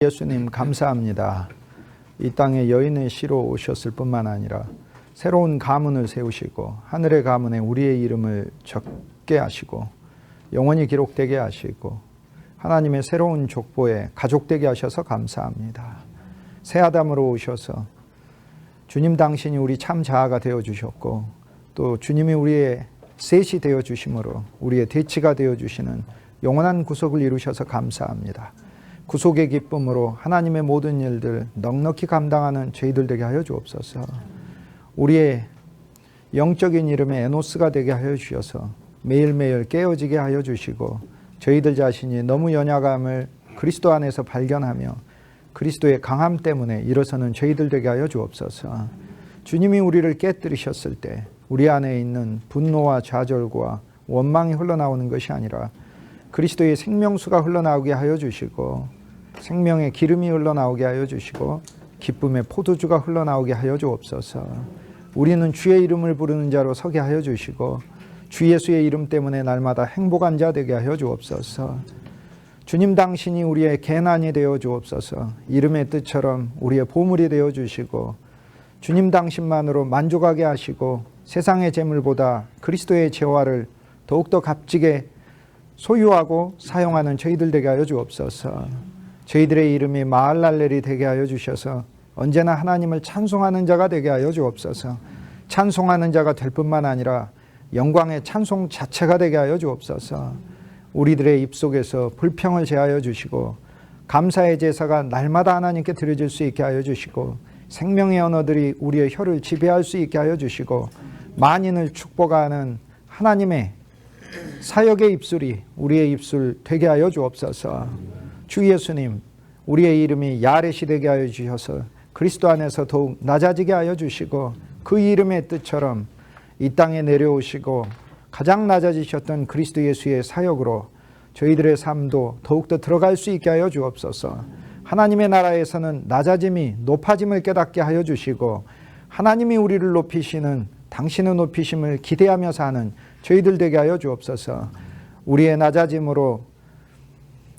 예수님 감사합니다. 이 땅에 여인의 씨로 오셨을 뿐만 아니라 새로운 가문을 세우시고 하늘의 가문에 우리의 이름을 적게 하시고 영원히 기록되게 하시고 하나님의 새로운 족보에 가족되게 하셔서 감사합니다. 새 아담으로 오셔서 주님 당신이 우리 참 자아가 되어주셨고 또 주님이 우리의 셋이 되어주심으로 우리의 대치가 되어주시는 영원한 구속을 이루셔서 감사합니다. 구속의 기쁨으로 하나님의 모든 일들 넉넉히 감당하는 저희들 되게 하여 주옵소서. 우리의 영적인 이름에 에노스가 되게 하여 주셔서 매일매일 깨어지게 하여 주시고 저희들 자신이 너무 연약함을 그리스도 안에서 발견하며 그리스도의 강함 때문에 일어서는 저희들 되게 하여 주옵소서. 주님이 우리를 깨뜨리셨을 때 우리 안에 있는 분노와 좌절과 원망이 흘러나오는 것이 아니라 그리스도의 생명수가 흘러나오게 하여 주시고 생명의 기름이 흘러나오게 하여 주시고 기쁨의 포도주가 흘러나오게 하여 주옵소서. 우리는 주의 이름을 부르는 자로 서게 하여 주시고 주 예수의 이름 때문에 날마다 행복한 자 되게 하여 주옵소서. 주님 당신이 우리의 개난이 되어 주옵소서. 이름의 뜻처럼 우리의 보물이 되어 주시고 주님 당신만으로 만족하게 하시고 세상의 재물보다 그리스도의 재화를 더욱더 값지게 소유하고 사용하는 저희들 되게 하여 주옵소서. 저희들의 이름이 마할랄렐이 되게 하여 주셔서 언제나 하나님을 찬송하는 자가 되게 하여 주옵소서. 찬송하는 자가 될 뿐만 아니라 영광의 찬송 자체가 되게 하여 주옵소서. 우리들의 입속에서 불평을 제하여 주시고 감사의 제사가 날마다 하나님께 드려질 수 있게 하여 주시고 생명의 언어들이 우리의 혀를 지배할 수 있게 하여 주시고 만인을 축복하는 하나님의 사역의 입술이 우리의 입술 되게 하여 주옵소서. 주 예수님, 우리의 이름이 야렛이 되게 하여 주셔서 그리스도 안에서 더욱 낮아지게 하여 주시고 그 이름의 뜻처럼 이 땅에 내려오시고 가장 낮아지셨던 그리스도 예수의 사역으로 저희들의 삶도 더욱더 들어갈 수 있게 하여 주옵소서. 하나님의 나라에서는 낮아짐이 높아짐을 깨닫게 하여 주시고 하나님이 우리를 높이시는 당신의 높이심을 기대하며 사는 저희들 되게 하여 주옵소서. 우리의 낮아짐으로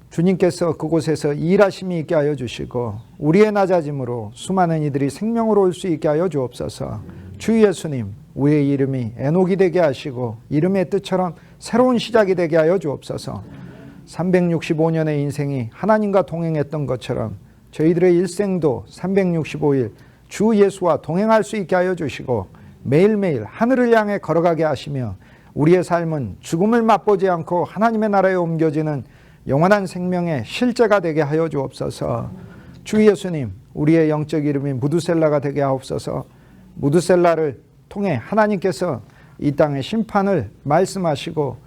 주님께서 그곳에서 일하심이 있게 하여 주시고 우리의 낮아짐으로 수많은 이들이 생명으로 올 수 있게 하여 주옵소서. 주 예수님, 우리의 이름이 에녹이 되게 하시고 이름의 뜻처럼 새로운 시작이 되게 하여 주옵소서. 365년의 인생이 하나님과 동행했던 것처럼 저희들의 일생도 365일 주 예수와 동행할 수 있게 하여 주시고 매일매일 하늘을 향해 걸어가게 하시며 우리의 삶은 죽음을 맛보지 않고 하나님의 나라에 옮겨지는 영원한 생명의 실제가 되게 하여 주옵소서. 주 예수님, 우리의 영적 이름이 무두셀라가 되게 하옵소서. 무두셀라를 통해 하나님께서 이 땅의 심판을 말씀하시고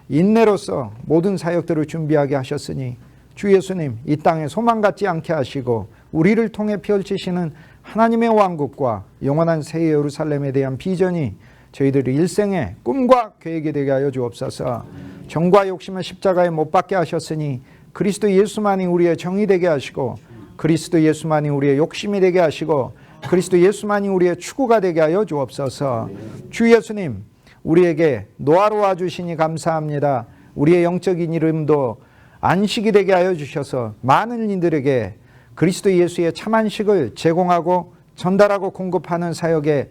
인내로서 모든 사역들을 준비하게 하셨으니 주 예수님, 이 땅에 소망 갖지 않게 하시고 우리를 통해 펼치시는 하나님의 왕국과 영원한 새 예루살렘에 대한 비전이 저희들의 일생의 꿈과 계획이 되게 하여 주옵소서. 정과 욕심을 십자가에 못 박게 하셨으니 그리스도 예수만이 우리의 정이 되게 하시고 그리스도 예수만이 우리의 욕심이 되게 하시고 그리스도 예수만이 우리의 추구가 되게 하여 주옵소서. 주 예수님, 우리에게 노하러 주시니 감사합니다. 우리의 영적인 이름도 안식이 되게 하여 주셔서 많은 이들에게 그리스도 예수의 참 안식을 제공하고 전달하고 공급하는 사역에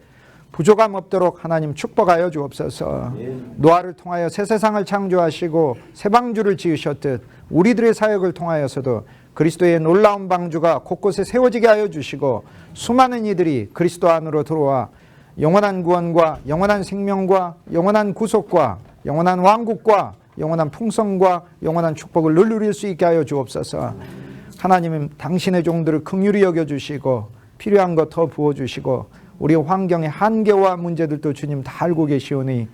부족함 없도록 하나님 축복하여 주옵소서. 노아를 통하여 새 세상을 창조하시고 새 방주를 지으셨듯 우리들의 사역을 통하여서도 그리스도의 놀라운 방주가 곳곳에 세워지게 하여 주시고 수많은 이들이 그리스도 안으로 들어와 영원한 구원과 영원한 생명과 영원한 구속과 영원한 왕국과 영원한 풍성과 영원한 축복을 늘 누릴 수 있게 하여 주옵소서. 하나님은 당신의 종들을 긍휼히 여겨주시고 필요한 것 더 부어주시고 우리의 환경의 한계와 문제들도 주님 다 알고 계시오니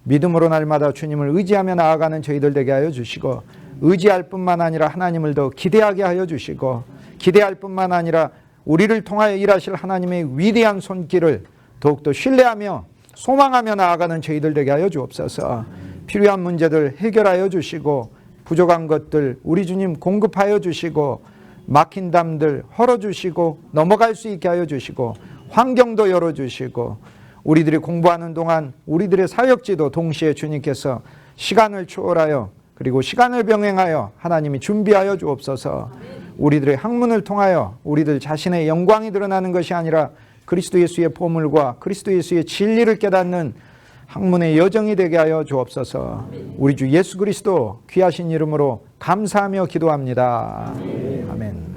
믿음으로 날마다 주님을 의지하며 나아가는 저희들 되게 하여 주시고 의지할 뿐만 아니라 하나님을 더 기대하게 하여 주시고 기대할 뿐만 아니라 우리를 통하여 일하실 하나님의 위대한 손길을 더욱더 신뢰하며 소망하며 나아가는 저희들 되게 하여 주옵소서. 필요한 문제들 해결하여 주시고 부족한 것들 우리 주님 공급하여 주시고 막힌 담들 헐어주시고 넘어갈 수 있게 하여 주시고 환경도 열어주시고 우리들이 공부하는 동안 우리들의 사역지도 동시에 주님께서 시간을 초월하여 그리고 시간을 병행하여 하나님이 준비하여 주옵소서. 우리들의 학문을 통하여 우리들 자신의 영광이 드러나는 것이 아니라 그리스도 예수의 보물과 그리스도 예수의 진리를 깨닫는 학문의 여정이 되게 하여 주옵소서. 우리 주 예수 그리스도 귀하신 이름으로 감사하며 기도합니다. 아멘.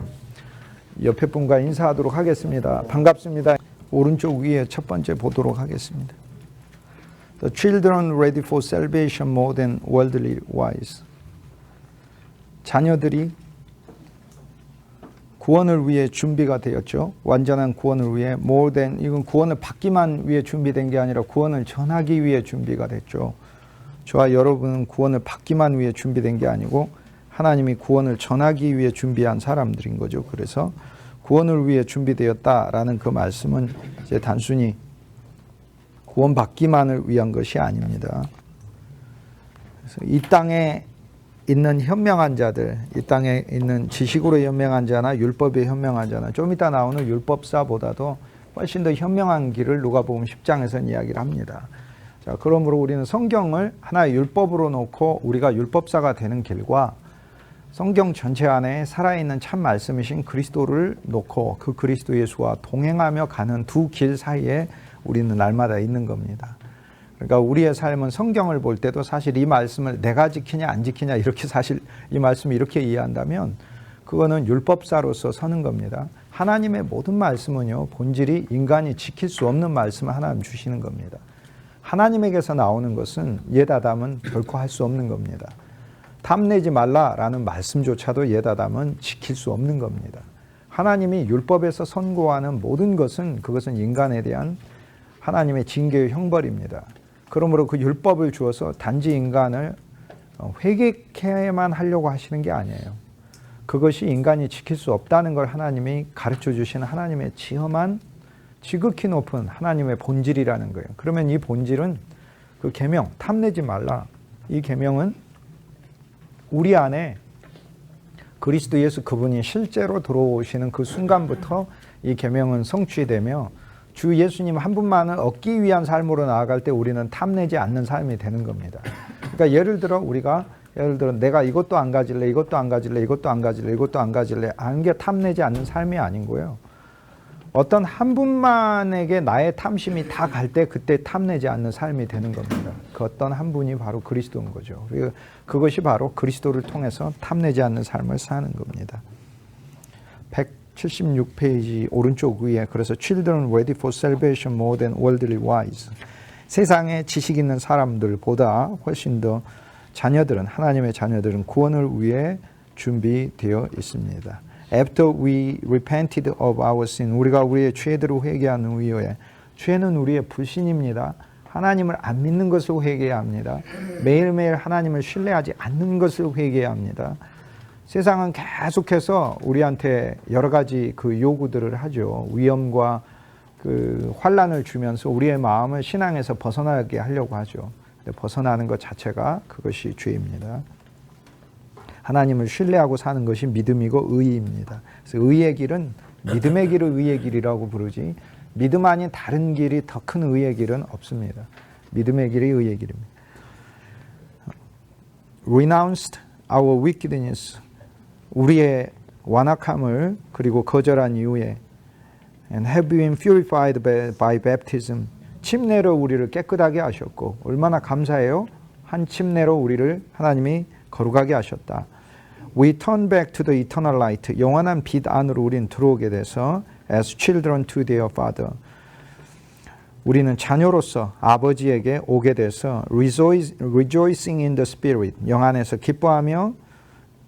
옆에 분과 인사하도록 하겠습니다. 반갑습니다. 오른쪽 위에 첫 번째 보도록 하겠습니다. The children ready for salvation more than worldly wise. 자녀들이 구원을 위해 준비가 되었죠. 완전한 구원을 위해 more than, 이건 구원을 받기만 위해 준비된 게 아니라 구원을 전하기 위해 준비가 됐죠. 저와 여러분은 구원을 받기만 위해 준비된 게 아니고 하나님이 구원을 전하기 위해 준비한 사람들인 거죠. 그래서 구원을 위해 준비되었다라는 그 말씀은 이제 단순히 구원받기만을 위한 것이 아닙니다. 그래서 이 땅에 있는 현명한 자들, 이 땅에 있는 지식으로 현명한 자나 율법에 현명한 자나 좀 이따 나오는 율법사보다도 훨씬 더 현명한 길을 누가복음 10장에서는 이야기를 합니다. 자, 그러므로 우리는 성경을 하나의 율법으로 놓고 우리가 율법사가 되는 길과 성경 전체 안에 살아있는 참 말씀이신 그리스도를 놓고 그 그리스도 예수와 동행하며 가는 두 길 사이에 우리는 날마다 있는 겁니다. 그러니까 우리의 삶은 성경을 볼 때도 사실 이 말씀을 내가 지키냐 안 지키냐 이렇게 사실 이 말씀을 이렇게 이해한다면 그거는 율법사로서 서는 겁니다. 하나님의 모든 말씀은요, 본질이 인간이 지킬 수 없는 말씀을 하나님 주시는 겁니다. 하나님에게서 나오는 것은 예다담은 결코 할 수 없는 겁니다. 탐내지 말라라는 말씀조차도 예다담은 지킬 수 없는 겁니다. 하나님이 율법에서 선고하는 모든 것은 그것은 인간에 대한 하나님의 징계의 형벌입니다. 그러므로 그 율법을 주어서 단지 인간을 회개케만 하려고 하시는 게 아니에요. 그것이 인간이 지킬 수 없다는 걸 하나님이 가르쳐 주시는 하나님의 지엄한 지극히 높은 하나님의 본질이라는 거예요. 그러면 이 본질은 그 계명, 탐내지 말라. 이 계명은 우리 안에 그리스도 예수 그분이 실제로 들어오시는 그 순간부터 이 계명은 성취되며 주 예수님 한 분만을 얻기 위한 삶으로 나아갈 때 우리는 탐내지 않는 삶이 되는 겁니다. 그러니까 예를 들어 내가 이것도 안 가질래, 이것도 안 가질래, 이것도 안 가질래, 이것도 안 가질래 하는 게 탐내지 않는 삶이 아닌 거예요. 어떤 한 분만에게 나의 탐심이 다 갈 때 그때 탐내지 않는 삶이 되는 겁니다. 그 어떤 한 분이 바로 그리스도인 거죠. 그리고 그것이 바로 그리스도를 통해서 탐내지 않는 삶을 사는 겁니다. 176페이지 오른쪽 위에 그래서 Children ready for salvation more than worldly wise. 세상에 지식 있는 사람들보다 훨씬 더 하나님의 자녀들은 구원을 위해 준비되어 있습니다. After we repented of our sin, 우리가 우리의 죄들을 회개한 후에 죄는 우리의 불신입니다. 하나님을 안 믿는 것을 회개해야 합니다. 매일매일 하나님을 신뢰하지 않는 것을 회개해야 합니다. 세상은 계속해서 우리한테 여러 가지 그 요구들을 하죠. 위험과 그 환난을 주면서 우리의 마음을 신앙에서 벗어나게 하려고 하죠. 근데 벗어나는 것 자체가 그것이 죄입니다. 하나님을 신뢰하고 사는 것이 믿음이고 의입니다. 그래서 의의 길은 믿음의 길을 의의 길이라고 부르지 믿음 아닌 다른 길이 더 큰 의의 길은 없습니다. 믿음의 길이 의의 길입니다. Renounced our wickedness. 우리의 완악함을 그리고 거절한 이후에 and have been purified by baptism. 침례로 우리를 깨끗하게 하셨고 얼마나 감사해요. 한 침례로 우리를 하나님이 거룩하게 하셨다. We turn back to the eternal light. 영원한 빛 안으로 우리는 들어오게 돼서 as children to their father. 우리는 자녀로서 아버지에게 오게 돼서 rejoicing in the spirit. 영 안에서 기뻐하며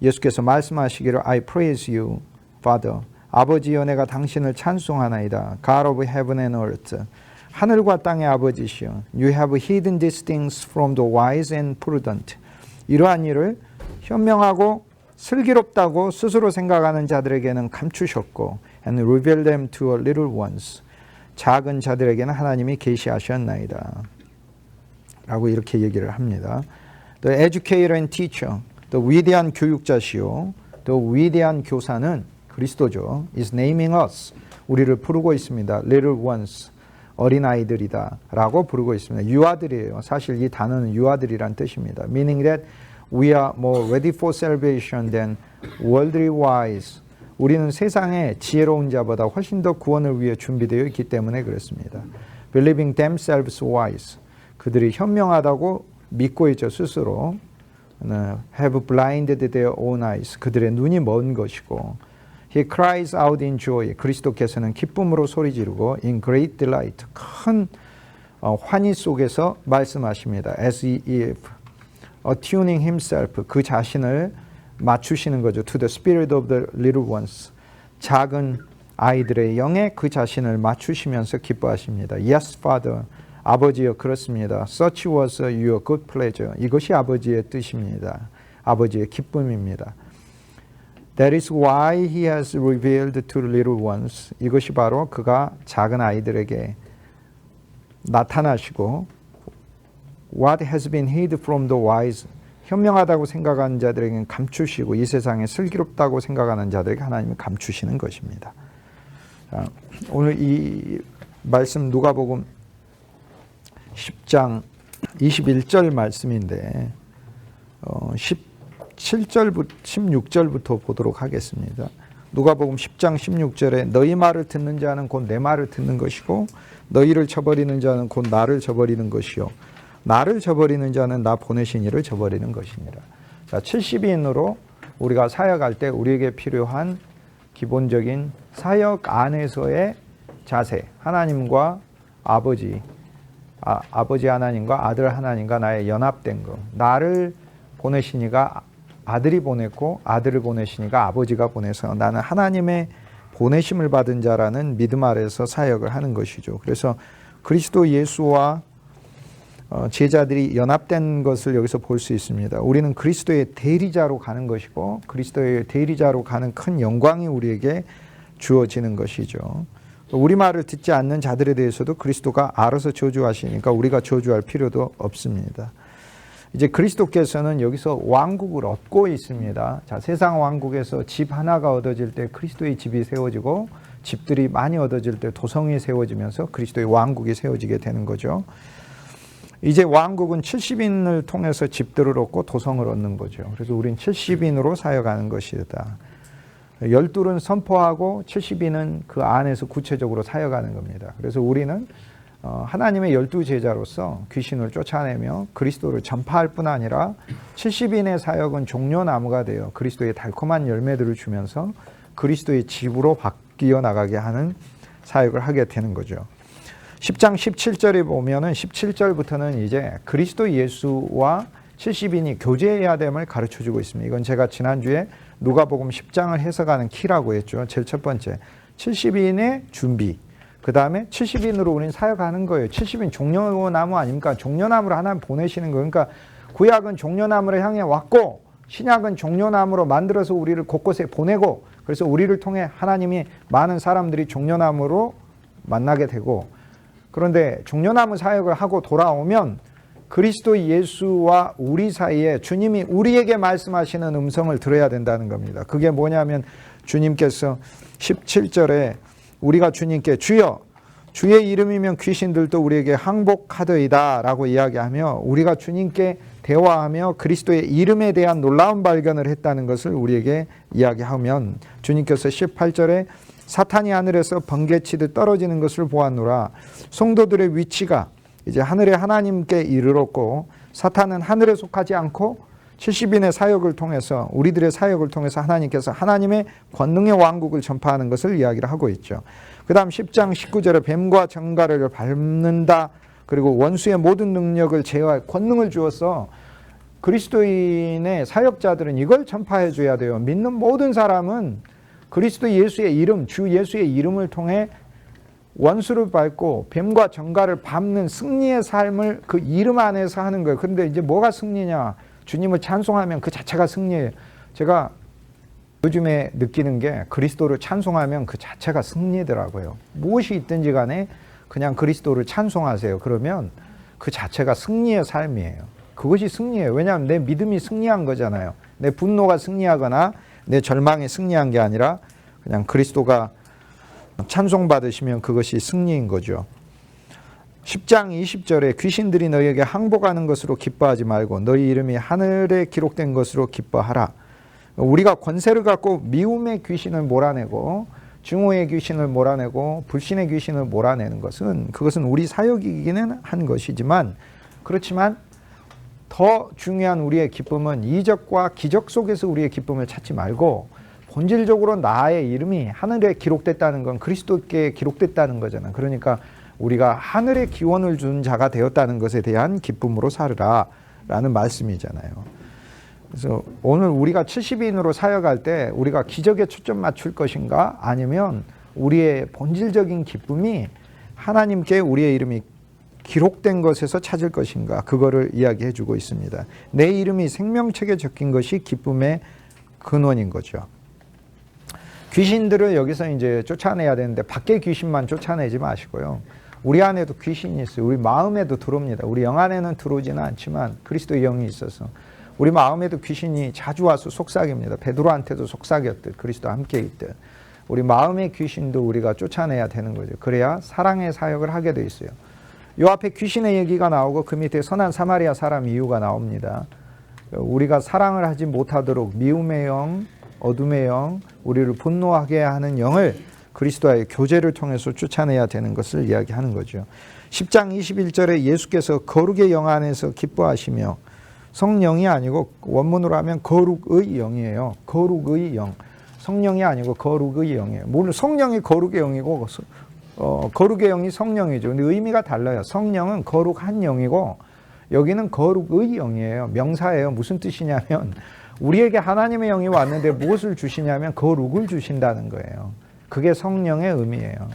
예수께서 말씀하시기를 I praise you, Father. 아버지여 내가 당신을 찬송하나이다. God of heaven and earth. 하늘과 땅의 아버지시여. You have hidden these things from the wise and prudent. 이러한 일을 현명하고 슬기롭다고 스스로 생각하는 자들에게는 감추셨고 and reveal them to a little ones. 작은 자들에게는 하나님이 계시하셨나이다. 라고 이렇게 얘기를 합니다. The educator and teacher. 또 위대한 교육자시요. 또 위대한 교사는 그리스도죠. is naming us. 우리를 부르고 있습니다. little ones. 어린아이들이다 라고 부르고 있습니다. 유아들이에요. 사실 이 단어는 유아들이란 뜻입니다. meaning that we are more ready for salvation than worldly wise. 우리는 세상의 지혜로운 자보다 훨씬 더 구원을 위해 준비되어 있기 때문에 그렇습니다. Believing themselves wise. 그들이 현명하다고 믿고 있죠, 스스로. Have blinded their own eyes. 그들의 눈이 먼 것이고. He cries out in joy. 그리스도께서는 기쁨으로 소리 지르고 in great delight. 큰 환희 속에서 말씀하십니다. As if attuning himself. 그 자신을 맞추시는 거죠. To the spirit of the little ones. 작은 아이들의 영에 그 자신을 맞추시면서 기뻐하십니다. Yes, Father. 아버지여 그렇습니다. Such was your good pleasure. 이것이 아버지의 뜻입니다. 아버지의 기쁨입니다. That is why he has revealed to the little ones. 이것이 바로 그가 작은 아이들에게 나타나시고 What has been hid from the wise. 현명하다고 생각하는 자들에게는 감추시고 이 세상에 슬기롭다고 생각하는 자들에게 하나님은 감추시는 것입니다. 자, 오늘 이 말씀 누가복음 10장 21절 말씀인데 17절부터 16절부터 보도록 하겠습니다. 누가복음 10장 16절에 너희 말을 듣는 자는 곧 내 말을 듣는 것이고 너희를 저버리는 자는 곧 나를 저버리는 것이요 나를 저버리는 자는 나 보내신 이를 저버리는 것이니라. 자, 70인으로 우리가 사역할 때 우리에게 필요한 기본적인 사역 안에서의 자세, 하나님과 아버지 하나님과 아들 하나님과 나의 연합된 것. 나를 보내시니가 아들이 보냈고 아들을 보내시니가 아버지가 보내서 나는 하나님의 보내심을 받은 자라는 믿음 아래서 사역을 하는 것이죠. 그래서 그리스도 예수와 제자들이 연합된 것을 여기서 볼 수 있습니다. 우리는 그리스도의 대리자로 가는 것이고 그리스도의 대리자로 가는 큰 영광이 우리에게 주어지는 것이죠. 우리 말을 듣지 않는 자들에 대해서도 그리스도가 알아서 저주하시니까 우리가 저주할 필요도 없습니다. 이제 그리스도께서는 여기서 왕국을 얻고 있습니다. 자, 세상 왕국에서 집 하나가 얻어질 때 그리스도의 집이 세워지고 집들이 많이 얻어질 때 도성이 세워지면서 그리스도의 왕국이 세워지게 되는 거죠. 이제 왕국은 70인을 통해서 집들을 얻고 도성을 얻는 거죠. 그래서 우린 70인으로 사역하는 것이다. 12은 선포하고 70인은 그 안에서 구체적으로 사역하는 겁니다. 그래서 우리는 하나님의 12제자로서 귀신을 쫓아내며 그리스도를 전파할 뿐 아니라 70인의 사역은 종려나무가 되어 그리스도의 달콤한 열매들을 주면서 그리스도의 집으로 바뀌어 나가게 하는 사역을 하게 되는 거죠. 10장 17절에 보면은 17절부터는 이제 그리스도 예수와 70인이 교제해야 됨을 가르쳐주고 있습니다. 이건 제가 지난주에 누가복음 10장을 해석하는 키라고 했죠. 제일 첫 번째 70인의 준비, 그 다음에 70인으로 우리는 사역하는 거예요. 70인 종려나무 아닙니까? 종려나무를 하나님 보내시는 거예요. 그러니까 구약은 종려나무를 향해 왔고 신약은 종려나무로 만들어서 우리를 곳곳에 보내고 그래서 우리를 통해 하나님이 많은 사람들이 종려나무로 만나게 되고 그런데 종려나무 사역을 하고 돌아오면 그리스도 예수와 우리 사이에 주님이 우리에게 말씀하시는 음성을 들어야 된다는 겁니다. 그게 뭐냐면 주님께서 17절에 우리가 주님께 주여 주의 이름이면 귀신들도 우리에게 항복하더이다 라고 이야기하며 우리가 주님께 대화하며 그리스도의 이름에 대한 놀라운 발견을 했다는 것을 우리에게 이야기하면 주님께서 18절에 사탄이 하늘에서 번개치듯 떨어지는 것을 보았노라. 성도들의 위치가 이제 하늘에 하나님께 이르렀고 사탄은 하늘에 속하지 않고 70인의 사역을 통해서 우리들의 사역을 통해서 하나님께서 하나님의 권능의 왕국을 전파하는 것을 이야기를 하고 있죠. 그 다음 10장 19절에 뱀과 정갈을 밟는다. 그리고 원수의 모든 능력을 제어할 권능을 주어서 그리스도인의 사역자들은 이걸 전파해 줘야 돼요. 믿는 모든 사람은 그리스도 예수의 이름, 주 예수의 이름을 통해 원수를 밟고 뱀과 정갈을 밟는 승리의 삶을 그 이름 안에서 하는 거예요. 그런데 이제 뭐가 승리냐? 주님을 찬송하면 그 자체가 승리예요. 제가 요즘에 느끼는 게 그리스도를 찬송하면 그 자체가 승리더라고요. 무엇이 있든지 간에 그냥 그리스도를 찬송하세요. 그러면 그 자체가 승리의 삶이에요. 그것이 승리예요. 왜냐하면 내 믿음이 승리한 거잖아요. 내 분노가 승리하거나 내 절망이 승리한 게 아니라 그냥 그리스도가 찬송받으시면 그것이 승리인 거죠. 10장 20절에 귀신들이 너희에게 항복하는 것으로 기뻐하지 말고 너희 이름이 하늘에 기록된 것으로 기뻐하라. 우리가 권세를 갖고 미움의 귀신을 몰아내고 증오의 귀신을 몰아내고 불신의 귀신을 몰아내는 것은 그것은 우리 사역이기는 한 것이지만 그렇지만 더 중요한 우리의 기쁨은 이적과 기적 속에서 우리의 기쁨을 찾지 말고 본질적으로 나의 이름이 하늘에 기록됐다는 건 그리스도께 기록됐다는 거잖아. 그러니까 우리가 하늘의 기원을 준 자가 되었다는 것에 대한 기쁨으로 살으라 라는 말씀이잖아요. 그래서 오늘 우리가 70인으로 사역할 때 우리가 기적에 초점 맞출 것인가 아니면 우리의 본질적인 기쁨이 하나님께 우리의 이름이 기록된 것에서 찾을 것인가 그거를 이야기해 주고 있습니다. 내 이름이 생명책에 적힌 것이 기쁨의 근원인 거죠. 귀신들을 여기서 이제 쫓아내야 되는데 밖에 귀신만 쫓아내지 마시고요. 우리 안에도 귀신이 있어요. 우리 마음에도 들어옵니다. 우리 영 안에는 들어오지는 않지만 그리스도의 영이 있어서 우리 마음에도 귀신이 자주 와서 속삭입니다. 베드로한테도 속삭였듯 그리스도와 함께 있듯 우리 마음의 귀신도 우리가 쫓아내야 되는 거죠. 그래야 사랑의 사역을 하게 돼 있어요. 요 앞에 귀신의 얘기가 나오고 그 밑에 선한 사마리아 사람 이유가 나옵니다. 우리가 사랑을 하지 못하도록 미움의 영, 어둠의 영, 우리를 분노하게 하는 영을 그리스도와의 교제를 통해서 쫓아내야 되는 것을 이야기하는 거죠. 10장 21절에 예수께서 거룩의 영 안에서 기뻐하시며 성령이 아니고 원문으로 하면 거룩의 영이에요. 거룩의 영. 성령이 아니고 거룩의 영이에요. 물론 성령이 거룩의 영이고 거룩의 영이 성령이죠. 근데 의미가 달라요. 성령은 거룩한 영이고 여기는 거룩의 영이에요. 명사예요. 무슨 뜻이냐면 우리에게 하나님의 영이 왔는데 무엇을 주시냐면 거룩을 주신다는 거예요. 그게 성령의 의미예요.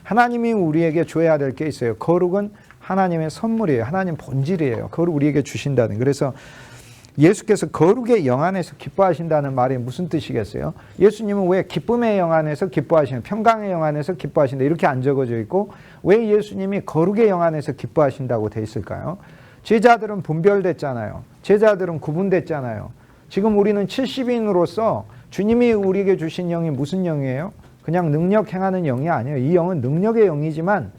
하나님이 우리에게 줘야 될 게 있어요. 거룩은 하나님의 선물이에요. 하나님 본질이에요. 그걸 우리에게 주신다는. 그래서 예수께서 거룩의 영 안에서 기뻐하신다는 말이 무슨 뜻이겠어요? 예수님은 왜 기쁨의 영 안에서 기뻐하시는, 평강의 영 안에서 기뻐하신다 이렇게 안 적어져 있고 왜 예수님이 거룩의 영 안에서 기뻐하신다고 돼 있을까요? 제자들은 분별됐잖아요. 제자들은 구분됐잖아요. 지금 우리는 70인으로서 주님이 우리에게 주신 영이 무슨 영이에요? 그냥 능력 행하는 영이 아니에요. 이 영은 능력의 영이지만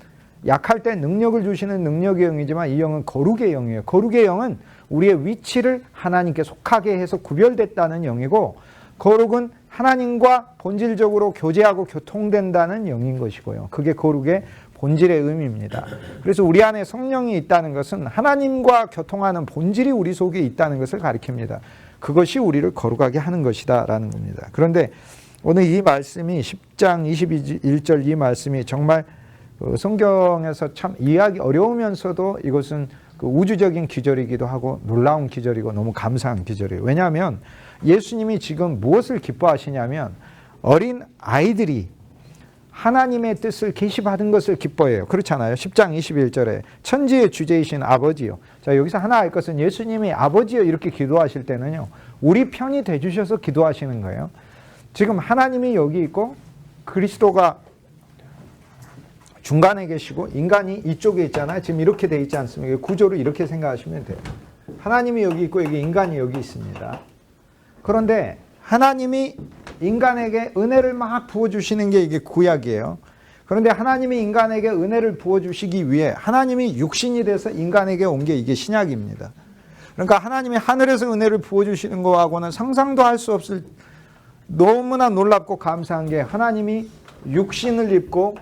약할 때 능력을 주시는 능력의 영이지만 이 영은 거룩의 영이에요. 거룩의 영은 우리의 위치를 하나님께 속하게 해서 구별됐다는 영이고 거룩은 하나님과 본질적으로 교제하고 교통된다는 영인 것이고요. 그게 거룩의 본질의 의미입니다. 그래서 우리 안에 성령이 있다는 것은 하나님과 교통하는 본질이 우리 속에 있다는 것을 가리킵니다. 그것이 우리를 거룩하게 하는 것이다 라는 겁니다. 그런데 오늘 이 말씀이 10장 21절 이 말씀이 정말 성경에서 참 이해하기 어려우면서도 이것은 우주적인 기절이기도 하고 놀라운 기절이고 너무 감사한 기절이에요. 왜냐하면 예수님이 지금 무엇을 기뻐하시냐면 어린 아이들이 하나님의 뜻을 계시받은 것을 기뻐해요. 그렇잖아요. 10장 21절에 천지의 주제이신 아버지요. 자, 여기서 하나 알 것은 예수님이 아버지요 이렇게 기도하실 때는요. 우리 편이 돼주셔서 기도하시는 거예요. 지금 하나님이 여기 있고 그리스도가 중간에 계시고 인간이 이쪽에 있잖아요. 지금 이렇게 돼 있지 않습니까? 구조를 이렇게 생각하시면 돼요. 하나님이 여기 있고 여기 인간이 여기 있습니다. 그런데 하나님이 인간에게 은혜를 막 부어주시는 게 이게 구약이에요. 그런데 하나님이 인간에게 은혜를 부어주시기 위해 하나님이 육신이 돼서 인간에게 온 게 이게 신약입니다. 그러니까 하나님이 하늘에서 은혜를 부어주시는 거하고는 상상도 할 수 없을 너무나 놀랍고 감사한 게 하나님이 육신을 입고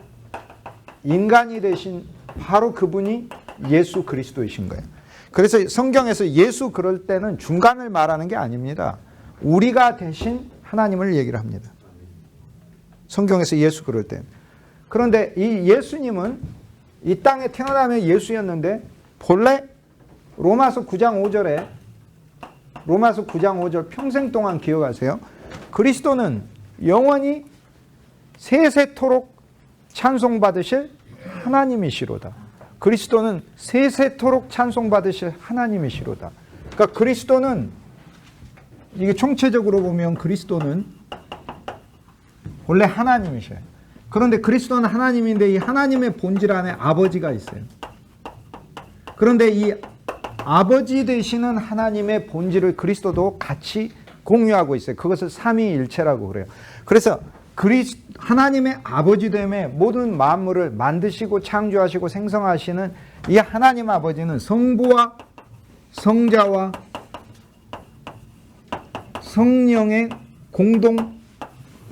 인간이 되신 바로 그분이 예수 그리스도이신 거예요. 그래서 성경에서 예수 그럴 때는 중간을 말하는 게 아닙니다. 우리가 대신 하나님을 얘기를 합니다. 성경에서 예수 그럴 때. 그런데 이 예수님은 이 땅에 태어나면 예수였는데 본래 로마서 9장 5절 평생 동안 기억하세요. 그리스도는 영원히 세세토록 찬송받으실 하나님이시로다. 그리스도는 세세토록 찬송받으실 하나님이시로다. 그러니까 그리스도는 이게 총체적으로 보면 그리스도는 원래 하나님이셔요. 그런데 그리스도는 하나님인데 이 하나님의 본질 안에 아버지가 있어요. 그런데 이 아버지 되시는 하나님의 본질을 그리스도도 같이 공유하고 있어요. 그것을 삼위일체라고 그래요. 그래서 하나님의 아버지됨에 모든 만물을 만드시고 창조하시고 생성하시는 이 하나님 아버지는 성부와 성자와 성령의 공동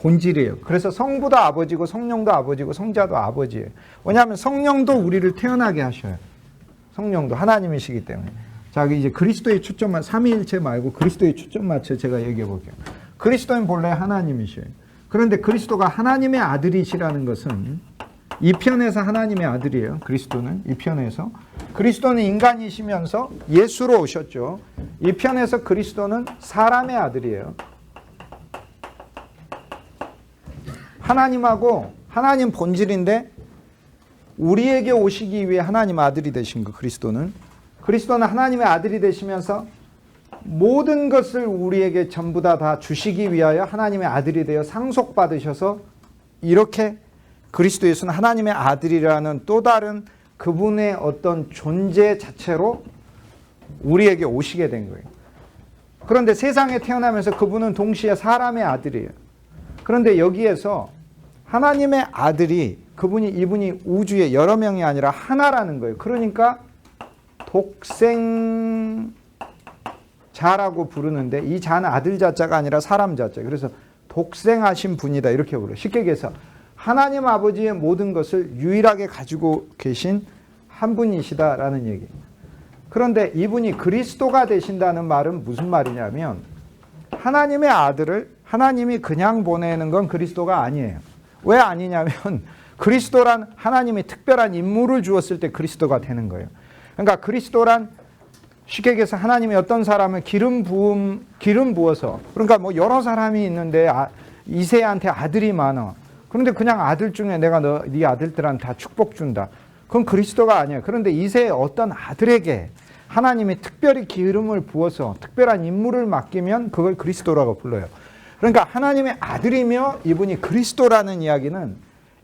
본질이에요. 그래서 성부도 아버지고 성령도 아버지고 성자도 아버지예요. 왜냐하면 성령도 우리를 태어나게 하셔요. 성령도 하나님이시기 때문에. 자, 이제 그리스도의 초점만, 삼위일체 말고 그리스도의 초점 맞춰 제가 얘기해 볼게요. 그리스도는 본래 하나님이셔요. 그런데 그리스도가 하나님의 아들이시라는 것은 이 편에서 하나님의 아들이에요. 그리스도는 이 편에서. 그리스도는 인간이시면서 예수로 오셨죠. 이 편에서 그리스도는 사람의 아들이에요. 하나님하고 하나님 본질인데 우리에게 오시기 위해 하나님 아들이 되신 거 그리스도는. 그리스도는 하나님의 아들이 되시면서 모든 것을 우리에게 전부 다 주시기 위하여 하나님의 아들이 되어 상속받으셔서 이렇게 그리스도 예수는 하나님의 아들이라는 또 다른 그분의 어떤 존재 자체로 우리에게 오시게 된 거예요. 그런데 세상에 태어나면서 그분은 동시에 사람의 아들이에요. 그런데 여기에서 하나님의 아들이 이분이 우주의 여러 명이 아니라 하나라는 거예요. 그러니까 독생자라고 부르는데 이 자는 아들 자자가 아니라 사람 자자. 그래서 독생하신 분이다 이렇게 불러요. 쉽게 얘기해서 하나님 아버지의 모든 것을 유일하게 가지고 계신 한 분이시다라는 얘기예요. 그런데 이분이 그리스도가 되신다는 말은 무슨 말이냐면 하나님의 아들을 하나님이 그냥 보내는 건 그리스도가 아니에요. 왜 아니냐면 그리스도란 하나님이 특별한 임무를 주었을 때 그리스도가 되는 거예요. 그러니까 그리스도란 쉽게 얘기해서 하나님이 어떤 사람을 기름 부어서 그러니까 뭐 여러 사람이 있는데 이새한테 아들이 많아. 그런데 그냥 아들 중에 내가 네 아들들한테 다 축복 준다. 그건 그리스도가 아니에요. 그런데 이새의 어떤 아들에게 하나님이 특별히 기름을 부어서 특별한 임무를 맡기면 그걸 그리스도라고 불러요. 그러니까 하나님의 아들이며 이분이 그리스도라는 이야기는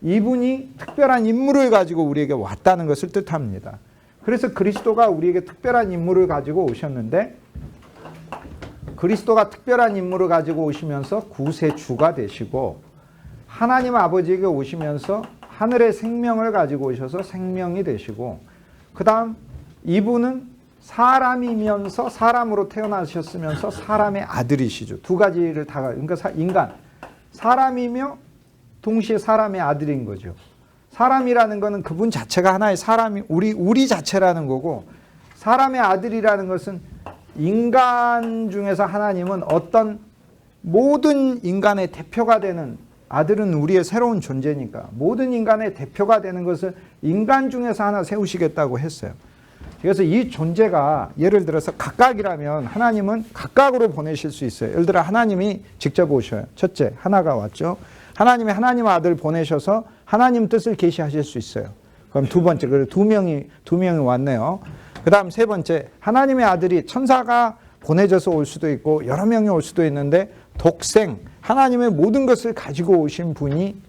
이분이 특별한 임무를 가지고 우리에게 왔다는 것을 뜻합니다. 그래서 그리스도가 우리에게 특별한 임무를 가지고 오셨는데 그리스도가 특별한 임무를 가지고 오시면서 구세주가 되시고 하나님 아버지에게 오시면서 하늘의 생명을 가지고 오셔서 생명이 되시고 그 다음 이분은 사람이면서 사람으로 태어나셨으면서 사람의 아들이시죠. 두 가지를 다 그러니까 인간 사람이며 동시에 사람의 아들인 거죠. 사람이라는 것은 그분 자체가 하나의 사람이 우리 자체라는 거고 사람의 아들이라는 것은 인간 중에서 하나님은 어떤 모든 인간의 대표가 되는 아들은 우리의 새로운 존재니까 모든 인간의 대표가 되는 것을 인간 중에서 하나 세우시겠다고 했어요. 그래서 이 존재가 예를 들어서 각각이라면 하나님은 각각으로 보내실 수 있어요. 예를 들어 하나님이 직접 오셔요. 첫째, 하나가 왔죠. 하나님이 하나님 아들 보내셔서 하나님 뜻을 계시하실 수 있어요. 그럼 두 번째, 그래서 두 명이 왔네요. 그 다음 세 번째, 하나님의 아들이 천사가 보내져서 올 수도 있고 여러 명이 올 수도 있는데 독생, 하나님의 모든 것을 가지고 오신 분이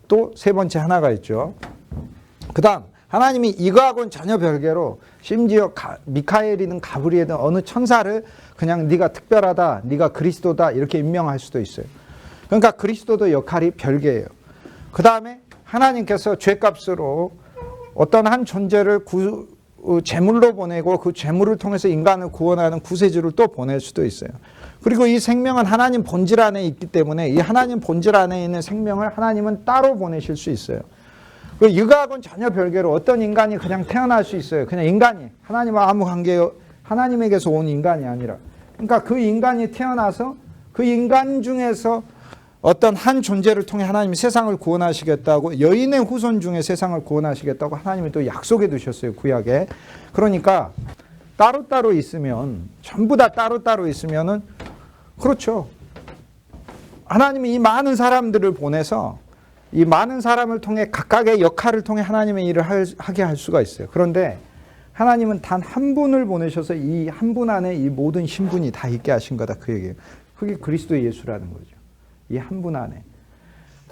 또 세 번째 하나가 있죠. 그 다음 하나님이 이거하고는 전혀 별개로 심지어 미카엘이든 가브리엘이든 어느 천사를 그냥 네가 특별하다, 네가 그리스도다 이렇게 임명할 수도 있어요. 그러니까 그리스도도 역할이 별개예요. 그 다음에 하나님께서 죄값으로 어떤 한 존재를 제물로 보내고 그 제물을 통해서 인간을 구원하는 구세주를 또 보낼 수도 있어요. 그리고 이 생명은 하나님 본질 안에 있기 때문에 이 하나님 본질 안에 있는 생명을 하나님은 따로 보내실 수 있어요. 이거하고는 전혀 별개로 어떤 인간이 그냥 태어날 수 있어요. 그냥 인간이 하나님과 아무 관계 하나님에게서 온 인간이 아니라 그러니까 그 인간이 태어나서 그 인간 중에서 어떤 한 존재를 통해 하나님이 세상을 구원하시겠다고 여인의 후손 중에 세상을 구원하시겠다고 하나님이 또 약속해 두셨어요. 구약에. 그러니까 따로따로 있으면 전부 다 따로따로 있으면은 그렇죠. 하나님이 이 많은 사람들을 보내서 이 많은 사람을 통해 각각의 역할을 통해 하나님의 일을 하게 할 수가 있어요. 그런데 하나님은 단 한 분을 보내셔서 이 한 분 안에 이 모든 신분이 다 있게 하신 거다. 그 얘기예요. 그게 그리스도 예수라는 거죠. 이 한 분 안에.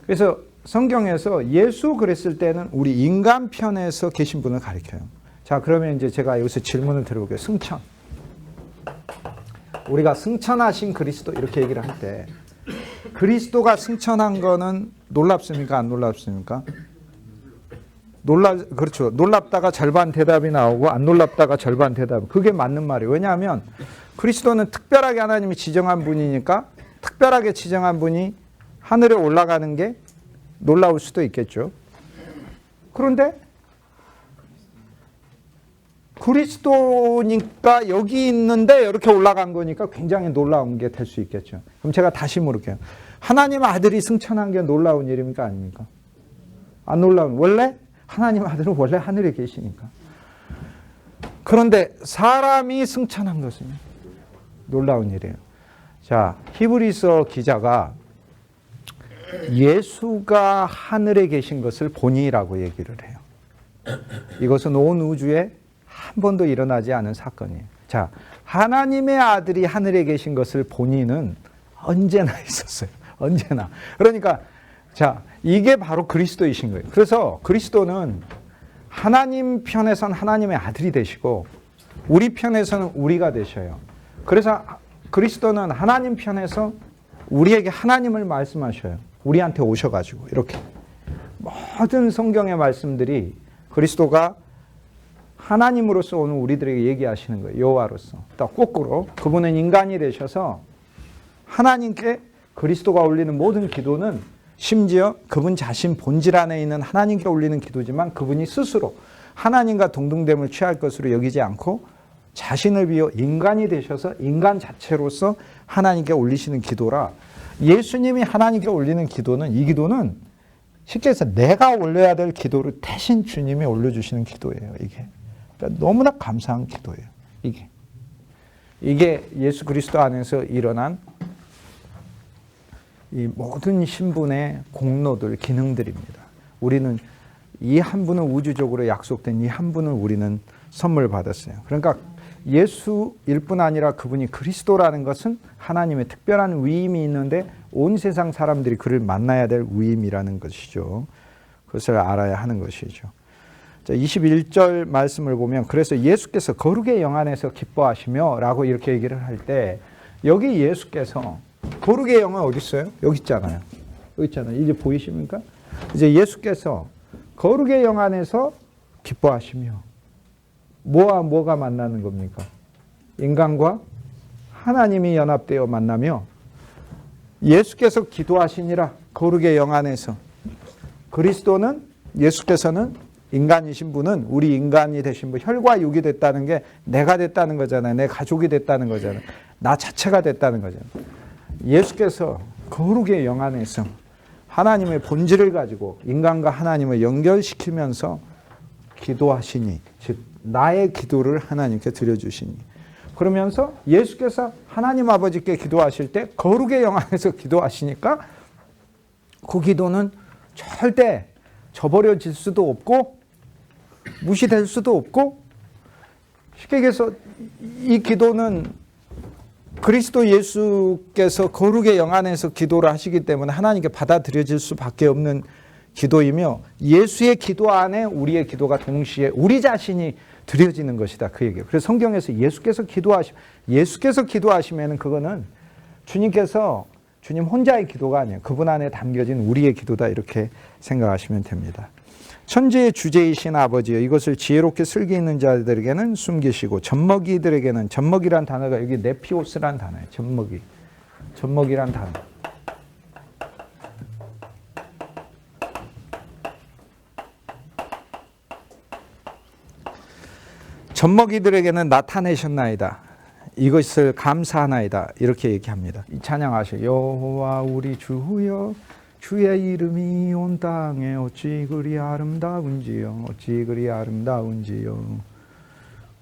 그래서 성경에서 예수 그랬을 때는 우리 인간 편에서 계신 분을 가리켜요. 자, 그러면 이제 제가 여기서 질문을 드려볼게요. 승천. 우리가 승천하신 그리스도 이렇게 얘기를 할 때 그리스도가 승천한 거는 놀랍습니까? 안 놀랍습니까? 그렇죠. 놀랍다가 절반 대답이 나오고 안 놀랍다가 절반 대답. 그게 맞는 말이에요. 왜냐하면 그리스도는 특별하게 하나님이 지정한 분이니까 특별하게 지정한 분이 하늘에 올라가는 게 놀라울 수도 있겠죠. 그런데 그리스도니까 여기 있는데 이렇게 올라간 거니까 굉장히 놀라운 게 될 수 있겠죠. 그럼 제가 다시 물을게요. 하나님 아들이 승천한 게 놀라운 일입니까? 아닙니까? 안 놀라운, 원래 하나님 아들은 원래 하늘에 계시니까. 그런데 사람이 승천한 것은 놀라운 일이에요. 자, 히브리서 기자가 예수가 하늘에 계신 것을 본이라고 얘기를 해요. 이것은 온 우주에 한 번도 일어나지 않은 사건이에요. 자, 하나님의 아들이 하늘에 계신 것을 본이는 언제나 있었어요. 언제나. 그러니까 자, 이게 바로 그리스도이신 거예요. 그래서 그리스도는 하나님 편에선 하나님의 아들이 되시고 우리 편에서는 우리가 되셔요. 그래서 그리스도는 하나님 편에서 우리에게 하나님을 말씀하셔요. 우리한테 오셔가지고 이렇게 모든 성경의 말씀들이 그리스도가 하나님으로서 오늘 우리들에게 얘기하시는 거예요. 여호와로서. 또 거꾸로 그분은 인간이 되셔서 하나님께 그리스도가 올리는 모든 기도는 심지어 그분 자신 본질 안에 있는 하나님께 올리는 기도지만 그분이 스스로 하나님과 동등됨을 취할 것으로 여기지 않고 자신을 비워 인간이 되셔서 인간 자체로서 하나님께 올리시는 기도라. 예수님이 하나님께 올리는 기도는, 이 기도는 쉽게 해서 내가 올려야 될 기도를 대신 주님이 올려주시는 기도예요. 이게 그러니까 너무나 감사한 기도예요. 이게 예수 그리스도 안에서 일어난 이 모든 신분의 공로들, 기능들입니다. 우리는 이 한 분은 우주적으로 약속된 이 한 분을 우리는 선물 받았어요. 그러니까 예수일 뿐 아니라 그분이 그리스도라는 것은 하나님의 특별한 위임이 있는데 온 세상 사람들이 그를 만나야 될 위임이라는 것이죠. 그것을 알아야 하는 것이죠. 자, 21절 말씀을 보면 그래서 예수께서 거룩의 영 안에서 기뻐하시며 라고 이렇게 얘기를 할 때 여기 예수께서 거룩의 영은 어디 있어요? 여기 있잖아요. 여기 있잖아요. 이제 보이십니까? 이제 예수께서 거룩의 영 안에서 기뻐하시며 뭐와 뭐가 만나는 겁니까? 인간과 하나님이 연합되어 만나며 예수께서 기도하시니라 거룩의 영 안에서. 그리스도는 예수께서는 인간이신 분은 우리 인간이 되신 분, 혈과 육이 됐다는 게 내가 됐다는 거잖아요. 내 가족이 됐다는 거잖아요. 나 자체가 됐다는 거잖아요. 예수께서 거룩의 영 안에서 하나님의 본질을 가지고 인간과 하나님을 연결시키면서 기도하시니, 즉 나의 기도를 하나님께 드려주시니. 그러면서 예수께서 하나님 아버지께 기도하실 때 거룩의 영 안에서 기도하시니까 그 기도는 절대 저버려질 수도 없고 무시될 수도 없고, 쉽게 얘기해서 이 기도는 그리스도 예수께서 거룩의 영 안에서 기도를 하시기 때문에 하나님께 받아들여질 수밖에 없는 기도이며 예수의 기도 안에 우리의 기도가 동시에 우리 자신이 드려지는 것이다. 그 얘기예요. 그래서 성경에서 예수께서 기도하시면 그거는 주님 혼자의 기도가 아니에요. 그분 안에 담겨진 우리의 기도다. 이렇게 생각하시면 됩니다. 천지의 주제이신 아버지여, 이것을 지혜롭게 슬기 있는 자들에게는 숨기시고 젖먹이들에게는, 젖먹이란 단어가 여기 네피오스란 단어예요. 젖먹이란 단어. 젖먹이들에게는 나타내셨나이다. 이것을 감사하나이다. 이렇게 얘기합니다. 이 찬양하시고 여호와 우리 주여 주의 이름이 온 땅에 어찌 그리 아름다운지요. 어찌 그리 아름다운지요.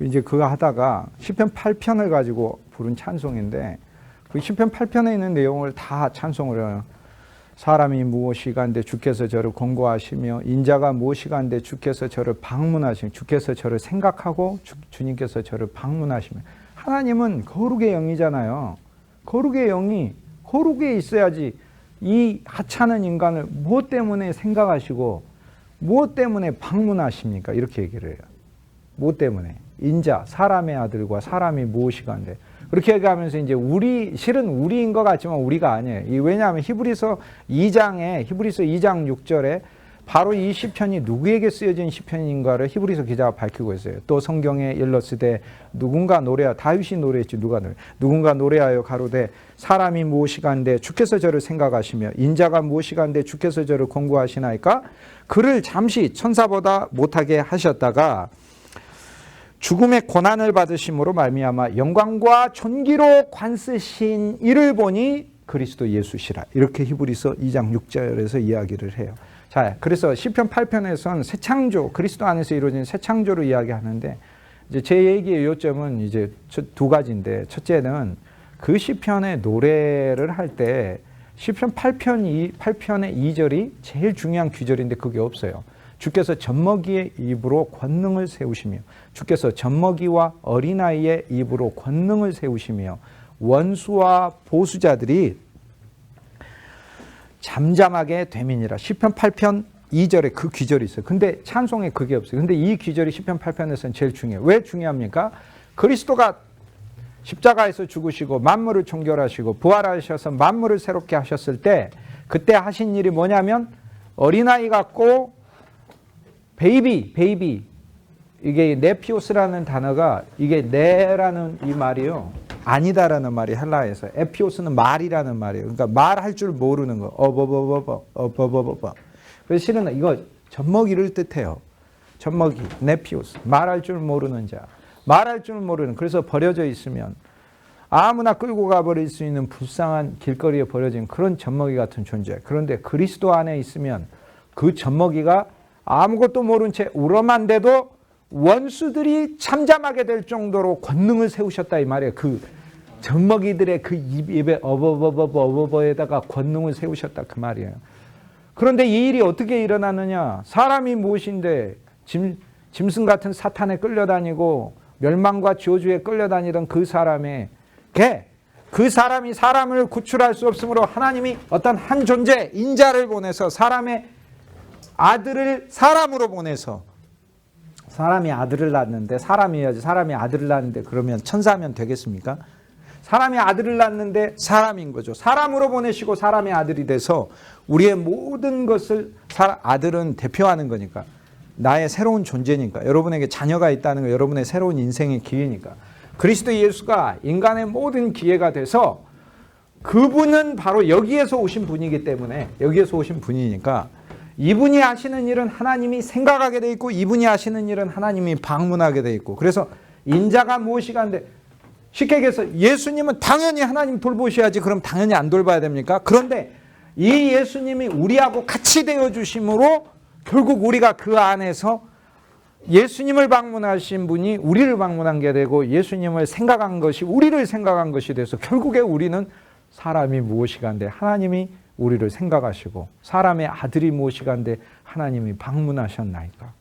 이제 그거 하다가 시편 8편을 가지고 부른 찬송인데 그 시편 8편에 있는 내용을 다 찬송을 해요. 사람이 무엇이간데 주께서 저를 권고하시며 인자가 무엇이간데 주께서 저를 방문하시며, 주께서 저를 생각하고 주님께서 저를 방문하시며. 하나님은 거룩의 영이잖아요. 거룩의 영이 거룩에 있어야지 이 하찮은 인간을 무엇 때문에 생각하시고 무엇 때문에 방문하십니까? 이렇게 얘기를 해요. 무엇 때문에? 인자, 사람의 아들과 사람이 무엇이간데. 그렇게 얘기하면서 이제 실은 우리인 것 같지만 우리가 아니에요. 왜냐하면 히브리서 2장 6절에 바로 이 시편이 누구에게 쓰여진 시편인가를 히브리서 기자가 밝히고 있어요. 또 성경에 일렀으되 누군가 노래하, 다윗이 노래했지 누군가 노래하여 가로되 사람이 무엇이간데 주께서 저를 생각하시며 인자가 무엇이간데 주께서 저를 권고하시나이까. 그를 잠시 천사보다 못하게 하셨다가 죽음의 고난을 받으심으로 말미암아 영광과 존귀로 관쓰신 이를 보니 그리스도 예수시라. 이렇게 히브리서 2장 6절에서 이야기를 해요. 자, 그래서 시편 8편에서는 새 창조, 그리스도 안에서 이루어진 새 창조를 이야기하는데, 이제 제 얘기의 요점은 이제 두 가지인데, 첫째는 그 시편의 노래를 할 때 시편 8편의 2절이 제일 중요한 귀절인데 그게 없어요. 주께서 젖먹이의 입으로 권능을 세우시며, 주께서 젖먹이와 어린아이의 입으로 권능을 세우시며 원수와 보수자들이 잠잠하게 되민이라. 시편 8편 2절에 그 귀절이 있어요. 근데 찬송에 그게 없어요. 근데 이 귀절이 시편 8편에서는 제일 중요해요. 왜 중요합니까? 그리스도가 십자가에서 죽으시고 만물을 종결하시고 부활하셔서 만물을 새롭게 하셨을 때 그때 하신 일이 뭐냐면 어린아이 같고 베이비 이게 네피오스라는 단어가 이게 네라는 이 말이요. 아니다라는 말이 헬라에서 에피오스는 말이라는 말이에요. 그러니까 말할 줄 모르는 거. 그래서 실은 이거 젖먹이를 뜻해요. 젖먹이, 네피오스. 말할 줄 모르는 자. 말할 줄 모르는. 그래서 버려져 있으면 아무나 끌고 가버릴 수 있는 불쌍한 길거리에 버려진 그런 젖먹이 같은 존재. 그런데 그리스도 안에 있으면 그 젖먹이가 아무것도 모른 채 울어만대도 원수들이 잠잠하게 될 정도로 권능을 세우셨다 이 말이에요. 그 젖먹이들의 그 입에 어버버버버버에다가 권능을 세우셨다 그 말이에요. 그런데 이 일이 어떻게 일어나느냐? 사람이 무엇인데 짐승 같은 사탄에 끌려다니고 멸망과 저주에 끌려다니던 그 사람의 그 사람이 사람을 구출할 수 없으므로 하나님이 어떤 한 존재 인자를 보내서 사람의 아들을 사람으로 보내서 사람이 아들을 낳는데 사람이어야지. 사람이 아들을 낳는데 그러면 천사면 되겠습니까? 사람이 아들을 낳는데 사람인 거죠. 사람으로 보내시고 사람의 아들이 돼서 우리의 모든 것을 아들은 대표하는 거니까. 나의 새로운 존재니까. 여러분에게 자녀가 있다는 거 여러분의 새로운 인생의 기회니까. 그리스도 예수가 인간의 모든 기회가 돼서 그분은 바로 여기에서 오신 분이기 때문에 여기에서 오신 분이니까 이분이 하시는 일은 하나님이 생각하게 돼 있고 이분이 하시는 일은 하나님이 방문하게 돼 있고 그래서 인자가 무엇이간데 쉽게 얘기해서 예수님은 당연히 하나님 돌보셔야지 그럼 당연히 안 돌봐야 됩니까? 그런데 이 예수님이 우리하고 같이 되어 주심으로 결국 우리가 그 안에서 예수님을 방문하신 분이 우리를 방문한 게 되고 예수님을 생각한 것이 우리를 생각한 것이 돼서 결국에 우리는 사람이 무엇이간데 하나님이 우리를 생각하시고 사람의 아들이 무엇이간데 하나님이 방문하셨나이까.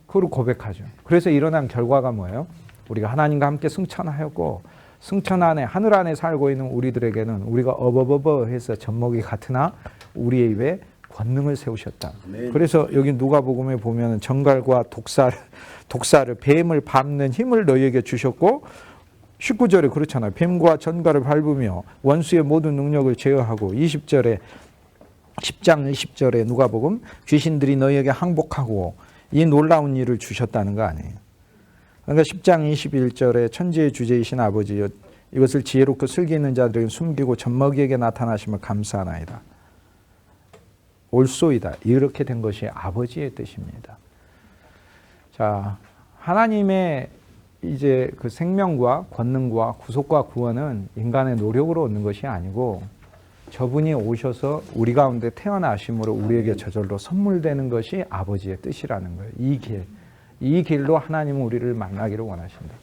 그걸 고백하죠. 그래서 일어난 결과가 뭐예요? 우리가 하나님과 함께 승천하였고 승천 안에 하늘 안에 살고 있는 우리들에게는 우리가 어버버버해서 젖먹이 같으나 우리의 입에 권능을 세우셨다. 아멘. 그래서 여기 누가복음에 보면 정갈과 독사를 뱀을 밟는 힘을 너희에게 주셨고 19절에 그렇잖아요. 뱀과 전갈을 밟으며 원수의 모든 능력을 제어하고 20절에 10장 20절에 누가복음 귀신들이 너희에게 항복하고 이 놀라운 일을 주셨다는 거 아니에요. 그러니까 10장 21절에 천지의 주제이신 아버지여 이것을 지혜롭고 슬기 있는 자들에게 숨기고 젖먹이에게 나타나심을 감사하나이다. 옳소이다. 이렇게 된 것이 아버지의 뜻입니다. 자, 하나님의 이제 그 생명과 권능과 구속과 구원은 인간의 노력으로 얻는 것이 아니고 저분이 오셔서 우리 가운데 태어나심으로 우리에게 저절로 선물되는 것이 아버지의 뜻이라는 거예요. 이 길로 하나님은 우리를 만나기를 원하신다.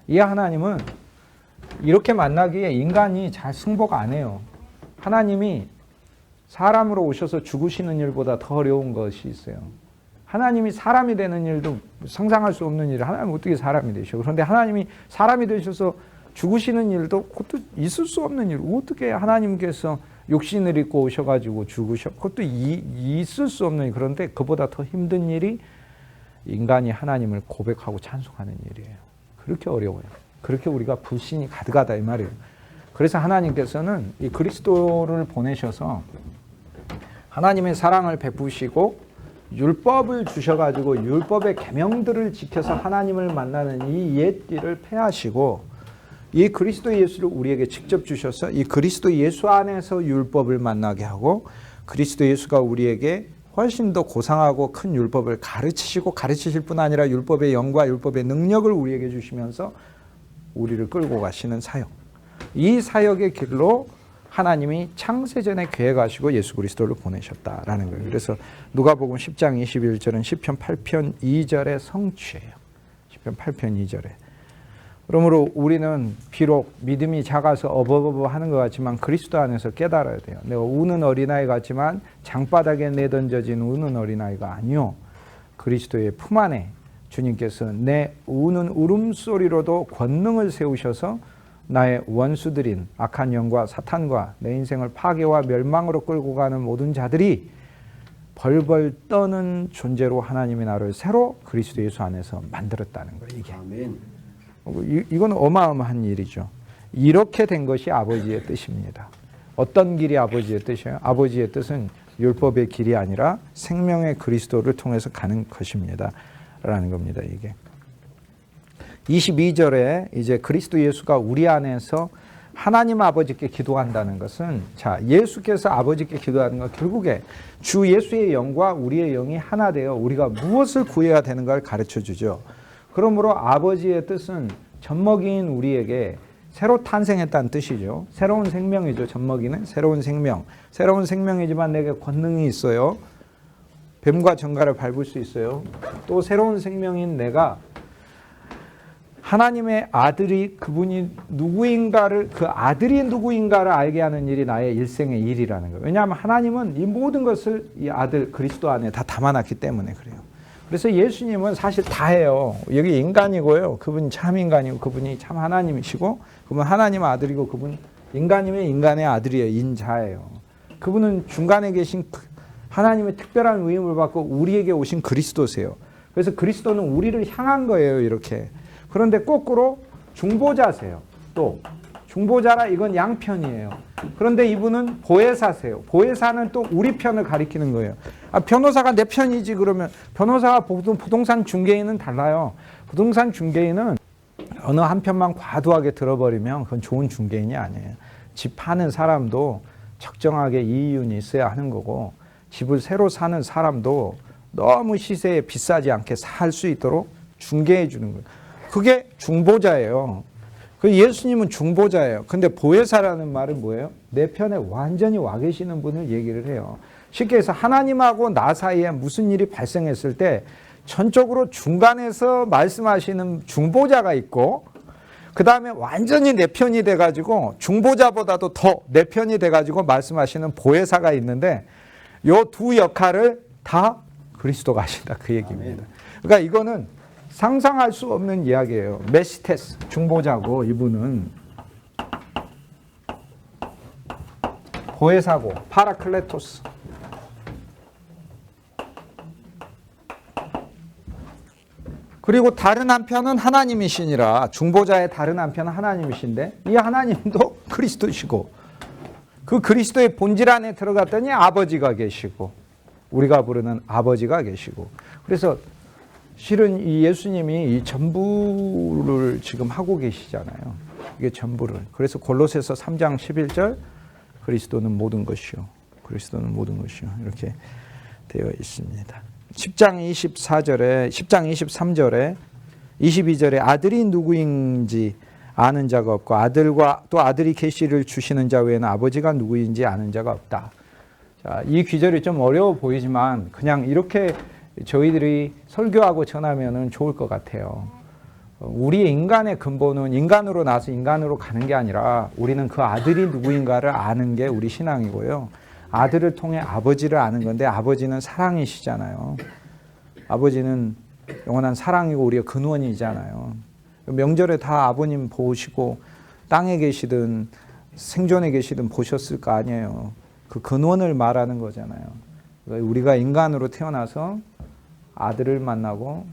이 하나님은 이렇게 만나기에 인간이 잘 승복 안 해요. 하나님이 사람으로 오셔서 죽으시는 일보다 더 어려운 것이 있어요. 하나님이 사람이 되는 일도 상상할 수 없는 일을 하나님 어떻게 사람이 되셔. 그런데 하나님이 사람이 되셔서 죽으시는 일도 그것도 있을 수 없는 일. 어떻게 하나님께서 육신을 입고 오셔가지고 죽으셔. 그것도 있을 수 없는 일. 그런데 그보다 더 힘든 일이 인간이 하나님을 고백하고 찬송하는 일이에요. 그렇게 어려워요. 그렇게 우리가 불신이 가득하다 이 말이에요. 그래서 하나님께서는 이 그리스도를 보내셔서 하나님의 사랑을 베푸시고 율법을 주셔가지고 율법의 계명들을 지켜서 하나님을 만나는 이 옛일을 폐하시고 이 그리스도 예수를 우리에게 직접 주셔서 이 그리스도 예수 안에서 율법을 만나게 하고 그리스도 예수가 우리에게 훨씬 더 고상하고 큰 율법을 가르치시고 가르치실 뿐 아니라 율법의 영과 율법의 능력을 우리에게 주시면서 우리를 끌고 가시는 사역. 이 사역의 길로 하나님이 창세전에 계획하시고 예수 그리스도를 보내셨다라는 거예요. 그래서 누가복음 10장 21절은 시편 8편 2절의 성취예요. 시편 8편 2절에. 그러므로 우리는 비록 믿음이 작아서 어버버버 하는 것 같지만 그리스도 안에서 깨달아야 돼요. 내가 우는 어린아이 같지만 장바닥에 내던져진 우는 어린아이가 아니요. 그리스도의 품 안에 주님께서 내 우는 울음소리로도 권능을 세우셔서 나의 원수들인 악한 영과 사탄과 내 인생을 파괴와 멸망으로 끌고 가는 모든 자들이 벌벌 떠는 존재로 하나님이 나를 새로 그리스도 예수 안에서 만들었다는 거예요. 이게. 아멘. 이건 어마어마한 일이죠. 이렇게 된 것이 아버지의 뜻입니다. 어떤 길이 아버지의 뜻이에요? 아버지의 뜻은 율법의 길이 아니라 생명의 그리스도를 통해서 가는 것입니다. 라는 겁니다. 이게 22절에 이제 그리스도 예수가 우리 안에서 하나님 아버지께 기도한다는 것은 자 예수께서 아버지께 기도하는 건 결국에 주 예수의 영과 우리의 영이 하나 되어 우리가 무엇을 구해야 되는가를 가르쳐 주죠. 그러므로 아버지의 뜻은 젖먹이인 우리에게 새로 탄생했다는 뜻이죠. 새로운 생명이죠. 젖먹이는 새로운 생명. 새로운 생명이지만 내게 권능이 있어요. 뱀과 정갈을 밟을 수 있어요. 또 새로운 생명인 내가 하나님의 아들이 그분이 누구인가를 그 아들이 누구인가를 알게 하는 일이 나의 일생의 일이라는 거예요. 왜냐하면 하나님은 이 모든 것을 이 아들 그리스도 안에 다 담아놨기 때문에 그래요. 그래서 예수님은 사실 다예요. 여기 인간이고요. 그분이 참 인간이고 그분이 참 하나님이시고 그분 하나님 아들이고 그분 인간이면 인간의 아들이에요. 인자예요. 그분은 중간에 계신 하나님의 특별한 위임을 받고 우리에게 오신 그리스도세요. 그래서 그리스도는 우리를 향한 거예요. 이렇게. 그런데 거꾸로 중보자세요. 또 중보자라 이건 양편이에요. 그런데 이분은 보혜사세요. 보혜사는 또 우리 편을 가리키는 거예요. 아, 변호사가 내 편이지 그러면 변호사가 부동산 중개인은 달라요. 부동산 중개인은 어느 한 편만 과도하게 들어버리면 그건 좋은 중개인이 아니에요. 집 파는 사람도 적정하게 이윤이 있어야 하는 거고 집을 새로 사는 사람도 너무 시세에 비싸지 않게 살 수 있도록 중개해 주는 거예요. 그게 중보자예요. 그 예수님은 중보자예요. 근데 보혜사라는 말은 뭐예요? 내 편에 완전히 와 계시는 분을 얘기를 해요. 쉽게 해서 하나님하고 나 사이에 무슨 일이 발생했을 때 전적으로 중간에서 말씀하시는 중보자가 있고 그 다음에 완전히 내 편이 돼가지고 중보자보다도 더 내 편이 돼가지고 말씀하시는 보혜사가 있는데 요 두 역할을 다 그리스도가 하신다 그 얘기입니다. 그러니까 이거는 상상할 수 없는 이야기예요. 메시테스 중보자고 이분은 보혜사고 파라클레토스 그리고 다른 한편은 하나님이시니라 중보자의 다른 한편은 하나님이신데 이 하나님도 그리스도시고 그 그리스도의 본질 안에 들어갔더니 아버지가 계시고 우리가 부르는 아버지가 계시고 그래서 실은 이 예수님이 이 전부를 지금 하고 계시잖아요. 이게 전부를. 그래서 골로새서 3장 11절 그리스도는 모든 것이요. 그리스도는 모든 것이요. 이렇게 되어 있습니다. 10장 23절에 22절에 아들이 누구인지 아는 자가 없고 아들과 또 아들이 계시를 주시는 자 외에는 아버지가 누구인지 아는 자가 없다. 자, 이 귀절이 좀 어려워 보이지만 그냥 이렇게 저희들이 설교하고 전하면은 좋을 것 같아요. 우리 인간의 근본은 인간으로 나서 인간으로 가는 게 아니라 우리는 그 아들이 누구인가를 아는 게 우리 신앙이고요. 아들을 통해 아버지를 아는 건데 아버지는 사랑이시잖아요. 아버지는 영원한 사랑이고 우리의 근원이잖아요. 명절에 다 아버님 보시고 땅에 계시든 생존에 계시든 보셨을 거 아니에요. 그 근원을 말하는 거잖아요. 우리가 인간으로 태어나서 아들을 만나고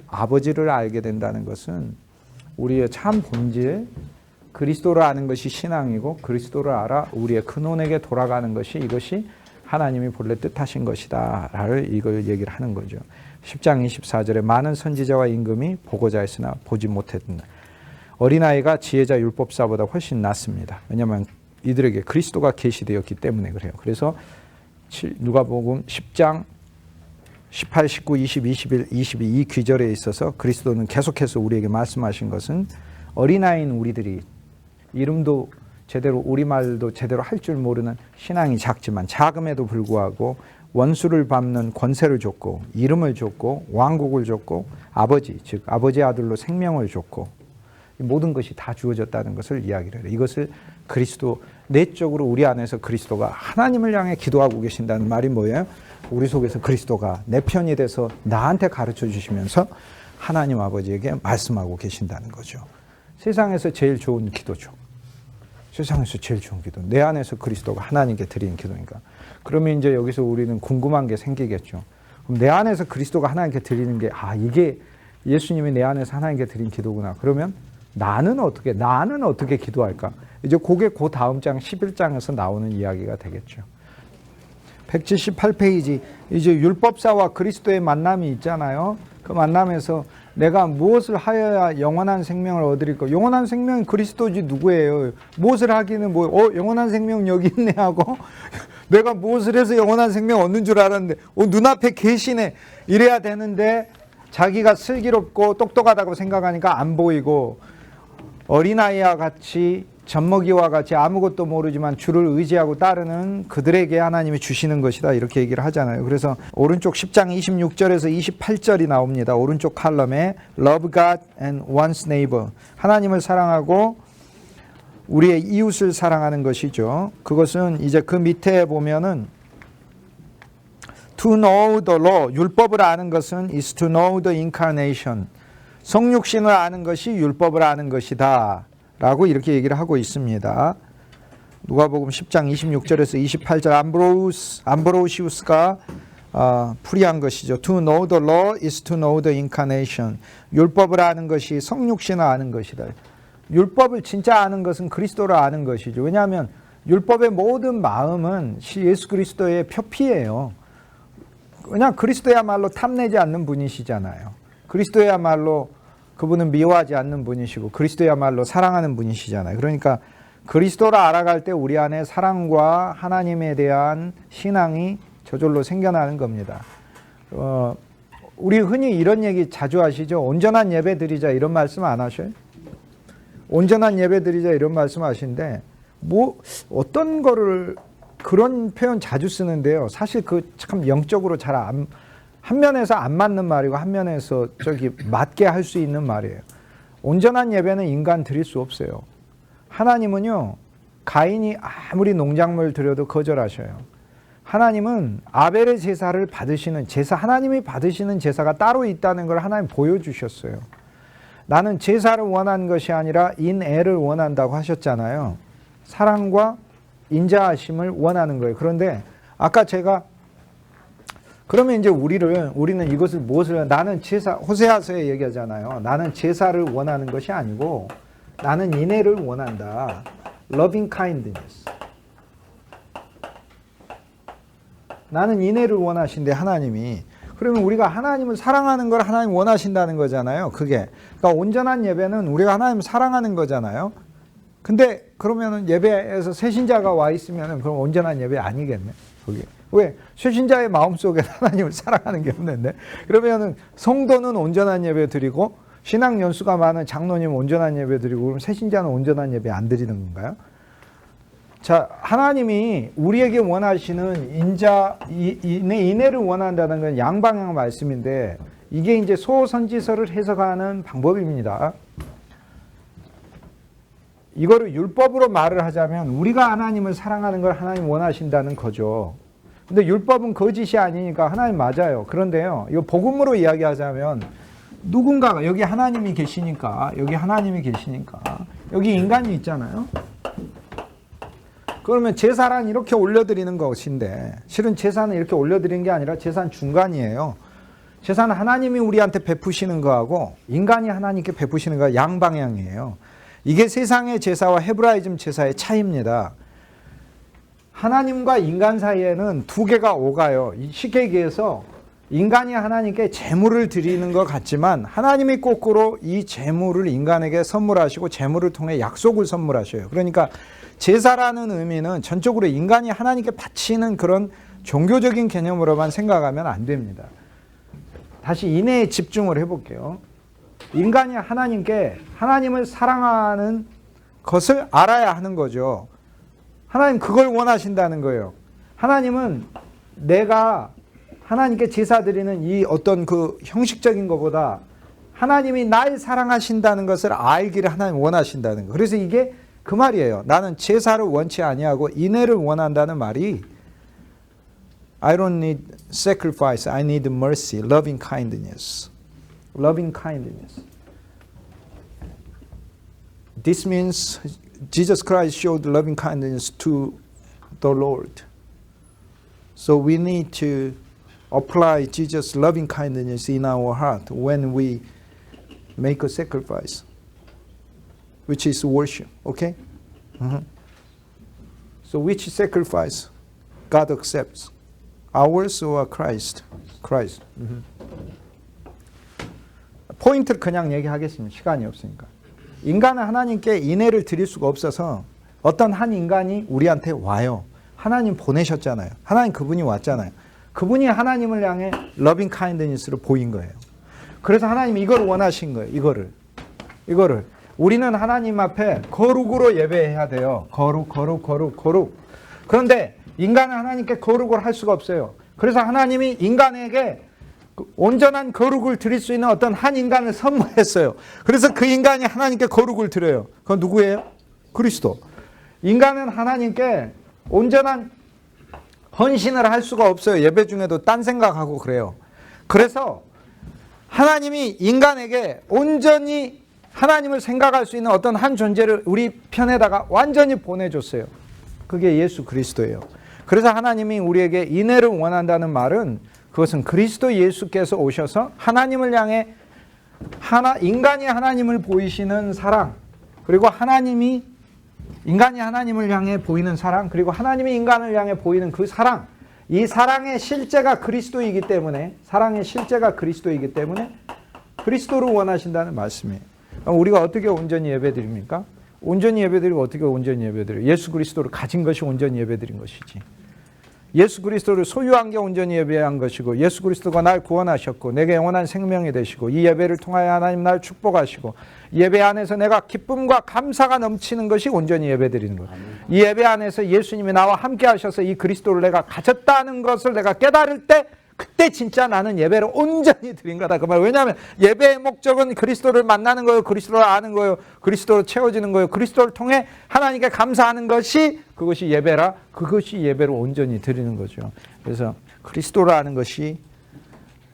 아버지를 알게 된다는 것은 우리의 참 본질, 그리스도를 아는 것이 신앙이고 그리스도를 알아 우리의 근원에게 돌아가는 것이 이것이 하나님이 본래 뜻하신 것이다 라를 이걸 얘기를 하는 거죠. 10장 24절에 많은 선지자와 임금이 보고자 했으나 보지 못했다. 어린아이가 지혜자 율법사보다 훨씬 낫습니다. 왜냐하면 이들에게 그리스도가 계시되었기 때문에 그래요. 그래서 누가복음 10장 18, 19, 20, 21, 22 이 귀절에 있어서 그리스도는 계속해서 우리에게 말씀하신 것은 어린아이인 우리들이 이름도 제대로 우리말도 제대로 할 줄 모르는 신앙이 작지만 작음에도 불구하고 원수를 밟는 권세를 줬고 이름을 줬고 왕국을 줬고 아버지 즉 아버지의 아들로 생명을 줬고 모든 것이 다 주어졌다는 것을 이야기를 해요. 이것을 그리스도 내적으로 우리 안에서 그리스도가 하나님을 향해 기도하고 계신다는 말이 뭐예요? 우리 속에서 그리스도가 내 편이 돼서 나한테 가르쳐 주시면서 하나님 아버지에게 말씀하고 계신다는 거죠. 세상에서 제일 좋은 기도죠. 세상에서 제일 좋은 기도. 내 안에서 그리스도가 하나님께 드리는 기도니까. 그러면 이제 여기서 우리는 궁금한 게 생기겠죠. 그럼 내 안에서 그리스도가 하나님께 드리는 게 이게 예수님이 내 안에서 하나님께 드린 기도구나. 그러면 나는 어떻게 기도할까? 이제 그게 그 다음 장 11장에서 나오는 이야기가 되겠죠. 178페이지 이제 율법사와 그리스도의 만남이 있잖아요. 그 만남에서 내가 무엇을 하여야 영원한 생명을 얻으리까? 영원한 생명은 그리스도지 누구예요? 무엇을 하기는 영원한 생명 여기 있네 하고 내가 무엇을 해서 영원한 생명 얻는 줄 알았는데 눈앞에 계시네 이래야 되는데 자기가 슬기롭고 똑똑하다고 생각하니까 안 보이고 어린아이와 같이 젖먹이와 같이 아무것도 모르지만 주를 의지하고 따르는 그들에게 하나님이 주시는 것이다 이렇게 얘기를 하잖아요. 그래서 오른쪽 10장 26절에서 28절이 나옵니다. 오른쪽 칼럼에 Love God and one's neighbor 하나님을 사랑하고 우리의 이웃을 사랑하는 것이죠. 그것은 이제 그 밑에 보면은 To know the law 율법을 아는 것은 is to know the incarnation 성육신을 아는 것이 율법을 아는 것이다 라고 이렇게 얘기를 하고 있습니다. 누가복음 10장 26절에서 28절 암브로시우스가 풀이한 것이죠. To know the law is to know the incarnation. 율법을 아는 것이 성육신을 아는 것이다. 율법을 진짜 아는 것은 그리스도를 아는 것이죠. 왜냐하면 율법의 모든 마음은 예수 그리스도의 표피예요. 그냥 그리스도야말로 탐내지 않는 분이시잖아요. 그리스도야말로 그분은 미워하지 않는 분이시고 그리스도야말로 사랑하는 분이시잖아요. 그러니까 그리스도를 알아갈 때 우리 안에 사랑과 하나님에 대한 신앙이 저절로 생겨나는 겁니다. 우리 흔히 이런 얘기 자주 하시죠. 온전한 예배 드리자 이런 말씀 안 하셔요? 온전한 예배 드리자 이런 말씀 하시는데 어떤 거를 그런 표현 자주 쓰는데요. 사실 그 참 영적으로 잘 한 면에서 안 맞는 말이고 한 면에서 맞게 할 수 있는 말이에요. 온전한 예배는 인간 드릴 수 없어요. 하나님은요. 가인이 아무리 농작물 드려도 거절하셔요. 하나님은 아벨의 제사를 받으시는 하나님이 받으시는 제사가 따로 있다는 걸 하나님 보여주셨어요. 나는 제사를 원하는 것이 아니라 인애를 원한다고 하셨잖아요. 사랑과 인자하심을 원하는 거예요. 그런데 아까 제가 그러면 이제 우리는 이것을 나는 제사, 호세아서에 얘기하잖아요. 나는 제사를 원하는 것이 아니고 나는 인애를 원한다. Loving kindness. 나는 인애를 원하신데 하나님이. 그러면 우리가 하나님을 사랑하는 걸 하나님 원하신다는 거잖아요. 그러니까 온전한 예배는 우리가 하나님을 사랑하는 거잖아요. 근데 그러면은 예배에서 새신자가 와 있으면은 그럼 온전한 예배 아니겠네. 거기. 왜? 새신자의 마음속에 하나님을 사랑하는 게 없는데. 그러면은 성도는 온전한 예배 드리고 신앙 연수가 많은 장로님은 온전한 예배 드리고 그럼 새신자는 온전한 예배 안 드리는 건가요? 자, 하나님이 우리에게 원하시는 인애를 원한다는 건 양방향 말씀인데 이게 이제 소선지서를 해석하는 방법입니다. 이거를 율법으로 말을 하자면 우리가 하나님을 사랑하는 걸 하나님 원하신다는 거죠. 근데 율법은 거짓이 아니니까 하나님 맞아요. 그런데요, 이거 복음으로 이야기하자면 누군가가 여기 하나님이 계시니까 여기 인간이 있잖아요. 그러면 제사란 이렇게 올려드리는 것인데 실은 제사는 이렇게 올려드리는 게 아니라 제사는 중간이에요. 제사는 하나님이 우리한테 베푸시는 거하고 인간이 하나님께 베푸시는 거가 양방향이에요. 이게 세상의 제사와 헤브라이즘 제사의 차이입니다. 하나님과 인간 사이에는 두 개가 오가요. 쉽게 얘기해서 인간이 하나님께 제물을 드리는 것 같지만 하나님이 거꾸로 이 제물을 인간에게 선물하시고 제물을 통해 약속을 선물하셔요. 그러니까 제사라는 의미는 전적으로 인간이 하나님께 바치는 그런 종교적인 개념으로만 생각하면 안 됩니다. 다시 인내에 집중을 해볼게요. 인간이 하나님께 하나님을 사랑하는 것을 알아야 하는 거죠. 하나님 그걸 원하신다는 거예요. 하나님은 내가 하나님께 제사 드리는 이 어떤 그 형식적인 것보다 하나님이 날 사랑하신다는 것을 알기를 하나님 원하신다는 거예요. 그래서 이게 그 말이에요. 나는 제사를 원치 아니하고 인애를 원한다는 말이 I don't need sacrifice, I need mercy, loving kindness. Loving kindness. This means Jesus Christ showed loving kindness to the Lord. So we need to apply Jesus' loving kindness in our heart when we make a sacrifice, which is worship. Okay? So which sacrifice God accepts? Ours or Christ? Christ. 포인트를 그냥 얘기하겠습니다. 시간이 없으니까. 인간은 하나님께 인애를 드릴 수가 없어서 어떤 한 인간이 우리한테 와요. 하나님 보내셨잖아요. 하나님 그분이 왔잖아요. 그분이 하나님을 향해 러빙 카인드니스를 보인 거예요. 그래서 하나님이 이걸 원하신 거예요. 이거를. 우리는 하나님 앞에 거룩으로 예배해야 돼요. 거룩. 그런데 인간은 하나님께 거룩을 할 수가 없어요. 그래서 하나님이 인간에게 온전한 거룩을 드릴 수 있는 어떤 한 인간을 선물했어요. 그래서 그 인간이 하나님께 거룩을 드려요. 그건 누구예요? 그리스도. 인간은 하나님께 온전한 헌신을 할 수가 없어요. 예배 중에도 딴 생각하고 그래요. 그래서 하나님이 인간에게 온전히 하나님을 생각할 수 있는 어떤 한 존재를 우리 편에다가 완전히 보내줬어요. 그게 예수 그리스도예요. 그래서 하나님이 우리에게 인애를 원한다는 말은 그것은 그리스도 예수께서 오셔서 하나님을 향해 인간이 하나님을 보이시는 사랑, 그리고 인간이 하나님을 향해 보이는 사랑, 그리고 하나님이 인간을 향해 보이는 그 사랑, 이 사랑의 실제가 그리스도이기 때문에 그리스도를 원하신다는 말씀이에요. 그럼 우리가 어떻게 온전히 예배드립니까? 온전히 예배드리고 어떻게 온전히 예배드려요? 예수 그리스도를 가진 것이 온전히 예배드린 것이지. 예수 그리스도를 소유한 게 온전히 예배한 것이고, 예수 그리스도가 날 구원하셨고 내게 영원한 생명이 되시고, 이 예배를 통하여 하나님 날 축복하시고, 예배 안에서 내가 기쁨과 감사가 넘치는 것이 온전히 예배드리는 거예요. 이 예배 안에서 예수님이 나와 함께 하셔서 이 그리스도를 내가 가졌다는 것을 내가 깨달을 때, 그때 진짜 나는 예배를 온전히 드린 거다. 그 말. 왜냐하면 예배의 목적은 그리스도를 만나는 거예요. 그리스도를 아는 거예요. 그리스도로 채워지는 거예요. 그리스도를 통해 하나님께 감사하는 것이 그것이 예배라. 그것이 예배를 온전히 드리는 거죠. 그래서 그리스도를 아는 것이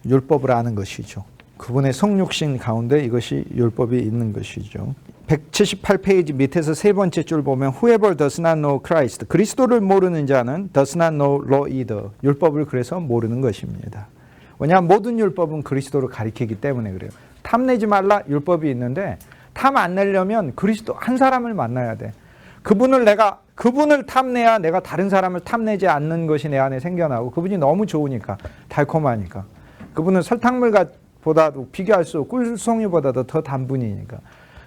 율법을 아는 것이죠. 그분의 성육신 가운데 이것이 율법이 있는 것이죠. 178페이지 밑에서 세 번째 줄 보면 Whoever does not know Christ, 그리스도를 모르는 자는 does not know law either, 율법을 그래서 모르는 것입니다. 왜냐하면 모든 율법은 그리스도를 가리키기 때문에 그래요. 탐내지 말라 율법이 있는데 탐 안 내려면 그리스도 한 사람을 만나야 돼. 그분을 탐내야 내가 다른 사람을 탐내지 않는 것이 내 안에 생겨나고, 그분이 너무 좋으니까, 달콤하니까. 그분은 설탕물보다도 비교할 수 없고 꿀송이보다도 더 단 분이니까.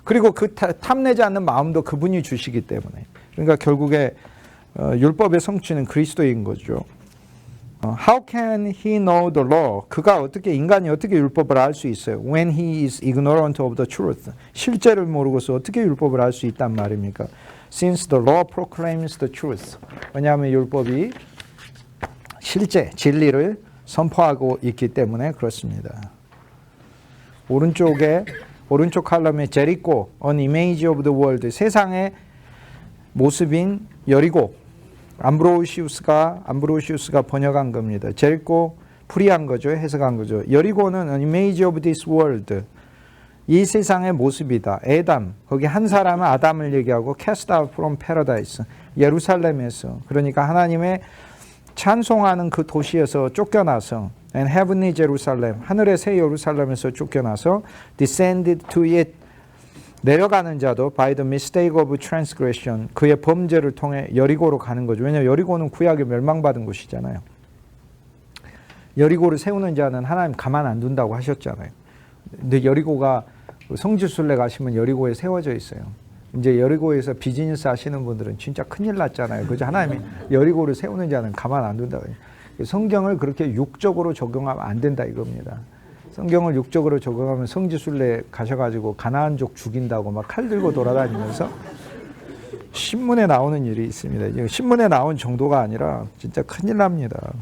그리고 그 탐내지 않는 마음도 그분이 주시기 때문에. 그러니까 결국에 율법의 성취는 그리스도인 거죠. How can he know the law? 인간이 어떻게 율법을 알 수 있어요? When he is ignorant of the truth. 실제를 모르고서 어떻게 율법을 알 수 있단 말입니까? Since the law proclaims the truth. 왜냐하면 율법이 실제, 진리를 선포하고 있기 때문에 그렇습니다. 오른쪽 칼럼에 제리코, an image of the world, 세상의 모습인 여리고, 암브로시우스가 번역한 겁니다. 제리코 풀이한 거죠. 해석한 거죠. 여리고는 an image of this world, 이 세상의 모습이다. 에담, 거기 한 사람은 아담을 얘기하고 cast out from paradise, 예루살렘에서, 그러니까 하나님의 찬송하는 그 도시에서 쫓겨나서, and heavenly Jerusalem, 하늘의 새 예루살렘에서 쫓겨나서 descended to it, 내려가는 자도 by the mistake of transgression, 그의 범죄를 통해 여리고로 가는 거죠. 왜냐하면 여리고는 구약에 멸망받은 곳이잖아요. 여리고를 세우는 자는 하나님 가만 안 둔다고 하셨잖아요. 근데 여리고가 성지순례 가시면 여리고에 세워져 있어요. 이제 여리고에서 비즈니스 하시는 분들은 진짜 큰일 났잖아요. 그죠? 하나님이 여리고를 세우는 자는 가만 안 둔다고 해요. 성경을 그렇게 육적으로 적용하면 안 된다 이겁니다. 성경을 육적으로 적용하면 성지순례 가셔가지고 가나안족 죽인다고 막 칼 들고 돌아다니면서 신문에 나오는 일이 있습니다. 신문에 나온 정도가 아니라 진짜 큰일 납니다.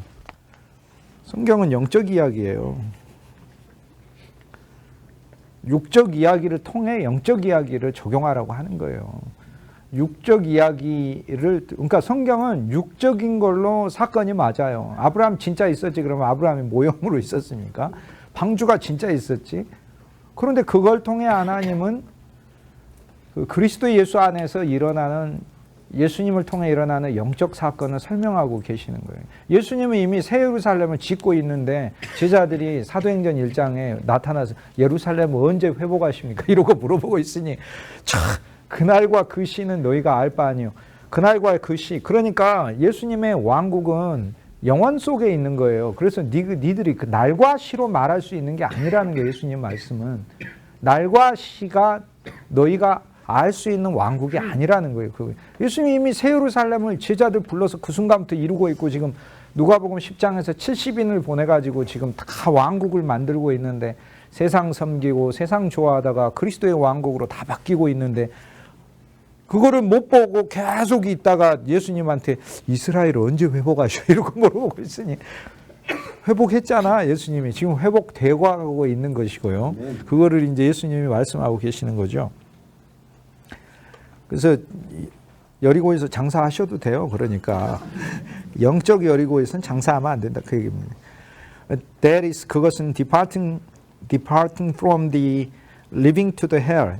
성경은 영적 이야기예요. 육적 이야기를 통해 영적 이야기를 적용하라고 하는 거예요. 육적 이야기를, 그러니까 성경은 육적인 걸로 사건이 맞아요. 아브라함 진짜 있었지 그러면 아브라함이 모형으로 있었습니까? 방주가 진짜 있었지. 그런데 그걸 통해 하나님은 그 그리스도 예수 안에서 일어나는, 예수님을 통해 일어나는 영적 사건을 설명하고 계시는 거예요. 예수님은 이미 새 예루살렘을 짓고 있는데 제자들이 사도행전 1장에 나타나서 예루살렘을 언제 회복하십니까? 이러고 물어보고 있으니 참 그날과 그 시는 너희가 알 바 아니요. 그날과 그 시. 그러니까 예수님의 왕국은 영원 속에 있는 거예요. 그래서 니들이 그 날과 시로 말할 수 있는 게 아니라는 게 예수님 말씀은. 날과 시가 너희가 알 수 있는 왕국이 아니라는 거예요. 예수님이 이미 새 예루살렘을 제자들 불러서 그 순간부터 이루고 있고 지금 누가복음 10장에서 70인을 보내가지고 지금 다 왕국을 만들고 있는데 세상 섬기고 세상 좋아하다가 그리스도의 왕국으로 다 바뀌고 있는데 그거를 못 보고 계속 있다가 예수님한테 이스라엘 언제 회복하셔? 이러고 물어보고 있으니 회복했잖아 예수님이. 지금 회복되고 가고 있는 것이고요. 그거를 이제 예수님이 말씀하고 계시는 거죠. 그래서 여리고에서 장사하셔도 돼요. 그러니까 영적 여리고에서는 장사하면 안 된다 그 얘기입니다. That is, 그것은 departing from the living to the hell,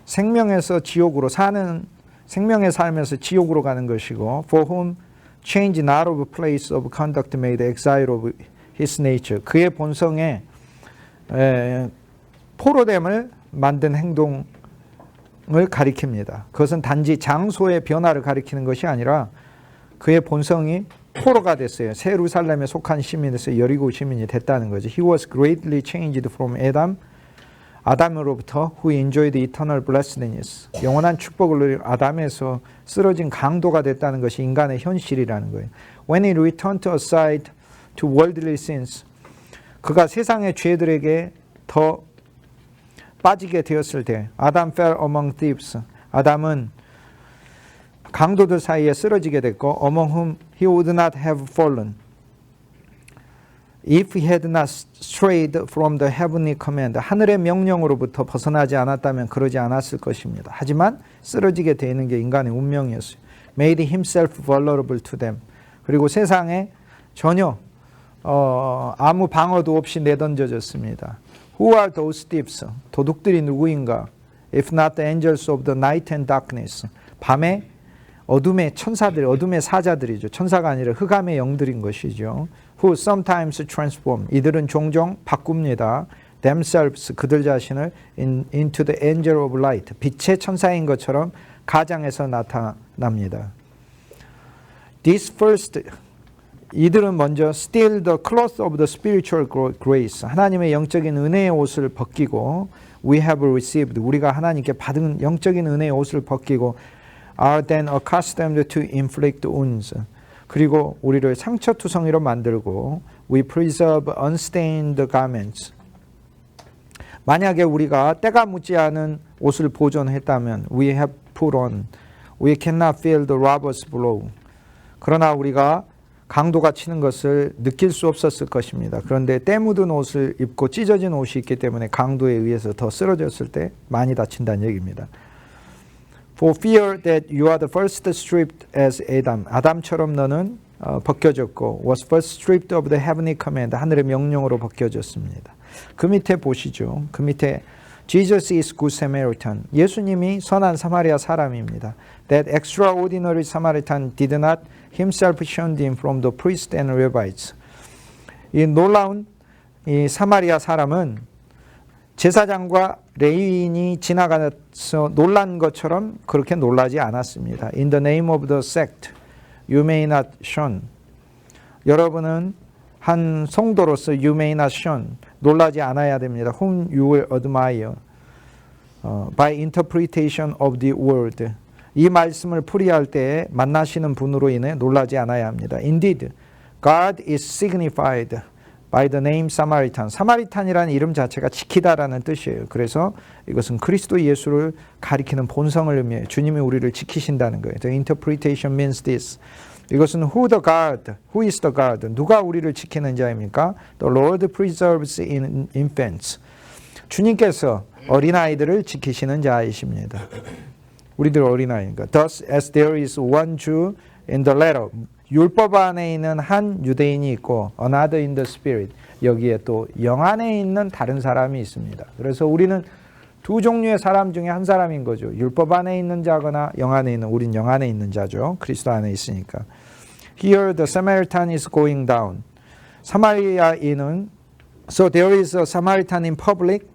생명에서 지옥으로 사는, 생명의 삶에서 지옥으로 가는 것이고, for whom change not of place of conduct made exile of his nature, 그의 본성에 포로됨을 만든 행동을 가리킵니다. 그것은 단지 장소의 변화를 가리키는 것이 아니라 그의 본성이 포로가 됐어요. 새 예루살렘에 속한 시민에서 여리고 시민이 됐다는 거죠. He was greatly changed from Adam, 아담으로부터 who enjoyed eternal blessedness, 영원한 축복을 누린 아담에서 쓰러진 강도가 됐다는 것이 인간의 현실이라는 거예요. When he returned aside to worldly sins, 그가 세상의 죄들에게 더 빠지게 되었을 때, 아담 fell among thieves, 아담은 강도들 사이에 쓰러지게 됐고, among whom he would not have fallen if he had not strayed from the heavenly command, 하늘의 명령으로부터 벗어나지 않았다면 그러지 않았을 것입니다. 하지만 쓰러지게 되는 게 인간의 운명이었어요. Made himself vulnerable to them, 그리고 세상에 전혀 아무 방어도 없이 내던져졌습니다. Who are those thieves? 도둑들이 누구인가? If not the angels of the night and darkness, 밤에 어둠의 천사들, 어둠의 사자들이죠. 천사가 아니라 흑암의 영들인 것이죠. Who sometimes transform, 이들은 종종 바꿉니다. Themselves, 그들 자신을 into the angel of light, 빛의 천사인 것처럼 가장에서 나타납니다. This first, 이들은 먼저 steal the cloth of the spiritual grace, 하나님의 영적인 은혜의 옷을 벗기고, we have received, 우리가 하나님께 받은 영적인 은혜의 옷을 벗기고, are then accustomed to inflict wounds, 그리고 우리를 상처투성이로 만들고, we preserve unstained garments, 만약에 우리가 때가 묻지 않은 옷을 보존했다면 we have put on, we cannot feel the robber's blow, 그러나 우리가 강도가 치는 것을 느낄 수 없었을 것입니다. 그런데 때 묻은 옷을 입고 찢어진 옷이 있기 때문에 강도에 의해서 더 쓰러졌을 때 많이 다친다는 얘기입니다. For fear that you are the first stripped as Adam, 아담처럼 너는 벗겨졌고, was first stripped of the heavenly command, 하늘의 명령으로 벗겨졌습니다. 그 밑에 보시죠. 그 밑에 Jesus is good Samaritan, 예수님이 선한 사마리아 사람입니다. That extraordinary Samaritan did not himself shun him from the priests and rabbis. 이 놀라운 이 사마리아 사람은 제사장과 레위인이 지나가서 놀란 것처럼 그렇게 놀라지 않았습니다. In the name of the sect, you may not shun. 여러분은 한 성도로서 you may not shun. 놀라지 않아야 됩니다. Whom you will admire by interpretation of the word. 이 말씀을 풀이할 때에 만나시는 분으로 인해 놀라지 않아야 합니다. Indeed, God is signified by the name Samaritan. 사마리탄이라는 이름 자체가 지키다라는 뜻이에요. 그래서 이것은 그리스도 예수를 가리키는 본성을 의미해요. 주님이 우리를 지키신다는 거예요. The interpretation means this. 이것은 who is the guard? 누가 우리를 지키는 자입니까? The Lord preserves infants. 주님께서 어린아이들을 지키시는 자이십니다. 우리들 어린아이니까. Thus, as there is one Jew in the letter. 율법 안에 있는 한 유대인이 있고 another in the spirit. 여기에 또 영 안에 있는 다른 사람이 있습니다. 그래서 우리는 두 종류의 사람 중에 한 사람인 거죠. 율법 안에 있는 자거나 영 안에 있는, 우린 영 안에 있는 자죠. 그리스도 안에 있으니까. Here the Samaritan is going down. 사마리아인은 so there is a Samaritan in public.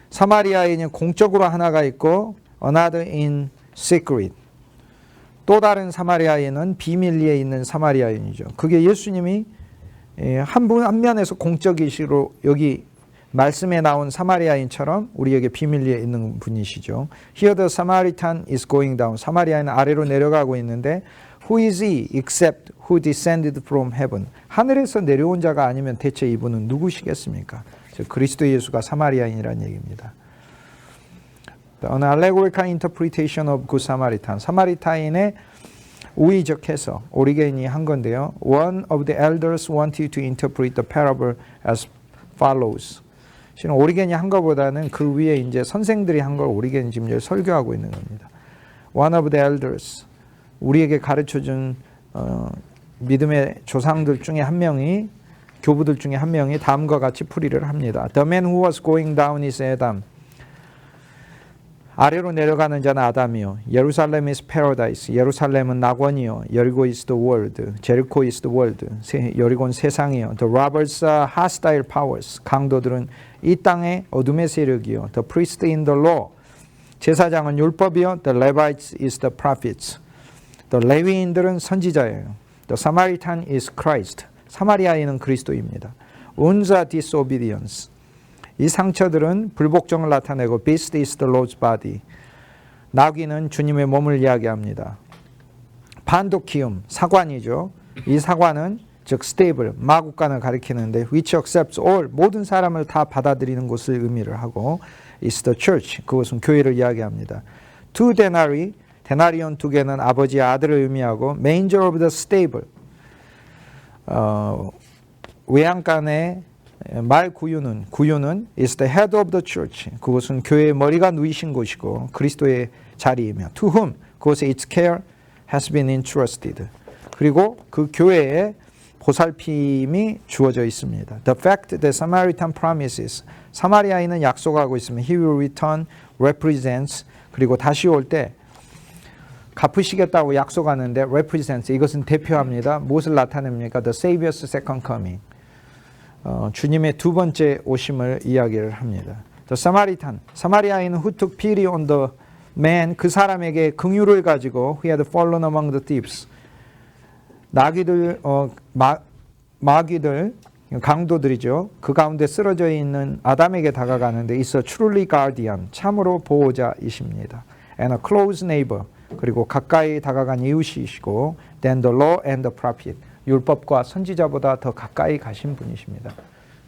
사마리아인은 공적으로 하나가 있고 another in secret. 또 다른 사마리아인은 비밀리에 있는 사마리아인이죠. 그게 예수님이 한 면에서 공적이시로 여기 말씀에 나온 사마리아인처럼 우리에게 비밀리에 있는 분이시죠. Here the Samaritan is going down. 사마리아인은 아래로 내려가고 있는데 Who is he except who descended from heaven? 하늘에서 내려온 자가 아니면 대체 이분은 누구시겠습니까? 그리스도 예수가 사마리아인이라는 얘기입니다. An allegorical interpretation of Good Samaritan. 사마리타인의 우의적 해석, 오리겐이 한 건데요. One of the elders wanted to interpret the parable as follows. 지금 오리겐이 한 것보다는 그 위에 이제 선생들이 한 걸 오리겐이 지금 설교하고 있는 겁니다. One of the elders, 우리에게 가르쳐준 믿음의 조상들 중에 한 명이, 교부들 중에 한 명이 다음과 같이 풀이를 합니다. The man who was going down is Adam. 아래로 내려가는 자는 아담이요. 예루살렘 is paradise. 예루살렘은 낙원이요. 여리고 is the world. 제리코 is the world. 여리고는 세상이요. The robbers are hostile powers. 강도들은 이 땅의 어둠의 세력이요. The priest in the law. 제사장은 율법이요. The Levites is the prophets. The 레위인들은 선지자예요. The Samaritan is Christ. 사마리아인은 그리스도입니다. Wounds are disobedience. 이 상처들은 불복종을 나타내고 Beast is the Lord's body. 나귀는 주님의 몸을 이야기합니다. 반도키움, 사관이죠. 이 사관은 즉 stable, 마국간을 가리키는데 which accepts all, 모든 사람을 다 받아들이는 곳을 의미를 하고 is the church, 그것은 교회를 이야기합니다. Two denarii, 데나리온 두 개는 아버지의 아들을 의미하고 manger of the stable, 외양간의 말 구유는 is the head of the church. 그것은 교회의 머리가 누이신 곳이고 그리스도의 자리이며 to whom 그것에 its care has been entrusted. 그리고 그 교회에 보살핌이 주어져 있습니다. The fact that Samaritan promises, 사마리아인은 약속하고 있으면 he will return represents, 그리고 다시 올 때 갚으시겠다고 약속하는데 represents, 이것은 대표합니다. 무엇을 나타냅니까? The Savior's second coming. 주님의 두 번째 오심을 이야기를 합니다. The Samaritan, 사마리아인은 who took pity on the man, 그 사람에게 긍휼을 가지고 he had fallen among the thieves. 나귀들, 마귀들, 강도들이죠. 그 가운데 쓰러져 있는 아담에게 다가가는데 is a truly guardian, 참으로 보호자이십니다. And a close neighbor, 그리고 가까이 다가간 이웃이시고 then the law and the prophet, 율법과 선지자보다 더 가까이 가신 분이십니다.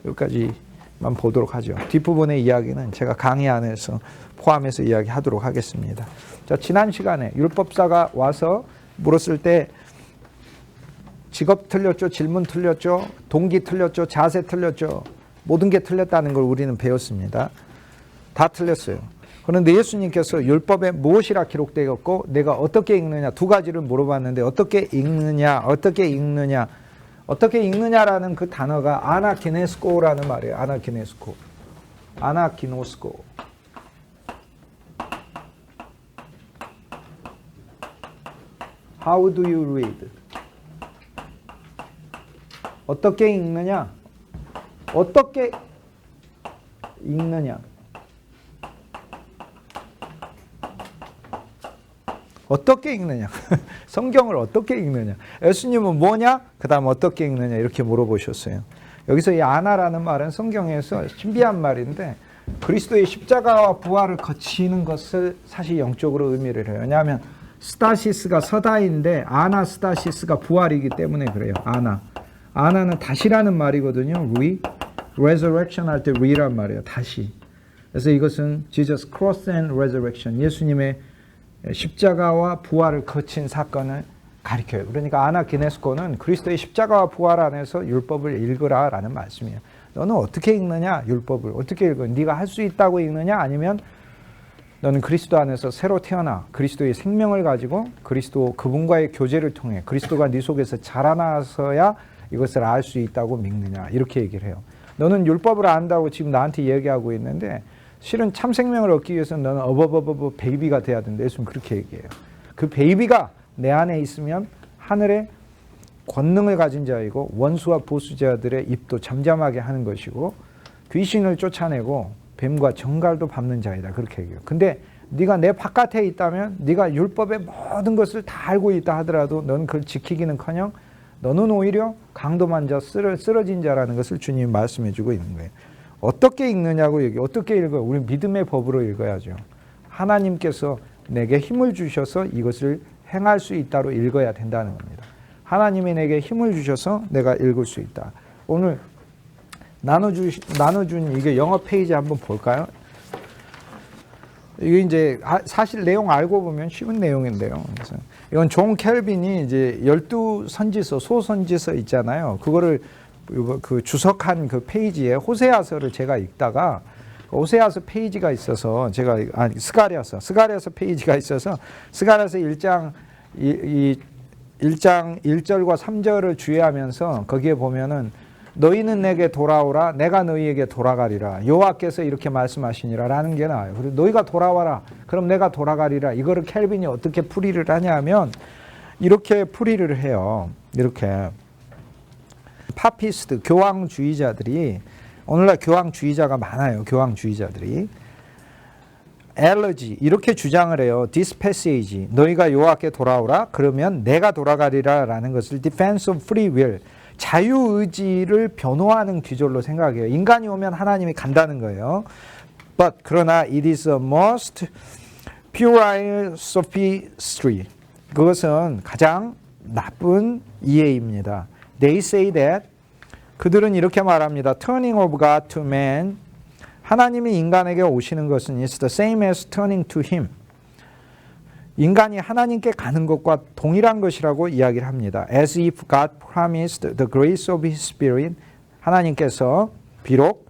여기까지만 보도록 하죠. 뒷부분의 이야기는 제가 강의 안에서 포함해서 이야기하도록 하겠습니다. 자, 지난 시간에 율법사가 와서 물었을 때 직업 틀렸죠, 질문 틀렸죠, 동기 틀렸죠, 자세 틀렸죠. 모든 게 틀렸다는 걸 우리는 배웠습니다. 다 틀렸어요. 그런데 예수님께서 율법에 무엇이라 기록되었고 내가 어떻게 읽느냐, 두 가지를 물어봤는데 어떻게 읽느냐라는 그 단어가 아나키네스코라는 말이에요. 아나키노스코. How do you read? 어떻게 읽느냐? 어떻게 읽느냐? 어떻게 읽느냐? 성경을 어떻게 읽느냐? 예수님은 뭐냐? 그 다음 어떻게 읽느냐? 이렇게 물어보셨어요. 여기서 이 아나라는 말은 성경에서 신비한 말인데 그리스도의 십자가와 부활을 거치는 것을 사실 영적으로 의미를 해요. 왜냐하면 스타시스가 서다인데 아나스타시스가 부활이기 때문에 그래요. 아나는 다시라는 말이거든요. resurrection 할 때 re란 말이에요. 다시. 그래서 이것은 Jesus cross and resurrection, 예수님의 십자가와 부활을 거친 사건을 가리켜요. 그러니까 아나기네스코는 그리스도의 십자가와 부활 안에서 율법을 읽으라라는 말씀이에요. 너는 어떻게 읽느냐? 율법을 어떻게 읽어? 네가 할 수 있다고 읽느냐? 아니면 너는 그리스도 안에서 새로 태어나 그리스도의 생명을 가지고 그리스도 그분과의 교제를 통해 그리스도가 네 속에서 자라나서야 이것을 알 수 있다고 믿느냐? 이렇게 얘기를 해요. 너는 율법을 안다고 지금 나한테 얘기하고 있는데 실은 참 생명을 얻기 위해서는 너는 베이비가 돼야 된다. 예수는 그렇게 얘기해요. 그 베이비가 내 안에 있으면 하늘의 권능을 가진 자이고 원수와 보수자들의 입도 잠잠하게 하는 것이고 귀신을 쫓아내고 뱀과 정갈도 밟는 자이다. 그렇게 얘기해요. 근데 네가 내 바깥에 있다면 네가 율법의 모든 것을 다 알고 있다 하더라도 너는 그걸 지키기는커녕 너는 오히려 강도만 자 쓰러진 자라는 것을 주님이 말씀해 주고 있는 거예요. 어떻게 읽느냐고 얘기해요. 어떻게 읽어요? 우리 믿음의 법으로 읽어야죠. 하나님께서 내게 힘을 주셔서 이것을 행할 수 있다로 읽어야 된다는 겁니다. 하나님이 내게 힘을 주셔서 내가 읽을 수 있다. 오늘 나눠준 이게 영어 페이지 한번 볼까요? 이게 이제 사실 내용 알고 보면 쉬운 내용인데요. 그래서 이건 존 켈빈이 이제 12선지서, 소선지서 있잖아요. 그거를 그 주석한 그 페이지에 호세아서를 제가 읽다가 호세아서 페이지가 있어서 제가 스가랴서 페이지가 있어서 스가랴서 1장 1절과 3절을 주의하면서 거기에 보면은 너희는 내게 돌아오라 내가 너희에게 돌아가리라 여호와께서 이렇게 말씀하시니라 라는 게 나와요. 그리고 너희가 돌아와라 그럼 내가 돌아가리라. 이거를 켈빈이 어떻게 풀이를 하냐면 이렇게 풀이를 해요. 이렇게 파피스트 교황주의자들이 오늘날 교황주의자가 많아요. 교황주의자들이 엘러지 이렇게 주장을 해요. This passage 너희가 여호와께 돌아오라 그러면 내가 돌아가리라 라는 것을 defense of free will 자유의지를 변호하는 귀절로 생각해요. 인간이 오면 하나님이 간다는 거예요. But 그러나 it is a most puerile sophistry 그것은 가장 나쁜 이해입니다. They say that 그들은 이렇게 말합니다. Turning of God to man 하나님이 인간에게 오시는 것은 is the same as turning to him. 인간이 하나님께 가는 것과 동일한 것이라고 이야기를 합니다. As if God promised the grace of his spirit 하나님께서 비록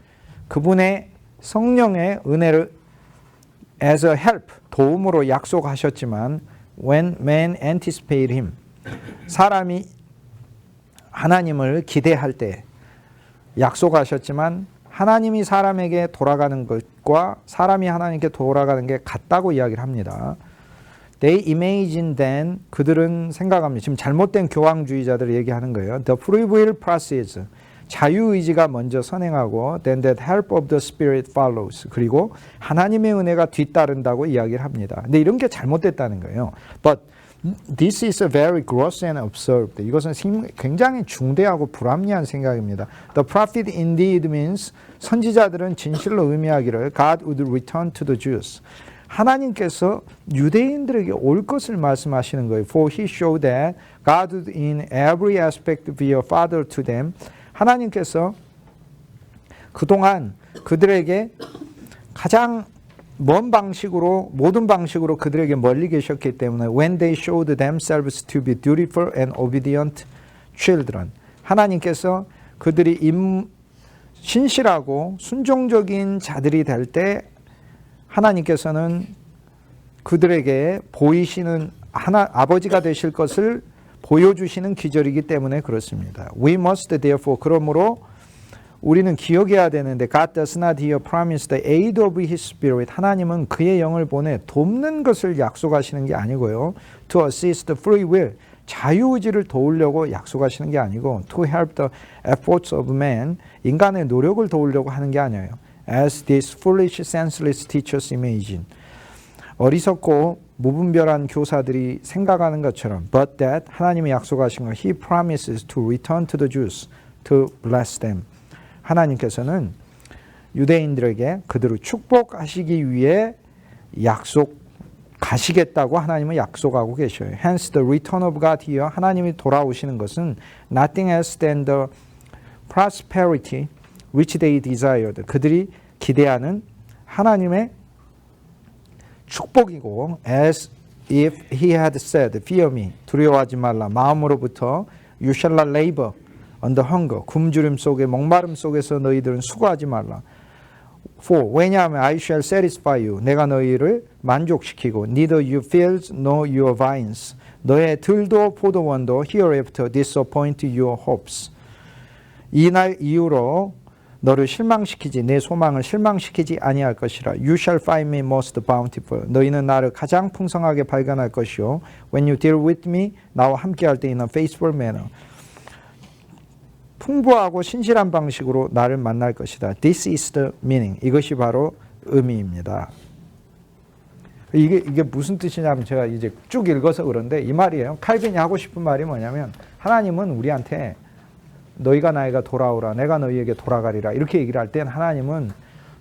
그분의 성령의 은혜를 as a help 도움으로 약속하셨지만 when man anticipate him 사람이 하나님을 기대할 때 약속하셨지만 하나님이 사람에게 돌아가는 것과 사람이 하나님께 돌아가는 게 같다고 이야기를 합니다. They imagine then 그들은 생각합니다. 지금 잘못된 교황주의자들을 얘기하는 거예요. The free will process 자유의지가 먼저 선행하고 then that help of the spirit follows 그리고 하나님의 은혜가 뒤따른다고 이야기를 합니다. 근데 이런 게 잘못됐다는 거예요. But this is a very gross and absurd. 이것은 굉장히 중대하고 불합리한 생각입니다. The prophet indeed means 선지자들은 진실로 의미하기를 God would return to the Jews. 하나님께서 유대인들에게 올 것을 말씀하시는 거예요. For he showed that God would in every aspect be a father to them. 하나님께서 그동안 그들에게 가장 먼 방식으로 모든 방식으로 그들에게 멀리 계셨기 때문에 when they showed themselves to be dutiful and obedient children 하나님께서 그들이 신실하고 순종적인 자들이 될 때 하나님께서는 그들에게 보이시는 아버지가 되실 것을 보여주시는 기절이기 때문에 그렇습니다. We must therefore 그러므로 우리는 기억해야 되는데 God does not here promise the aid of His Spirit. 하나님은 그의 영을 보내 돕는 것을 약속하시는 게 아니고요. To assist the free will. 자유의지를 도우려고 약속하시는 게 아니고 To help the efforts of man. 인간의 노력을 도우려고 하는 게 아니에요. as these foolish, senseless teachers imagine. 어리석고 무분별한 교사들이 생각하는 것처럼 but that 하나님이 약속하신 것 He promises to return to the Jews to bless them. 하나님께서는 유대인들에게 그들을 축복하시기 위해 가시겠다고 하나님은 약속하고 계셔요. Hence the return of God here 하나님이 돌아오시는 것은 nothing else than the prosperity which they desired. 그들이 기대하는 하나님의 축복이고 as if he had said fear me 두려워하지 말라 마음으로부터 you shall not labor under hunger 굶주림 속에 목마름 속에서 너희들은 수고하지 말라 for 왜냐하면 I shall satisfy you 내가 너희를 만족시키고 neither your fields nor your vines 너의 들도 포도원도 hereafter disappoint your hopes 이날 이후로 너를 실망시키지 내 소망을 실망시키지 아니할 것이라. You shall find me most bountiful. 너희는 나를 가장 풍성하게 발견할 것이요. When you deal with me, 나와 함께할 때 in a faithful manner. 풍부하고 신실한 방식으로 나를 만날 것이다. This is the meaning. 이것이 바로 의미입니다. 이게 무슨 뜻이냐면 제가 이제 쭉 읽어서 그런데 이 말이에요. 칼빈이 하고 싶은 말이 뭐냐면 하나님은 우리한테 너희가 나에게 돌아오라 내가 너희에게 돌아가리라 이렇게 얘기를 할 땐 하나님은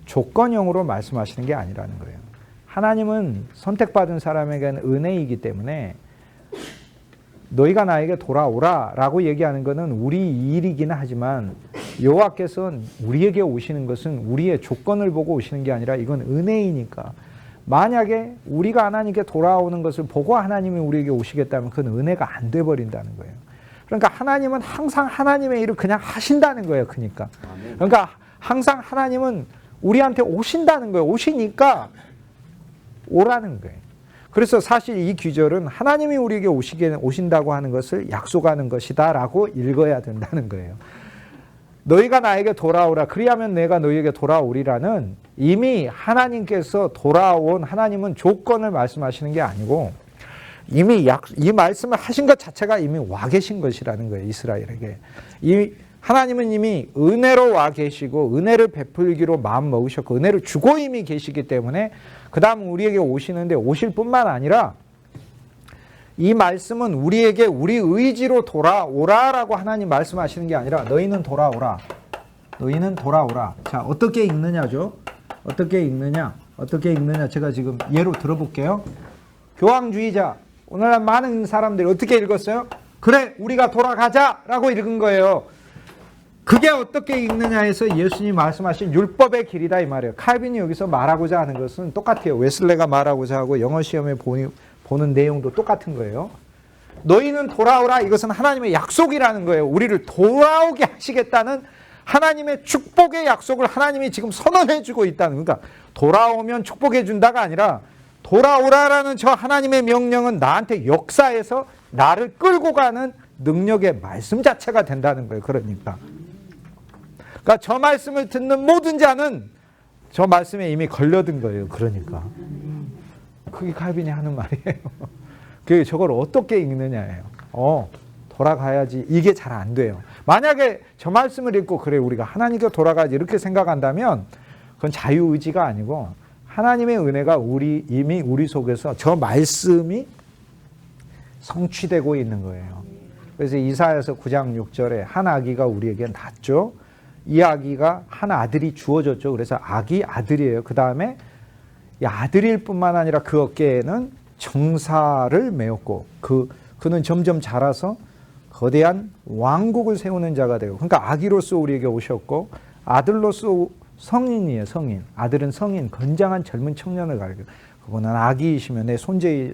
조건형으로 말씀하시는 게 아니라는 거예요. 하나님은 선택받은 사람에게는 은혜이기 때문에 너희가 나에게 돌아오라 라고 얘기하는 것은 우리 일이기는 하지만 여호와께서 우리에게 오시는 것은 우리의 조건을 보고 오시는 게 아니라 이건 은혜이니까 만약에 우리가 하나님께 돌아오는 것을 보고 하나님이 우리에게 오시겠다면 그건 은혜가 안 돼버린다는 거예요. 그러니까 하나님은 항상 하나님의 일을 그냥 하신다는 거예요. 그러니까 항상 하나님은 우리한테 오신다는 거예요. 오시니까 오라는 거예요. 그래서 사실 이 귀절은 하나님이 우리에게 오신다고 하는 것을 약속하는 것이다라고 읽어야 된다는 거예요. 너희가 나에게 돌아오라. 그리하면 내가 너희에게 돌아오리라는 이미 하나님께서 돌아온 하나님은 조건을 말씀하시는 게 아니고 이미 이 말씀을 하신 것 자체가 이미 와 계신 것이라는 거예요. 이스라엘에게. 하나님은 이미 은혜로 와 계시고 은혜를 베풀기로 마음 먹으셨고 은혜를 주고 이미 계시기 때문에 그 다음 우리에게 오시는데 오실 뿐만 아니라 이 말씀은 우리에게 우리 의지로 돌아오라라고 하나님 말씀하시는 게 아니라 너희는 돌아오라. 너희는 돌아오라. 자, 어떻게 읽느냐죠? 어떻게 읽느냐? 제가 지금 예로 들어볼게요. 교황주의자. 오늘날 많은 사람들이 어떻게 읽었어요? 그래, 우리가 돌아가자라고 읽은 거예요. 그게 어떻게 읽느냐 해서 예수님이 말씀하신 율법의 길이다 이 말이에요. 칼빈이 여기서 말하고자 하는 것은 똑같아요. 웨슬레가 말하고자 하고 영어 시험에 보는 내용도 똑같은 거예요. 너희는 돌아오라. 이것은 하나님의 약속이라는 거예요. 우리를 돌아오게 하시겠다는 하나님의 축복의 약속을 하나님이 지금 선언해 주고 있다는 그러니까 돌아오면 축복해 준다가 아니라 돌아오라라는 저 하나님의 명령은 나한테 역사에서 나를 끌고 가는 능력의 말씀 자체가 된다는 거예요. 그러니까 저 말씀을 듣는 모든 자는 저 말씀에 이미 걸려든 거예요. 그러니까 그게 칼빈이 하는 말이에요. 그 저걸 어떻게 읽느냐예요. 돌아가야지. 이게 잘 안 돼요. 만약에 저 말씀을 읽고 그래 우리가 하나님께 돌아가야지 이렇게 생각한다면 그건 자유의지가 아니고 하나님의 은혜가 이미 우리 속에서 저 말씀이 성취되고 있는 거예요. 그래서 이사야서 9장 6절에 한 아기가 우리에게 낳았죠. 이 아기가 한 아들이 주어졌죠. 그래서 아기 아들이에요. 그 다음에 이 아들일 뿐만 아니라 그 어깨에는 정사를 메었고 그는 점점 자라서 거대한 왕국을 세우는 자가 되고 그러니까 아기로서 우리에게 오셨고 아들로서 성인이에요. 성인. 아들은 성인, 건장한 젊은 청년을 가리켜. 그분은 아기이시며 내 손재의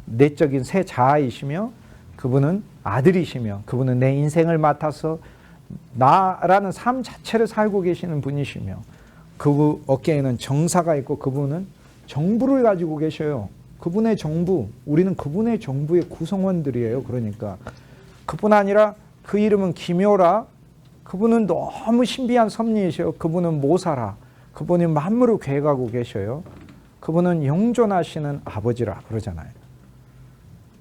내적인 새 자아이시며 그분은 아들이시며 그분은 내 인생을 맡아서 나라는 삶 자체를 살고 계시는 분이시며 그 어깨에는 정사가 있고 그분은 정부를 가지고 계셔요. 그분의 정부, 우리는 그분의 정부의 구성원들이에요. 그러니까 그뿐 아니라 그 이름은 기묘라. 그분은 너무 신비한 섭리이셔. 그분은 모사라. 그분이 만물을 계획하고 계셔요. 그분은 영존하시는 아버지라 그러잖아요.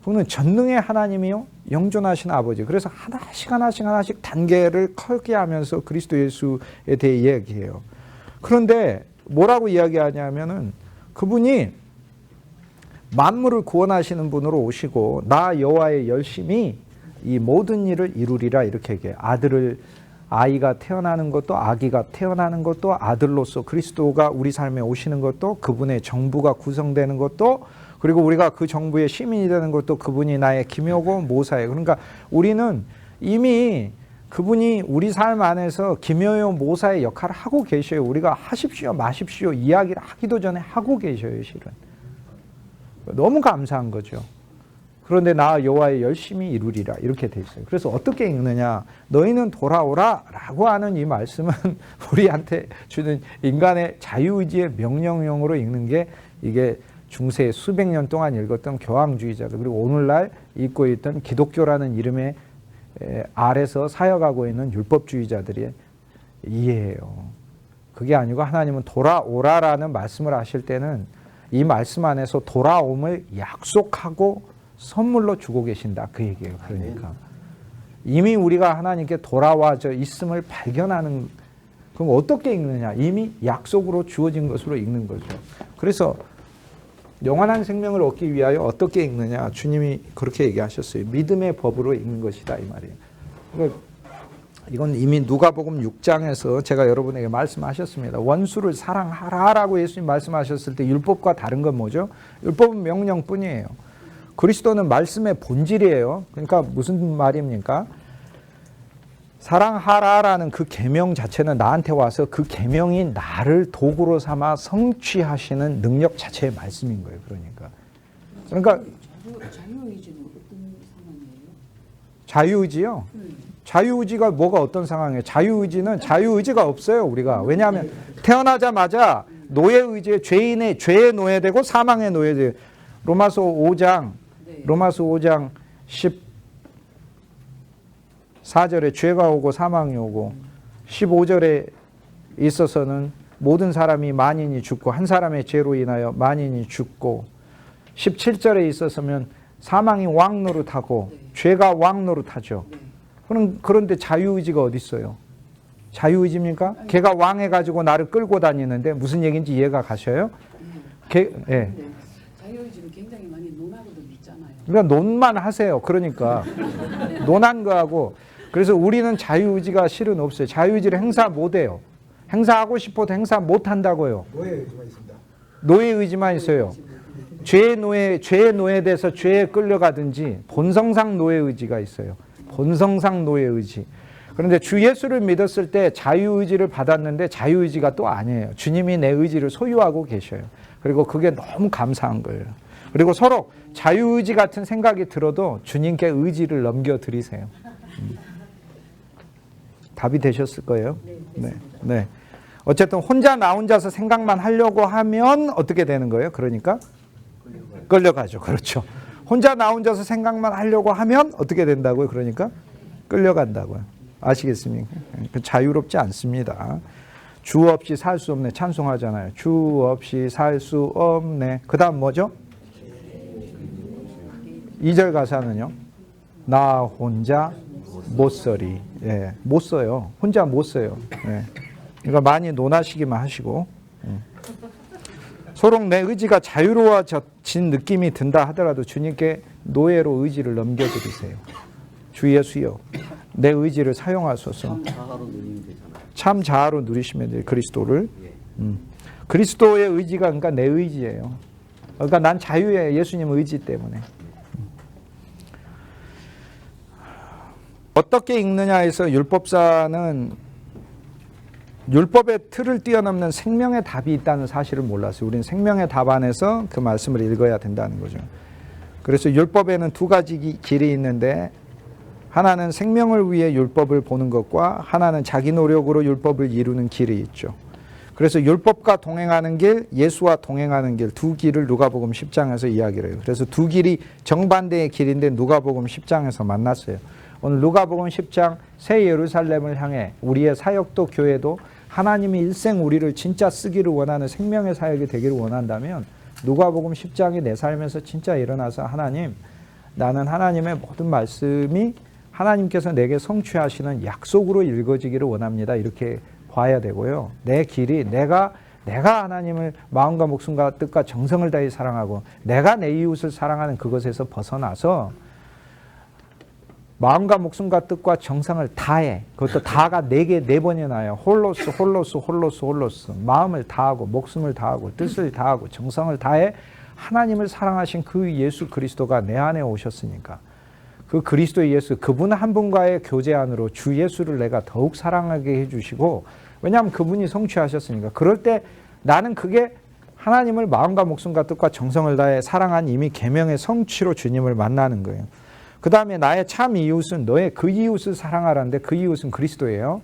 그분은 전능의 하나님이요 영존하신 아버지. 그래서 하나씩 단계를 커게 하면서 그리스도 예수에 대해 이야기해요. 그런데 뭐라고 이야기하냐면은 그분이 만물을 구원하시는 분으로 오시고 나 여호와의 열심히 이 모든 일을 이루리라 이렇게 얘기해요. 아이가 태어나는 것도 아기가 태어나는 것도 아들로서 그리스도가 우리 삶에 오시는 것도 그분의 정부가 구성되는 것도 그리고 우리가 그 정부의 시민이 되는 것도 그분이 나의 기묘고 모사예요. 그러니까 우리는 이미 그분이 우리 삶 안에서 기묘요 모사의 역할을 하고 계셔요. 우리가 하십시오 마십시오 이야기를 하기도 전에 하고 계셔요. 실은 너무 감사한 거죠. 그런데 나 여호와의 열심히 이루리라 이렇게 돼 있어요. 그래서 어떻게 읽느냐? 너희는 돌아오라 라고 하는 이 말씀은 우리한테 주는 인간의 자유의지의 명령형으로 읽는 게 이게 중세 수백 년 동안 읽었던 교황주의자들 그리고 오늘날 읽고 있던 기독교라는 이름의 아래서 사역하고 있는 율법주의자들의 이해예요. 그게 아니고 하나님은 돌아오라라는 말씀을 하실 때는 이 말씀 안에서 돌아옴을 약속하고 선물로 주고 계신다 그 얘기예요. 그러니까 이미 우리가 하나님께 돌아와져 있음을 발견하는 그럼 어떻게 읽느냐? 이미 약속으로 주어진 것으로 읽는 거죠. 그래서 영원한 생명을 얻기 위하여 어떻게 읽느냐? 주님이 그렇게 얘기하셨어요. 믿음의 법으로 읽는 것이다 이 말이에요. 그러니까 이건 이미 누가복음 6장에서 제가 여러분에게 말씀하셨습니다. 원수를 사랑하라라고 예수님 말씀하셨을 때 율법과 다른 건 뭐죠? 율법은 명령뿐이에요. 그리스도는 말씀의 본질이에요. 그러니까 무슨 말입니까? 사랑하라라는 그 계명 자체는 나한테 와서 그 계명이 나를 도구로 삼아 성취하시는 능력 자체의 말씀인 거예요. 그러니까 자유의지는 어떤 상황이에요? 자유의지요? 자유의지가 뭐가 어떤 상황이에요? 자유의지는 자유의지가 없어요. 우리가 왜냐하면 태어나자마자 노예의지에 죄에 노예되고 사망에 노예돼요. 로마서 5장 14절에 죄가 오고 사망이 오고 15절에 있어서는 모든 사람이 만인이 죽고 한 사람의 죄로 인하여 만인이 죽고 17절에 있어서면 사망이 왕 노릇하고 죄가 왕 노릇하죠. 그런데 자유의지가 어디 있어요? 자유의지입니까? 걔가 왕해가지고 나를 끌고 다니는데 무슨 얘기인지 이해가 가셔요? 예. 자유의지는 굉장히 많이 논하고도 있잖아요. 그러니까 논만 하세요. 그러니까 논한 거하고 그래서 우리는 자유의지가 실은 없어요. 자유의지를 행사 못해요. 행사하고 싶어도 행사 못한다고요. 노예의지만 있습니다. 노예의지만 있어요. 죄의 노예돼서 죄에 끌려가든지 본성상 노예의지가 있어요. 본성상 노예의지. 그런데 주 예수를 믿었을 때 자유의지를 받았는데 자유의지가 또 아니에요. 주님이 내 의지를 소유하고 계셔요. 그리고 그게 너무 감사한 거예요. 그리고 서로 자유의지 같은 생각이 들어도 주님께 의지를 넘겨드리세요. 답이 되셨을 거예요. 네. 어쨌든 나 혼자서 생각만 하려고 하면 어떻게 되는 거예요? 그러니까 끌려가죠. 그렇죠. 나 혼자서 생각만 하려고 하면 어떻게 된다고요? 그러니까 끌려간다고요. 아시겠습니까? 자유롭지 않습니다. 주 없이 살 수 없네. 찬송하잖아요. 주 없이 살 수 없네. 그 다음 뭐죠? 2절 가사는요. 나 혼자 못 써리. 예, 못 써요. 혼자 못 써요. 예. 그러니까 많이 논하시기만 하시고. 소록 내 의지가 자유로워진 느낌이 든다 하더라도 주님께 노예로 의지를 넘겨드리세요. 주 예수여, 내 의지를 사용하소서. 참 자아로 누리시면 돼요. 그리스도를. 그리스도의 의지가 그러니까 내 의지예요. 그러니까 난 자유해. 예수님 의지 때문에. 어떻게 읽느냐에서 율법사는 율법의 틀을 뛰어넘는 생명의 답이 있다는 사실을 몰랐어요. 우리는 생명의 답 안에서 그 말씀을 읽어야 된다는 거죠. 그래서 율법에는 두 가지 길이 있는데 하나는 생명을 위해 율법을 보는 것과 하나는 자기 노력으로 율법을 이루는 길이 있죠. 그래서 율법과 동행하는 길, 예수와 동행하는 길 두 길을 누가복음 10장에서 이야기를 해요. 그래서 두 길이 정반대의 길인데 누가복음 10장에서 만났어요. 오늘 누가복음 10장 새 예루살렘을 향해 우리의 사역도 교회도 하나님이 일생 우리를 진짜 쓰기를 원하는 생명의 사역이 되기를 원한다면 누가복음 10장이 내 삶에서 진짜 일어나서 하나님 나는 하나님의 모든 말씀이 하나님께서 내게 성취하시는 약속으로 읽어지기를 원합니다. 이렇게 봐야 되고요. 내 길이 내가 하나님을 마음과 목숨과 뜻과 정성을 다해 사랑하고 내가 내 이웃을 사랑하는 그것에서 벗어나서 마음과 목숨과 뜻과 정성을 다해. 그것도 다가 4번이나 나요. 홀로스. 마음을 다하고 목숨을 다하고 뜻을 다하고 정성을 다해 하나님을 사랑하신 그 예수 그리스도가 내 안에 오셨으니까 그 그리스도의 예수, 그분 한 분과의 교제 안으로 주 예수를 내가 더욱 사랑하게 해주시고, 왜냐하면 그분이 성취하셨으니까. 그럴 때 나는 그게 하나님을 마음과 목숨과 뜻과 정성을 다해 사랑한 이미 계명의 성취로 주님을 만나는 거예요. 그 다음에 나의 참 이웃은 너의 그 이웃을 사랑하라는데 그 이웃은 그리스도예요.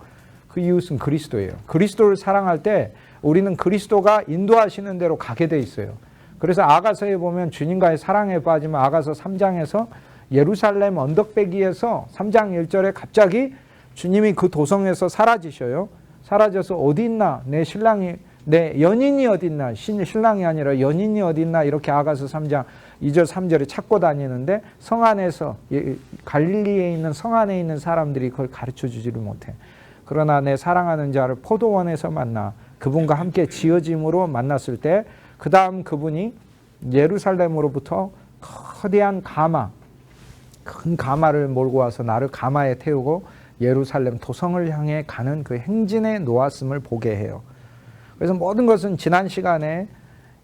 그 이웃은 그리스도예요. 그리스도를 사랑할 때 우리는 그리스도가 인도하시는 대로 가게 돼 있어요. 그래서 아가서에 보면 주님과의 사랑에 빠지면 아가서 3장에서 예루살렘 언덕배기에서 3장 1절에 갑자기 주님이 그 도성에서 사라지셔요. 사라져서 어디 있나? 내 신랑이, 내 연인이 어디 있나? 신랑이 아니라 연인이 어디 있나? 이렇게 아가서 3장 2절 3절에 찾고 다니는데 성 안에서, 갈릴리에 있는 성 안에 있는 사람들이 그걸 가르쳐 주지를 못해. 그러나 내 사랑하는 자를 포도원에서 만나 그분과 함께 지어짐으로 만났을 때 그 다음 그분이 예루살렘으로부터 거대한 가마, 큰 가마를 몰고 와서 나를 가마에 태우고 예루살렘 도성을 향해 가는 그 행진에 놓았음을 보게 해요. 그래서 모든 것은 지난 시간에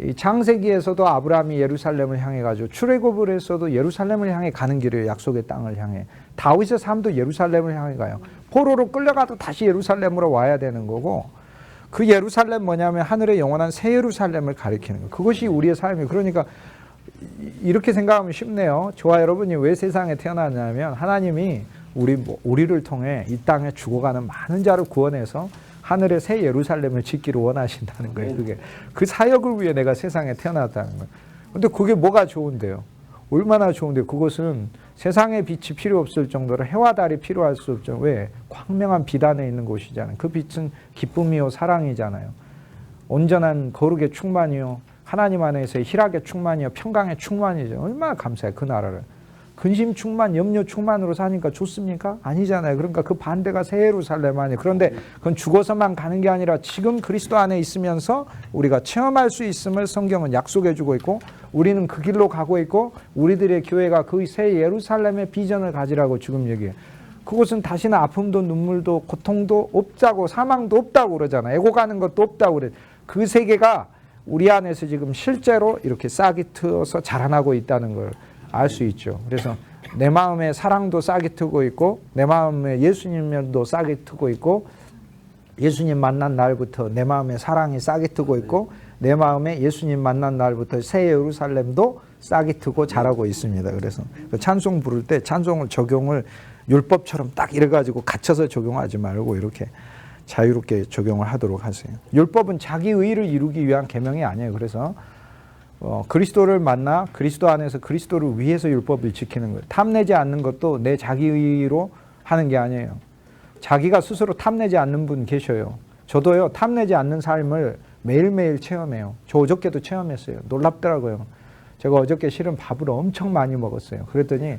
이 창세기에서도 아브라함이 예루살렘을 향해 가지고 출애굽을에서도 예루살렘을 향해 가는 길이에요. 약속의 땅을 향해. 다윗의 삶도 예루살렘을 향해 가요. 포로로 끌려가도 다시 예루살렘으로 와야 되는 거고, 그 예루살렘 뭐냐면 하늘의 영원한 새 예루살렘을 가리키는 거예요. 그것이 우리의 삶이에요. 그러니까 이렇게 생각하면 쉽네요. 저와 여러분이 왜 세상에 태어났냐면 하나님이 우리를 통해 이 땅에 죽어가는 많은 자를 구원해서 하늘의 새 예루살렘을 짓기를 원하신다는 거예요. 그게 그 사역을 위해 내가 세상에 태어났다는 거예요. 근데 그게 뭐가 좋은데요? 얼마나 좋은데요? 그것은 세상의 빛이 필요 없을 정도로 해와 달이 필요할 수 없죠. 왜? 광명한 빛 안에 있는 곳이잖아요. 그 빛은 기쁨이요 사랑이잖아요. 온전한 거룩의 충만이요 하나님 안에서의 희락의 충만이요 평강의 충만이죠. 얼마나 감사해요. 그 나라를. 근심 충만, 염려 충만으로 사니까 좋습니까? 아니잖아요. 그러니까 그 반대가 새 예루살렘 아니에요. 그런데 그건 죽어서만 가는 게 아니라 지금 그리스도 안에 있으면서 우리가 체험할 수 있음을 성경은 약속해 주고 있고, 우리는 그 길로 가고 있고, 우리들의 교회가 그 새 예루살렘의 비전을 가지라고 지금 얘기해요. 그것은 다시는 아픔도 눈물도 고통도 없다고, 사망도 없다고 그러잖아요. 애고 가는 것도 없다고 그래요. 그 세계가 우리 안에서 지금 실제로 이렇게 싹이 트어서 자라나고 있다는 걸 알 수 있죠. 그래서 내 마음에 사랑도 싹이 트고 있고, 내 마음에 예수님도 싹이 트고 있고, 예수님 만난 날부터 내 마음에 사랑이 싹이 트고 있고, 내 마음에 예수님 만난 날부터 새 예루살렘도 싹이 트고 자라고 있습니다. 그래서 찬송 부를 때 찬송을 적용을 율법처럼 딱 이래가지고 갇혀서 적용하지 말고 이렇게 자유롭게 적용을 하도록 하세요. 율법은 자기 의를 이루기 위한 계명이 아니에요. 그래서 그리스도를 만나 그리스도 안에서 그리스도를 위해서 율법을 지키는 거예요. 탐내지 않는 것도 내 자기 의로 하는 게 아니에요. 자기가 스스로 탐내지 않는 분 계셔요. 저도요, 탐내지 않는 삶을 매일매일 체험해요. 저 어저께도 체험했어요. 놀랍더라고요. 제가 어저께 실은 밥을 엄청 많이 먹었어요. 그랬더니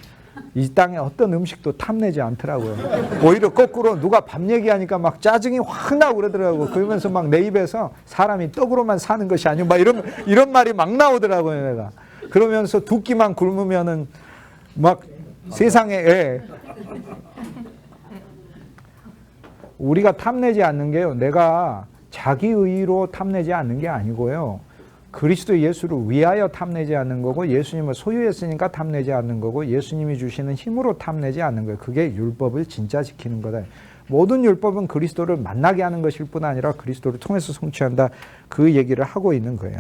이 땅에 어떤 음식도 탐내지 않더라고요. 오히려 거꾸로 누가 밥 얘기하니까 막 짜증이 확 나고 그러더라고요. 그러면서 막 내 입에서 사람이 떡으로만 사는 것이 아니고 막 이런 말이 막 나오더라고요, 내가. 그러면서 두 끼만 굶으면은 막 세상에, 우리가 탐내지 않는 게요, 내가 자기 의로 탐내지 않는 게 아니고요, 그리스도 예수를 위하여 탐내지 않는 거고, 예수님을 소유했으니까 탐내지 않는 거고, 예수님이 주시는 힘으로 탐내지 않는 거예요. 그게 율법을 진짜 지키는 거다. 모든 율법은 그리스도를 만나게 하는 것일 뿐 아니라 그리스도를 통해서 성취한다, 그 얘기를 하고 있는 거예요.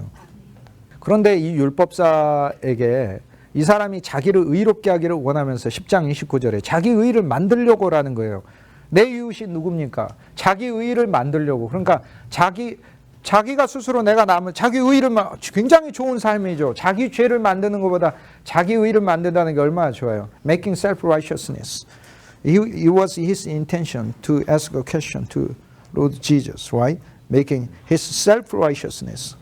그런데 이 율법사에게 이 사람이 자기를 의롭게 하기를 원하면서 10장 29절에 자기 의를 만들려고라는 거예요. 내 이웃이 누굽니까? 자기 의를 만들려고. 그러니까 자기가 스스로 내가 자기 의를, 굉장히 좋은 삶이죠. 자기 죄를 만드는 것보다 자기 의를 만든다는 게 얼마나 좋아요. Making self-righteousness. It was his intention to ask a question to Lord Jesus, right? Making his self-righteousness.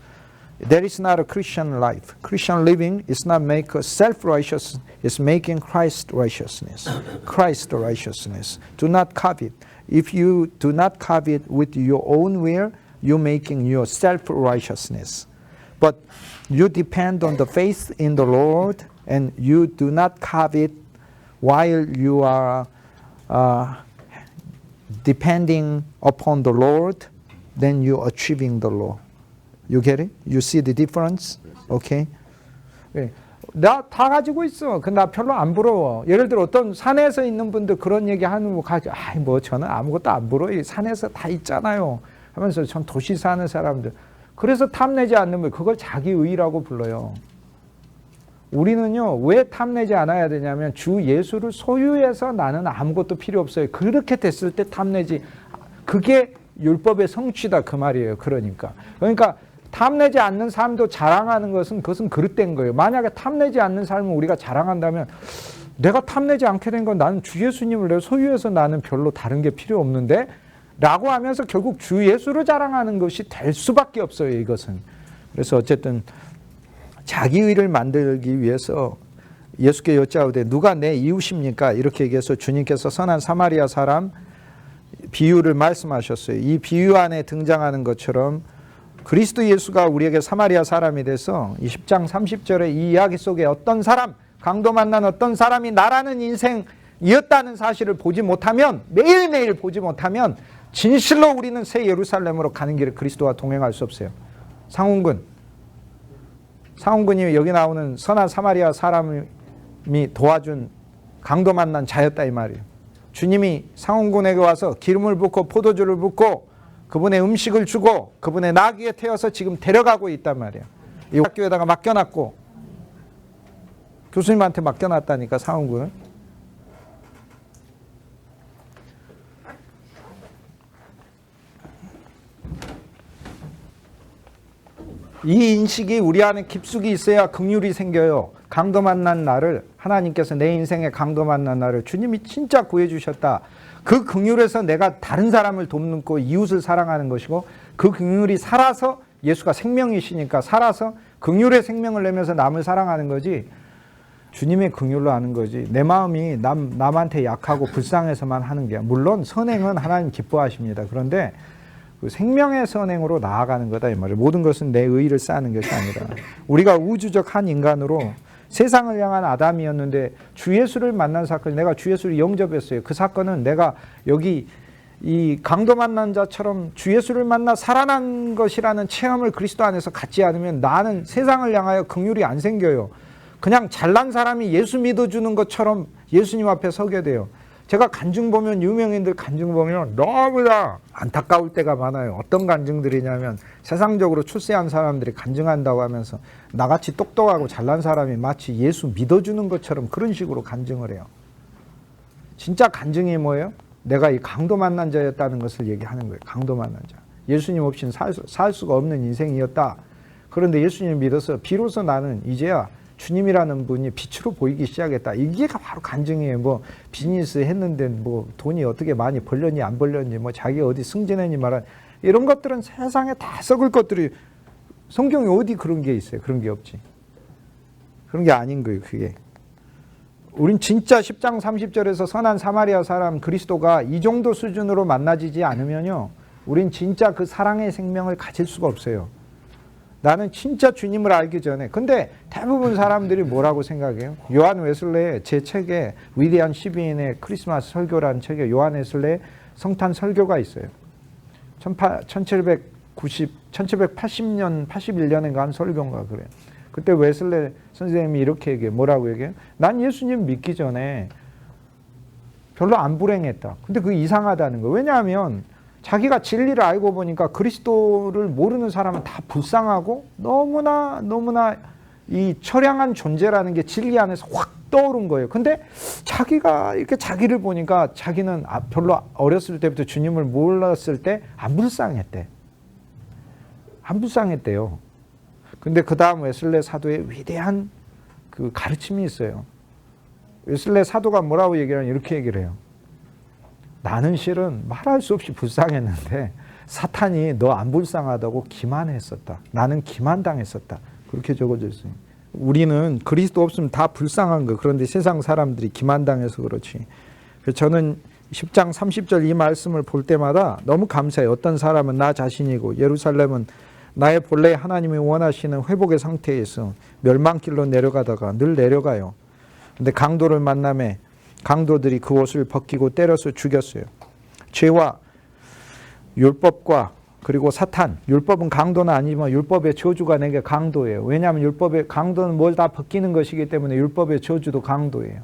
That is not a Christian life. Christian living is not make self-righteous. It's making Christ righteousness. Christ righteousness. Do not covet. If you do not covet with your own will, you're making your self-righteousness. But you depend on the faith in the Lord, and you do not covet while you are depending upon the Lord, then you're achieving the law. You get it? You see the difference? Okay? 나 다 가지고 있어. 근데 나 별로 안 부러워. 예를 들어 어떤 산에서 있는 분들 그런 얘기 하는 거 가지고, 뭐 저는 아무것도 안 부러워요. 산에서 다 있잖아요. 하면서 전 도시 사는 사람들. 그래서 탐내지 않는 거, 그걸 자기의라고 불러요. 우리는요, 왜 탐내지 않아야 되냐면 주 예수를 소유해서 나는 아무것도 필요 없어요. 그렇게 됐을 때 탐내지. 그게 율법의 성취다 그 말이에요. 그러니까 탐내지 않는 삶도 자랑하는 것은 그것은 그릇된 거예요. 만약에 탐내지 않는 삶을 우리가 자랑한다면 내가 탐내지 않게 된 건 나는 주 예수님을 내가 소유해서 나는 별로 다른 게 필요 없는데 라고 하면서 결국 주 예수를 자랑하는 것이 될 수밖에 없어요. 이것은. 그래서 어쨌든 자기의를 만들기 위해서 예수께 여짜오되 누가 내 이웃입니까? 이렇게 얘기해서 주님께서 선한 사마리아 사람 비유를 말씀하셨어요. 이 비유 안에 등장하는 것처럼 그리스도 예수가 우리에게 사마리아 사람이 돼서 이 10장 30절에 이 이야기 속에 어떤 사람, 강도 만난 어떤 사람이 나라는 인생이었다는 사실을 보지 못하면, 매일매일 보지 못하면 진실로 우리는 새 예루살렘으로 가는 길에 그리스도와 동행할 수 없어요. 상훈군이 여기 나오는 선한 사마리아 사람이 도와준 강도 만난 자였다 이 말이에요. 주님이 상훈군에게 와서 기름을 붓고 포도주를 붓고 그분의 음식을 주고 그분의 나귀에 태워서 지금 데려가고 있단 말이에요. 이 학교에다가 맡겨놨고 교수님한테 맡겨놨다니까 상훈군을. 이 인식이 우리 안에 깊숙이 있어야 긍휼이 생겨요. 강도 만난 나를, 하나님께서 내 인생에 강도 만난 나를 주님이 진짜 구해주셨다. 그 긍휼에서 내가 다른 사람을 돕고 이웃을 사랑하는 것이고, 그 긍휼이 살아서 예수가 생명이시니까 살아서 긍휼의 생명을 내면서 남을 사랑하는 거지, 주님의 긍휼로 하는 거지. 내 마음이 남한테 약하고 불쌍해서만 하는 게, 물론 선행은 하나님 기뻐하십니다. 그런데 그 생명의 선행으로 나아가는 거다 이 말이에요. 모든 것은 내 의의를 쌓는 것이 아니라. 우리가 우주적 한 인간으로 세상을 향한 아담이었는데 주 예수를 만난 사건, 내가 주 예수를 영접했어요. 그 사건은 내가 여기 이 강도 만난 자처럼 주 예수를 만나 살아난 것이라는 체험을 그리스도 안에서 갖지 않으면 나는 세상을 향하여 긍휼이 안 생겨요. 그냥 잘난 사람이 예수 믿어주는 것처럼 예수님 앞에 서게 돼요. 제가 간증 보면, 유명인들 간증 보면 너무나 안타까울 때가 많아요. 어떤 간증들이냐면 세상적으로 출세한 사람들이 간증한다고 하면서 나같이 똑똑하고 잘난 사람이 마치 예수 믿어주는 것처럼 그런 식으로 간증을 해요. 진짜 간증이 뭐예요? 내가 이 강도 만난 자였다는 것을 얘기하는 거예요. 강도 만난 자. 예수님 없이는 살 수가 없는 인생이었다. 그런데 예수님 믿어서 비로소 나는 이제야 주님이라는 분이 빛으로 보이기 시작했다. 이게 바로 간증이에요. 뭐 비즈니스 했는데 뭐 돈이 어떻게 많이 벌렸니 안 벌렸니, 뭐 자기 어디 승진했니 말한 이런 것들은 세상에 다 썩을 것들이, 성경에 어디 그런 게 있어요? 그런 게 없지. 그런 게 아닌 거예요. 그게. 우린 진짜 10장 30절에서 선한 사마리아 사람 그리스도가 이 정도 수준으로 만나지지 않으면요, 우린 진짜 그 사랑의 생명을 가질 수가 없어요. 나는 진짜 주님을 알기 전에. 근데 대부분 사람들이 뭐라고 생각해요? 요한 웨슬레의 제 책에 위대한 시비인의 크리스마스 설교라는 책에 요한 웨슬레의 성탄 설교가 있어요. 1780년, 81년인가 한 설교인가 그래요. 그때 웨슬레 선생님이 이렇게 얘기해요. 뭐라고 얘기해요? 난 예수님 믿기 전에 별로 안 불행했다. 근데 그게 이상하다는 거예요. 왜냐하면 자기가 진리를 알고 보니까 그리스도를 모르는 사람은 다 불쌍하고 너무나 이 처량한 존재라는 게 진리 안에서 확 떠오른 거예요. 근데 자기가 이렇게 자기를 보니까 자기는 별로 어렸을 때부터 주님을 몰랐을 때 안 불쌍했대. 안 불쌍했대요. 근데 그 다음 웨슬레 사도의 위대한 그 가르침이 있어요. 웨슬레 사도가 뭐라고 얘기하냐면 이렇게 얘기를 해요. 나는 실은 말할 수 없이 불쌍했는데 사탄이 너 안 불쌍하다고 기만했었다. 나는 기만당했었다. 그렇게 적어져 있어요. 우리는 그리스도 없으면 다 불쌍한 거. 그런데 세상 사람들이 기만당해서 그렇지. 그래서 저는 10장 30절 이 말씀을 볼 때마다 너무 감사해요. 어떤 사람은 나 자신이고 예루살렘은 나의 본래 하나님이 원하시는 회복의 상태에서 멸망길로 내려가다가 늘 내려가요. 근데 강도를 만남에 강도들이 그 옷을 벗기고 때려서 죽였어요. 죄와 율법과 그리고 사탄, 율법은 강도는 아니지만 율법의 저주가 내게 강도예요. 왜냐하면 율법의 강도는 뭘 다 벗기는 것이기 때문에 율법의 저주도 강도예요.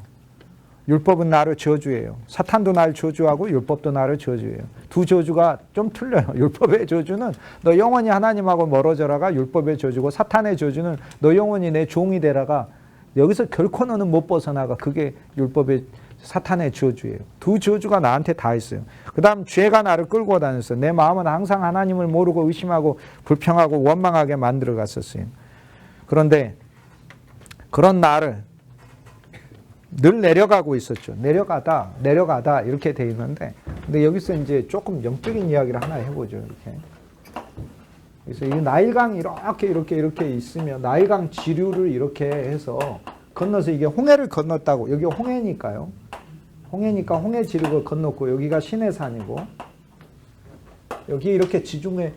율법은 나를 저주해요. 사탄도 나를 저주하고 율법도 나를 저주해요. 두 저주가 좀 틀려요. 율법의 저주는 너 영원히 하나님하고 멀어져라가 율법의 저주고, 사탄의 저주는 너 영원히 내 종이 되라가, 여기서 결코 너는 못 벗어나가. 그게 율법의 사탄의 저주예요. 두 저주가 나한테 다 있어요. 그 다음 죄가 나를 끌고 다녔어요. 내 마음은 항상 하나님을 모르고 의심하고 불평하고 원망하게 만들어 갔었어요. 그런데 그런 나를 늘 내려가고 있었죠. 내려가다 이렇게 돼 있는데, 근데 여기서 이제 조금 영적인 이야기를 하나 해보죠. 이렇게. 그래서 이 나일강이 이렇게 있으면 나일강 지류를 이렇게 해서 건너서 이게 홍해를 건넜다고. 여기 홍해니까요. 홍해니까 홍해 지류를 건넜고, 여기가 시내산이고, 여기 이렇게 지중해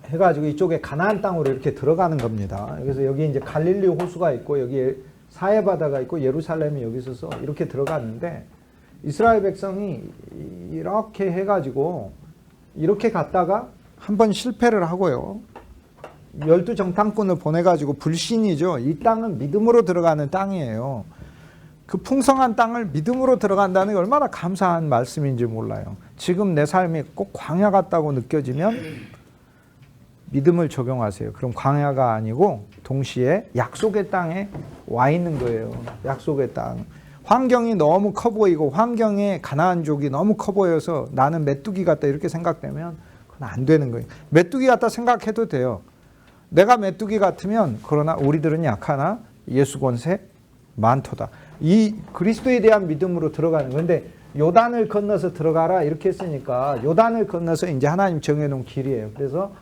해가지고 이쪽에 가나안 땅으로 이렇게 들어가는 겁니다. 그래서 여기 이제 갈릴리 호수가 있고, 여기 사해바다가 있고, 예루살렘이 여기 있어서 이렇게 들어갔는데, 이스라엘 백성이 이렇게 해가지고 이렇게 갔다가 한번 실패를 하고요. 12정탐꾼을 보내가지고 불신이죠. 이 땅은 믿음으로 들어가는 땅이에요. 그 풍성한 땅을 믿음으로 들어간다는 게 얼마나 감사한 말씀인지 몰라요. 지금 내 삶이 꼭 광야 같다고 느껴지면 믿음을 적용하세요. 그럼 광야가 아니고 동시에 약속의 땅에 와 있는 거예요. 약속의 땅. 환경이 너무 커 보이고 환경에 가나안족이 너무 커 보여서 나는 메뚜기 같다 이렇게 생각되면 그건 안 되는 거예요. 메뚜기 같다 생각해도 돼요. 내가 메뚜기 같으면, 그러나 우리들은 약하나 예수 권세 많도다. 이 그리스도에 대한 믿음으로 들어가는 건데, 요단을 건너서 들어가라 이렇게 했으니까 요단을 건너서 이제 하나님 정해놓은 길이에요. 그래서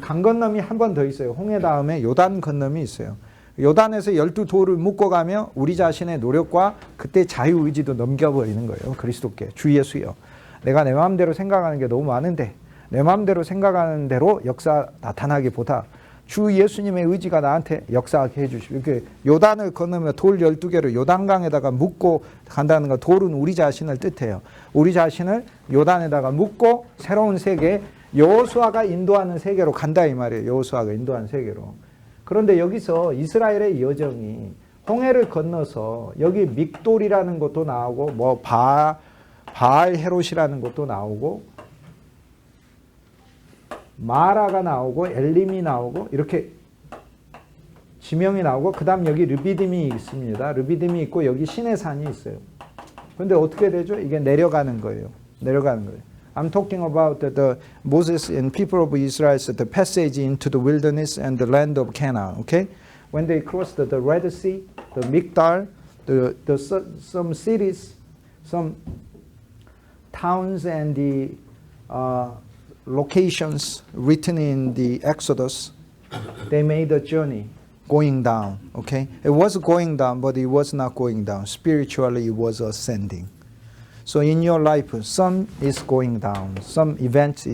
강 건너이 한 번 더 있어요. 홍해 다음에 요단 건너이 있어요. 요단에서 12돌을 묶어가며 우리 자신의 노력과 그때 자유의지도 넘겨버리는 거예요. 그리스도께. 주 예수여, 내가 내 마음대로 생각하는 게 너무 많은데 내 마음대로 생각하는 대로 역사 나타나기보다 주 예수님의 의지가 나한테 역사하게 해주시고, 이렇게 요단을 건너며 돌 12개를 요단강에다가 묶고 간다는 거, 돌은 우리 자신을 뜻해요. 우리 자신을 요단에다가 묶고 새로운 세계, 여호수아가 인도하는 세계로 간다 이 말이에요. 여호수아가 인도하는 세계로. 그런데 여기서 이스라엘의 여정이 홍해를 건너서 여기 믹돌이라는 것도 나오고, 뭐 바알 헤롯이라는 것도 나오고, 마라가 나오고, 엘림이 나오고, 이렇게 지명이 나오고, 그 다음 여기 르비딤이 있습니다. 르비딤이 있고, 여기 시내산이 있어요. 그런데 어떻게 되죠? 이게 내려가는 거예요. 내려가는 거예요. I'm talking about the Moses and people of Israel, the passage into the wilderness and the land of Canaan. Okay, when they crossed the Red Sea, the Migdal, some cities, some towns, and the locations written in the Exodus, they made a journey going down. Okay, it was going down, but it was not going down. Spiritually, it was ascending. So in your life, some is going down, some event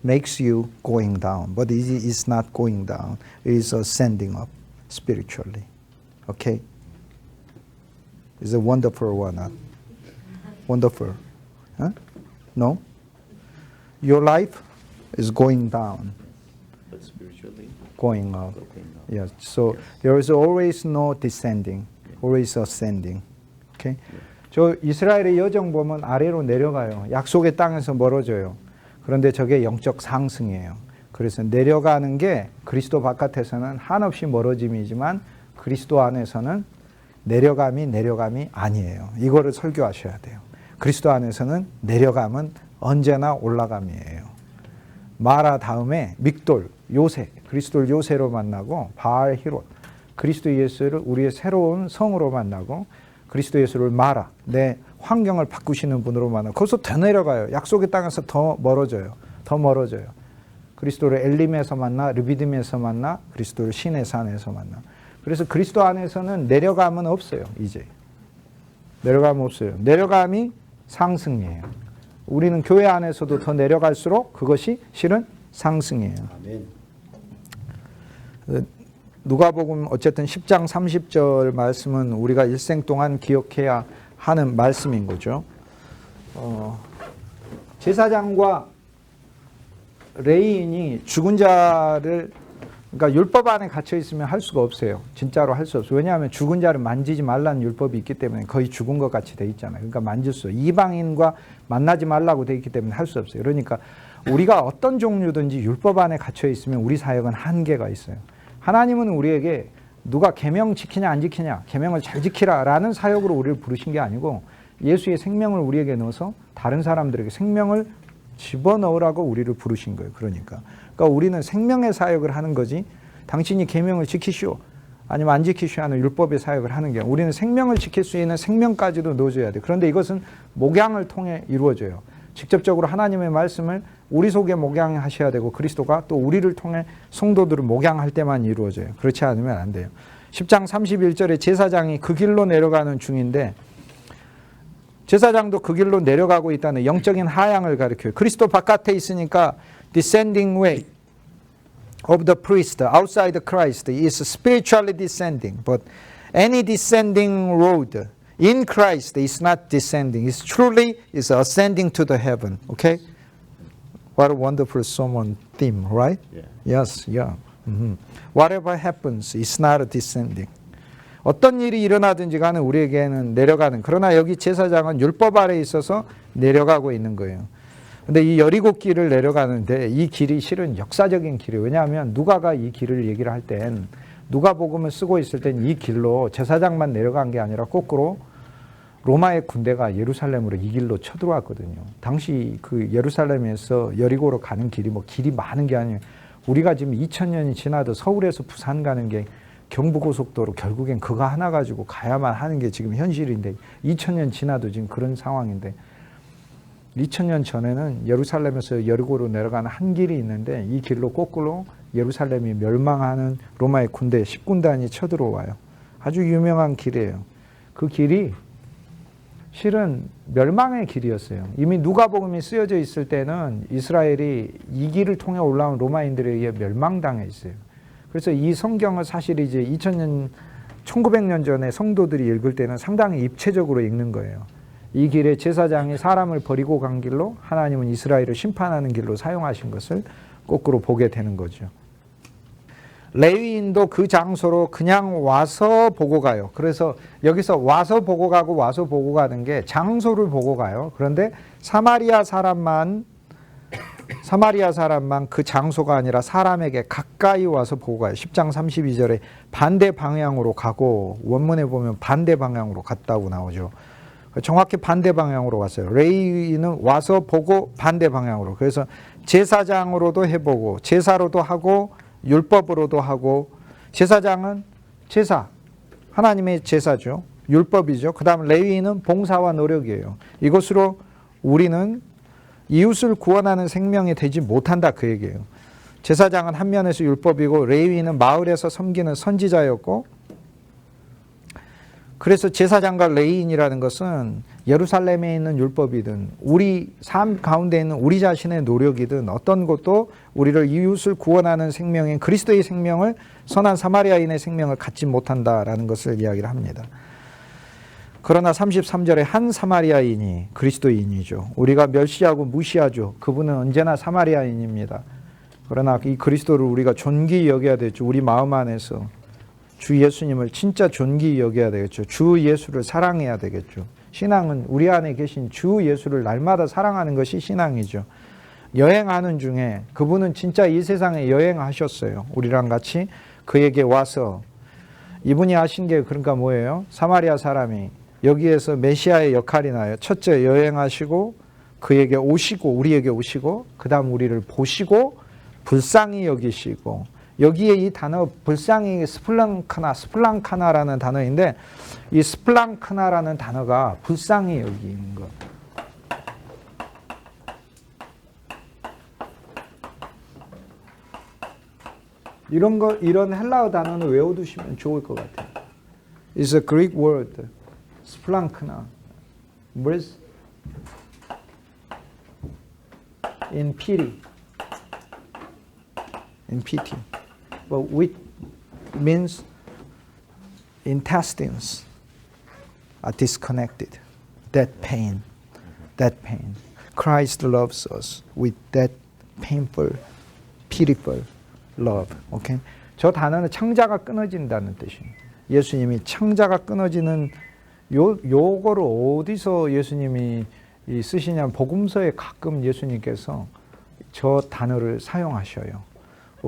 makes you going down, but it is not going down. It is ascending up spiritually. Okay? It's a wonderful one. Huh? Wonderful. Huh? No? Your life is going down. But spiritually going up. going up. Yes. So there is always no descending, always ascending. Okay? 저 이스라엘의 여정 보면 아래로 내려가요. 약속의 땅에서 멀어져요. 그런데 저게 영적 상승이에요. 그래서 내려가는 게 그리스도 바깥에서는 한없이 멀어짐이지만 그리스도 안에서는 내려감이 아니에요. 이거를 설교하셔야 돼요. 그리스도 안에서는 내려감은 언제나 올라감이에요. 마라 다음에 믹돌, 요새, 그리스도를 요새로 만나고, 바알 히롯, 그리스도 예수를 우리의 새로운 성으로 만나고, 그리스도 예수를 마라, 내 환경을 바꾸시는 분으로 만나고, 거기서 더 내려가요. 약속의 땅에서 더 멀어져요. 더 멀어져요. 그리스도를 엘림에서 만나, 르비딤에서 만나, 그리스도를 신의 산에서 만나. 그래서 그리스도 안에서는 내려감은 없어요. 이제 내려감 없어요. 내려감이 상승이에요. 우리는 교회 안에서도 더 내려갈수록 그것이 실은 상승이에요. 아멘. 누가복음 어쨌든 10장 30절 말씀은 우리가 일생 동안 기억해야 하는 말씀인 거죠. 제사장과 레위인이 죽은 자를, 그러니까 율법 안에 갇혀 있으면 할 수가 없어요. 진짜로 할 수 없어요. 왜냐하면 죽은 자를 만지지 말라는 율법이 있기 때문에 거의 죽은 것 같이 돼 있잖아요. 그러니까 만질 수 없어요. 이방인과 만나지 말라고 돼 있기 때문에 할 수 없어요. 그러니까 우리가 어떤 종류든지 율법 안에 갇혀 있으면 우리 사역은 한계가 있어요. 하나님은 우리에게 누가 계명 지키냐 안 지키냐, 계명을 잘 지키라라는 사역으로 우리를 부르신 게 아니고 예수의 생명을 우리에게 넣어서 다른 사람들에게 생명을 집어넣으라고 우리를 부르신 거예요. 그러니까 우리는 생명의 사역을 하는 거지, 당신이 계명을 지키시오 아니면 안 지키시오 하는 율법의 사역을 하는 게 아니라 우리는 생명을 지킬 수 있는 생명까지도 넣어줘야 돼요. 그런데 이것은 목양을 통해 이루어져요. 직접적으로 하나님의 말씀을 우리 속에 목양하셔야 되고 그리스도가 또 우리를 통해 성도들을 목양할 때만 이루어져요. 그렇지 않으면 안 돼요. 10장 31절에 제사장이 그 길로 내려가는 중인데 제사장도 그 길로 내려가고 있다는 영적인 하향을 가리켜요. 그리스도 바깥에 있으니까 descending way of the priest outside Christ is spiritually descending. But any descending road in Christ is not descending. It's truly is ascending to the heaven. Okay? What a wonderful sermon theme, right? Yeah. Yes, yeah. Whatever happens, it's not descending. 어떤 일이 일어나든지 간에 우리에게는 내려가는, 그러나 여기 제사장은 율법 아래에 있어서 내려가고 있는 거예요. 근데 이 여리고 길을 내려가는데 이 길이 실은 역사적인 길이에요. 왜냐하면 누가가 이 길을 얘기를 할 땐, 누가복음을 쓰고 있을 땐 이 길로 제사장만 내려간 게 아니라 거꾸로 로마의 군대가 예루살렘으로 이 길로 쳐들어왔거든요. 당시 그 예루살렘에서 여리고로 가는 길이 뭐 길이 많은 게 아니에요. 우리가 지금 2000년이 지나도 서울에서 부산 가는 게 경부고속도로 결국엔 그거 하나 가지고 가야만 하는 게 지금 현실인데 2000년 지나도 지금 그런 상황인데 2000년 전에는 예루살렘에서 여리고로 내려가는 한 길이 있는데 이 길로 거꾸로 예루살렘이 멸망하는 로마의 군대 10군단이 쳐들어와요. 아주 유명한 길이에요. 그 길이 실은 멸망의 길이었어요. 이미 누가복음이 쓰여져 있을 때는 이스라엘이 이 길을 통해 올라온 로마인들에 의해 멸망당해 있어요. 그래서 이 성경을 사실 이제 1900년 전에 성도들이 읽을 때는 상당히 입체적으로 읽는 거예요. 이 길에 제사장이 사람을 버리고 간 길로 하나님은 이스라엘을 심판하는 길로 사용하신 것을 거꾸로 보게 되는 거죠. 레위인도 그 장소로 그냥 와서 보고 가요. 그래서 여기서 와서 보고 가고 와서 보고 가는 게 장소를 보고 가요. 그런데 사마리아 사람만 그 장소가 아니라 사람에게 가까이 와서 보고 가요. 10장 32절에 반대 방향으로 가고, 원문에 보면 반대 방향으로 갔다고 나오죠. 정확히 반대 방향으로 갔어요. 레위인은 와서 보고 반대 방향으로. 그래서 제사장으로도 해보고 제사로도 하고 율법으로도 하고, 제사장은 제사, 하나님의 제사죠. 율법이죠. 그 다음 레위인은 봉사와 노력이에요. 이것으로 우리는 이웃을 구원하는 생명이 되지 못한다, 그 얘기예요. 제사장은 한 면에서 율법이고 레위인은 마을에서 섬기는 선지자였고, 그래서 제사장과 레위인이라는 것은 예루살렘에 있는 율법이든 우리 삶 가운데 있는 우리 자신의 노력이든 어떤 것도 우리를 이웃을 구원하는 생명인 그리스도의 생명을, 선한 사마리아인의 생명을 갖지 못한다라는 것을 이야기를 합니다. 그러나 33절에 한 사마리아인이 그리스도인이죠. 우리가 멸시하고 무시하죠. 그분은 언제나 사마리아인입니다. 그러나 이 그리스도를 우리가 존귀히 여겨야 되죠. 우리 마음 안에서 주 예수님을 진짜 존귀히 여겨야 되겠죠. 주 예수를 사랑해야 되겠죠. 신앙은 우리 안에 계신 주 예수를 날마다 사랑하는 것이 신앙이죠. 여행하는 중에 그분은 진짜 이 세상에 여행하셨어요. 우리랑 같이 그에게 와서, 이분이 하신 게 그러니까 뭐예요? 사마리아 사람이 여기에서 메시아의 역할이 나요. 첫째 여행하시고 그에게 오시고, 우리에게 오시고, 그 다음 우리를 보시고 불쌍히 여기시고, 여기에 이 단어 불쌍히 스플랑카나라는 단어인데, 이 스플랑카나라는 단어가 불쌍히 여기는 것. 이런 헬라어 단어는 외워두시면 좋을 것 같아요. It's a Greek word, splankna. 뭐랬어? In pity. In pity. But which means intestines are disconnected. That pain. That pain. Christ loves us with that painful, pitiful love. Okay? 저 단어는 창자가 끊어진다는 뜻입니다. 예수님이 창자가 끊어지는 요거를 어디서 예수님이 쓰시냐면 복음서에 가끔 예수님께서 저 단어를 사용하셔요.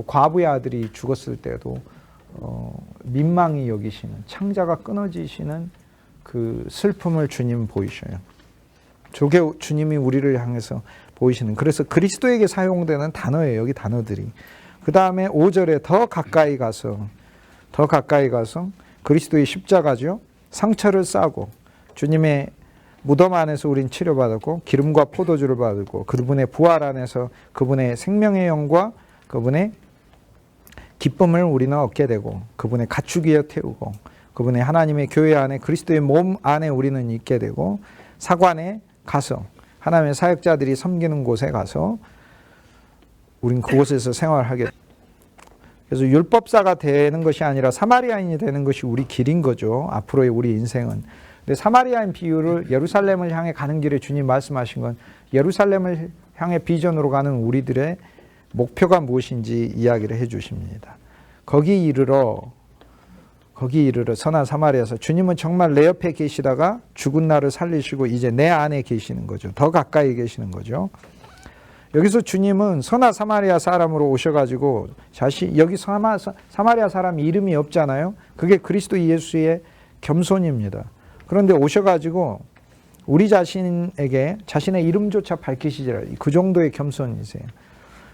과부의 아들이 죽었을 때도 민망히 여기시는 창자가 끊어지시는 그 슬픔을 주님 보이셔요. 저게 주님이 우리를 향해서 보이시는, 그래서 그리스도에게 사용되는 단어예요. 여기 단어들이. 그 다음에 5절에 더 가까이 가서 그리스도의 십자가죠. 상처를 싸고 주님의 무덤 안에서 우린 치료받았고 기름과 포도주를 받고 그분의 부활 안에서 그분의 생명의 영과 그분의 기쁨을 우리는 얻게 되고 그분의 가축이여 태우고 그분의 하나님의 교회 안에 그리스도의 몸 안에 우리는 있게 되고 사관에 가서 하나님의 사역자들이 섬기는 곳에 가서 우린 그곳에서 생활하게 됩니다. 그래서 율법사가 되는 것이 아니라 사마리아인이 되는 것이 우리 길인 거죠. 앞으로의 우리 인생은. 근데 사마리아인 비유를 예루살렘을 향해 가는 길에 주님 말씀하신 건 예루살렘을 향해 비전으로 가는 우리들의 목표가 무엇인지 이야기를 해 주십니다. 거기 이르러 선한 사마리아에서 주님은 정말 내 옆에 계시다가 죽은 나를 살리시고 이제 내 안에 계시는 거죠. 더 가까이 계시는 거죠. 여기서 주님은 선한 사마리아 사람으로 오셔가지고 여기 사마리아 사람 이름이 없잖아요. 그게 그리스도 예수의 겸손입니다. 그런데 오셔가지고 우리 자신에게 자신의 이름조차 밝히시지라, 그 정도의 겸손이세요.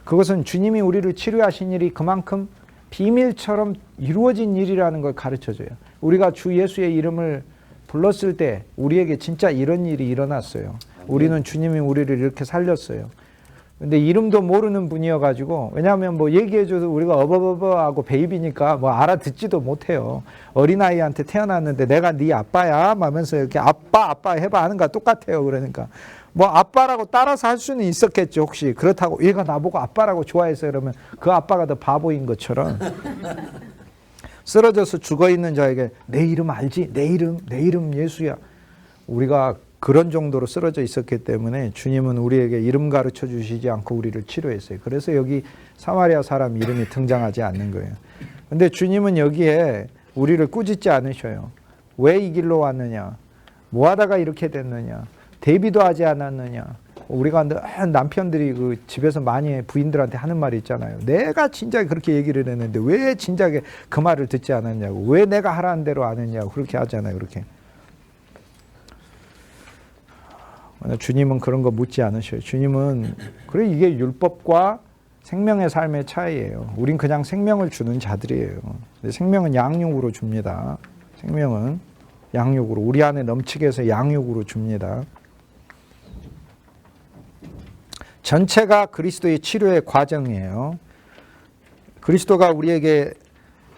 그것은 주님이 우리를 치료하신 일이 그만큼 비밀처럼 이루어진 일이라는 걸 가르쳐줘요. 우리가 주 예수의 이름을 불렀을 때 우리에게 진짜 이런 일이 일어났어요. 우리는 주님이 우리를 이렇게 살렸어요. 근데 이름도 모르는 분이어가지고, 왜냐하면 뭐 얘기해줘도 우리가 어버버버하고 베이비니까 뭐 알아듣지도 못해요. 어린아이한테 태어났는데 내가 네 아빠야 하면서 이렇게 아빠 해봐 하는 거 똑같아요. 그러니까 뭐 아빠라고 따라서 할 수는 있었겠죠. 혹시 그렇다고 얘가 나보고 아빠라고 좋아해서 그러면 그 아빠가 더 바보인 것처럼 쓰러져서 죽어있는 자에게 내 이름 알지? 내 이름 예수야. 우리가 그런 정도로 쓰러져 있었기 때문에 주님은 우리에게 이름 가르쳐 주시지 않고 우리를 치료했어요. 그래서 여기 사마리아 사람 이름이 등장하지 않는 거예요. 근데 주님은 여기에 우리를 꾸짖지 않으셔요. 왜 이 길로 왔느냐? 뭐 하다가 이렇게 됐느냐? 대비도 하지 않았느냐? 우리가 남편들이 그 집에서 많이 부인들한테 하는 말이 있잖아요. 내가 진작에 그렇게 얘기를 했는데 왜 진작에 그 말을 듣지 않았냐고. 왜 내가 하라는 대로 안 했냐고. 그렇게 하잖아요. 그렇게. 주님은 그런 거 묻지 않으셔요. 주님은 그래, 이게 율법과 생명의 삶의 차이예요. 우린 그냥 생명을 주는 자들이에요. 근데 생명은 양육으로 줍니다. 생명은 양육으로, 우리 안에 넘치게 해서 양육으로 줍니다. 전체가 그리스도의 치료의 과정이에요. 그리스도가 우리에게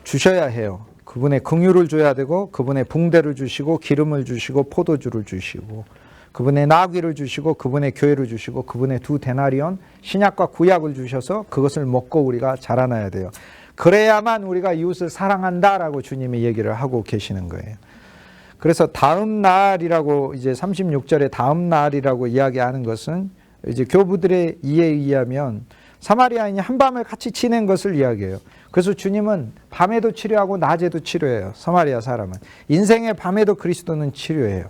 주셔야 해요. 그분의 긍휼을 줘야 되고 그분의 붕대를 주시고 기름을 주시고 포도주를 주시고 그분의 나귀를 주시고 그분의 교회를 주시고 그분의 2 데나리온 신약과 구약을 주셔서 그것을 먹고 우리가 자라나야 돼요. 그래야만 우리가 이웃을 사랑한다라고 주님이 얘기를 하고 계시는 거예요. 그래서 다음 날이라고 이제 36절에 다음 날이라고 이야기하는 것은 이제 교부들의 이해에 의하면 사마리아인이 한밤을 같이 지낸 것을 이야기해요. 그래서 주님은 밤에도 치료하고 낮에도 치료해요. 사마리아 사람은. 인생의 밤에도 그리스도는 치료해요.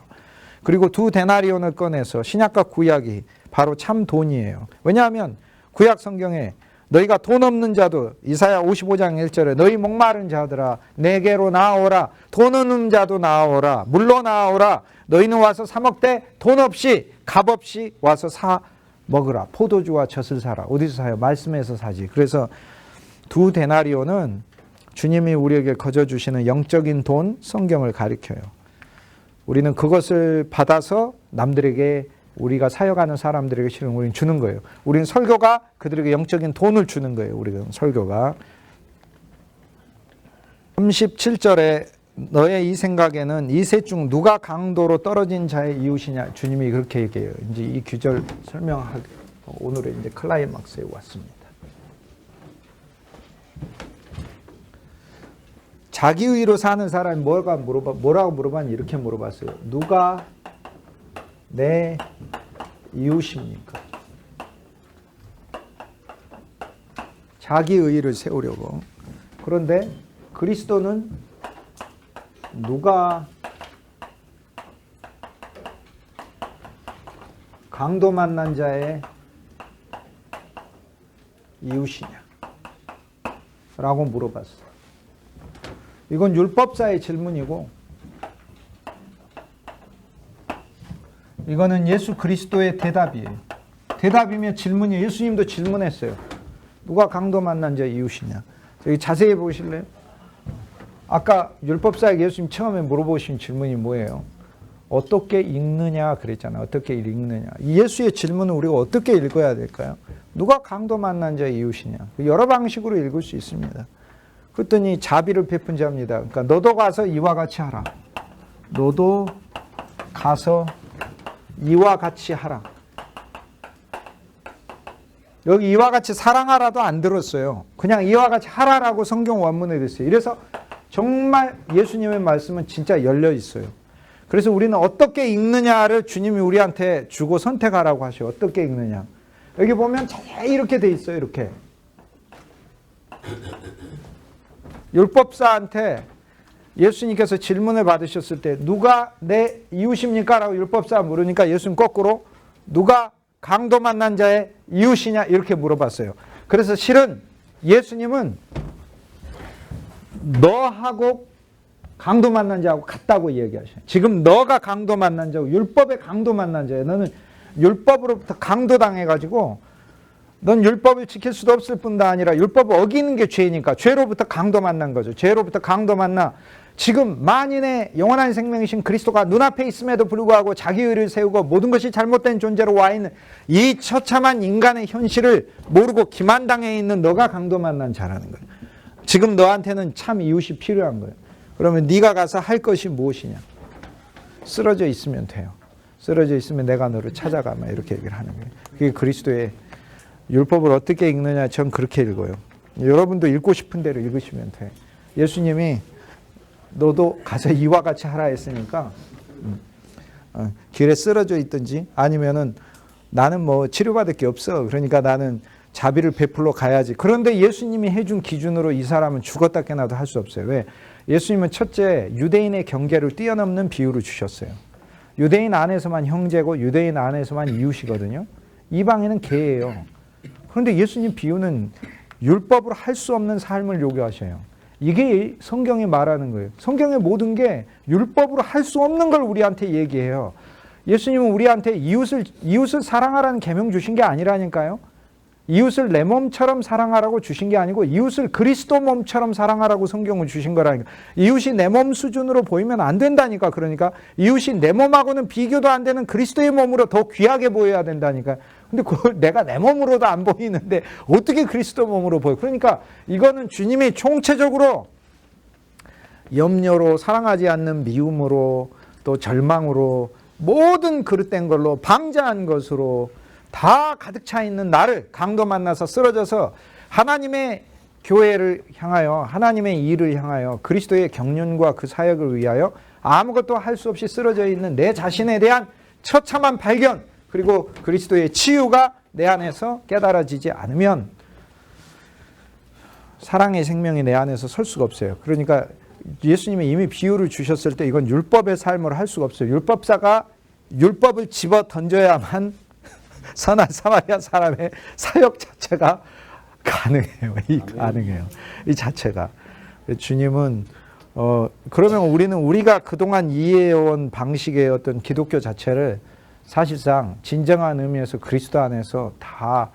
그리고 2 데나리온을 꺼내서 신약과 구약이 바로 참 돈이에요. 왜냐하면 구약 성경에 너희가 돈 없는 자도 이사야 55장 1절에 너희 목마른 자들아 내게로 나오라. 돈 없는 자도 나오라. 물로 나오라. 너희는 와서 사 먹되 돈 없이 값 없이 와서 사 먹으라. 포도주와 젖을 사라. 어디서 사요? 말씀에서 사지. 그래서 2 데나리온은 주님이 우리에게 거저주시는 영적인 돈, 성경을 가리켜요. 우리는 그것을 받아서 남들에게, 우리가 사역하는 사람들에게 실은 우리는 주는 거예요. 우리는 설교가 그들에게 영적인 돈을 주는 거예요. 우리가 설교가. 37절에 너의 이 생각에는 이 셋 중 누가 강도로 떨어진 자의 이웃이냐, 주님이 그렇게 얘기해요. 이제 이 규절 설명하고 오늘의 이제 클라이막스에 왔습니다. 자기의로 사는 사람이 뭐라고 물어봤니? 이렇게 물어봤어요. 누가 내 이웃입니까? 자기의를 세우려고. 그런데 그리스도는 누가 강도 만난 자의 이웃이냐? 라고 물어봤어요. 이건 율법사의 질문이고, 이거는 예수 그리스도의 대답이에요. 대답이면 질문이에요. 예수님도 질문했어요. 누가 강도 만난 자의 이웃이냐? 여기 자세히 보실래요? 아까 율법사에게 예수님 처음에 물어보신 질문이 뭐예요? 어떻게 읽느냐 그랬잖아요. 어떻게 읽느냐. 예수의 질문은 우리가 어떻게 읽어야 될까요? 누가 강도 만난 자의 이웃이냐. 여러 방식으로 읽을 수 있습니다. 그랬더니 자비를 베푼 자입니다. 그러니까 너도 가서 이와 같이 하라. 너도 가서 이와 같이 하라. 여기 이와 같이 사랑하라도 안 들었어요. 그냥 이와 같이 하라라고 성경 원문에 됐어요. 이래서 정말 예수님의 말씀은 진짜 열려 있어요. 그래서 우리는 어떻게 읽느냐를 주님이 우리한테 주고 선택하라고 하셔요. 어떻게 읽느냐. 여기 보면 잘 이렇게 돼 있어요. 이렇게. 율법사한테 예수님께서 질문을 받으셨을 때 누가 내 이웃입니까? 라고 율법사가 물으니까 예수님 거꾸로 누가 강도 만난 자의 이웃이냐? 이렇게 물어봤어요. 그래서 실은 예수님은 너하고 강도 만난 자하고 같다고 얘기하셔요. 지금 너가 강도 만난 자고 율법의 강도 만난 자예요. 너는 율법으로부터 강도당해가지고 넌 율법을 지킬 수도 없을 뿐다 아니라 율법을 어기는 게 죄니까 죄로부터 강도 만난 거죠. 죄로부터 강도 만나 지금 만인의 영원한 생명이신 그리스도가 눈앞에 있음에도 불구하고 자기의를 세우고 모든 것이 잘못된 존재로 와 있는 이 처참한 인간의 현실을 모르고 기만당해 있는 너가 강도 만난 자라는 거예요. 지금 너한테는 참 이웃이 필요한 거예요. 그러면 네가 가서 할 것이 무엇이냐? 쓰러져 있으면 돼요. 쓰러져 있으면 내가 너를 찾아가마 이렇게 얘기를 하는 거예요. 그게 그리스도의 율법을 어떻게 읽느냐 전 그렇게 읽어요. 여러분도 읽고 싶은 대로 읽으시면 돼. 예수님이 너도 가서 이와 같이 하라 했으니까 길에 쓰러져 있든지 아니면은 나는 뭐 치료받을 게 없어. 그러니까 나는 자비를 베풀러 가야지. 그런데 예수님이 해준 기준으로 이 사람은 죽었다 깨나도 할 수 없어요. 왜? 예수님은 첫째 유대인의 경계를 뛰어넘는 비유를 주셨어요. 유대인 안에서만 형제고 유대인 안에서만 이웃이거든요. 이방인은 개예요. 그런데 예수님 비유는 율법으로 할 수 없는 삶을 요구하셔요. 이게 성경이 말하는 거예요. 성경의 모든 게 율법으로 할 수 없는 걸 우리한테 얘기해요. 예수님은 우리한테 이웃을 사랑하라는 계명 주신 게 아니라니까요. 이웃을 내 몸처럼 사랑하라고 주신 게 아니고 이웃을 그리스도 몸처럼 사랑하라고 성경을 주신 거라니까. 이웃이 내 몸 수준으로 보이면 안 된다니까. 그러니까 이웃이 내 몸하고는 비교도 안 되는 그리스도의 몸으로 더 귀하게 보여야 된다니까. 근데 그걸 내가 내 몸으로도 안 보이는데 어떻게 그리스도 몸으로 보여? 그러니까 이거는 주님이 총체적으로 염려로, 사랑하지 않는 미움으로, 또 절망으로, 모든 그릇된 걸로, 방자한 것으로 다 가득 차 있는 나를 강도 만나서 쓰러져서 하나님의 교회를 향하여, 하나님의 일을 향하여, 그리스도의 경륜과 그 사역을 위하여 아무것도 할 수 없이 쓰러져 있는 내 자신에 대한 처참한 발견, 그리고 그리스도의 치유가 내 안에서 깨달아지지 않으면 사랑의 생명이 내 안에서 설 수가 없어요. 그러니까 예수님이 이미 비유를 주셨을 때 이건 율법의 삶을 할 수가 없어요. 율법사가 율법을 집어 던져야만 선한 사마리아 사람의 사역 자체가 가능해요. 가능해요. 이 자체가. 주님은 그러면 우리는 우리가 그동안 이해해온 방식의 어떤 기독교 자체를 사실상 진정한 의미에서 그리스도 안에서 다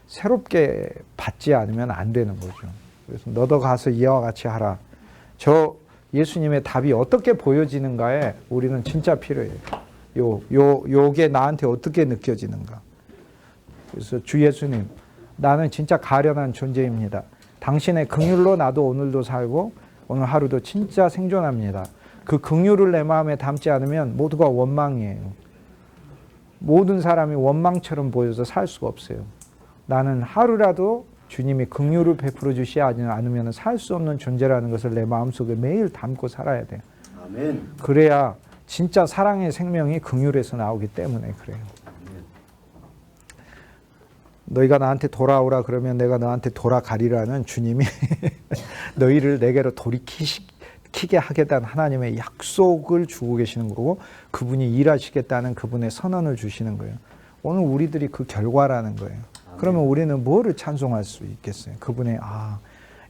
새롭게 받지 않으면 안 되는 거죠. 그래서 너도 가서 이와 같이 하라. 저 예수님의 답이 어떻게 보여지는가에 우리는 진짜 필요해요. 요게 나한테 어떻게 느껴지는가. 그래서 주 예수님, 나는 진짜 가련한 존재입니다. 당신의 긍휼로 나도 오늘도 살고 오늘 하루도 진짜 생존합니다. 그 긍휼을 내 마음에 담지 않으면 모두가 원망이에요. 모든 사람이 원망처럼 보여서 살 수가 없어요. 나는 하루라도 주님이 긍휼을 베풀어 주시지 않으면 살 수 없는 존재라는 것을 내 마음속에 매일 담고 살아야 돼요. 아멘. 그래야 진짜 사랑의 생명이 긍휼에서 나오기 때문에 그래요. 너희가 나한테 돌아오라 그러면 내가 너한테 돌아가리라는 주님이 너희를 내게로 돌이키게 하겠다는 하나님의 약속을 주고 계시는 거고 그분이 일하시겠다는 그분의 선언을 주시는 거예요. 오늘 우리들이 그 결과라는 거예요. 그러면 우리는 뭐를 찬송할 수 있겠어요? 그분의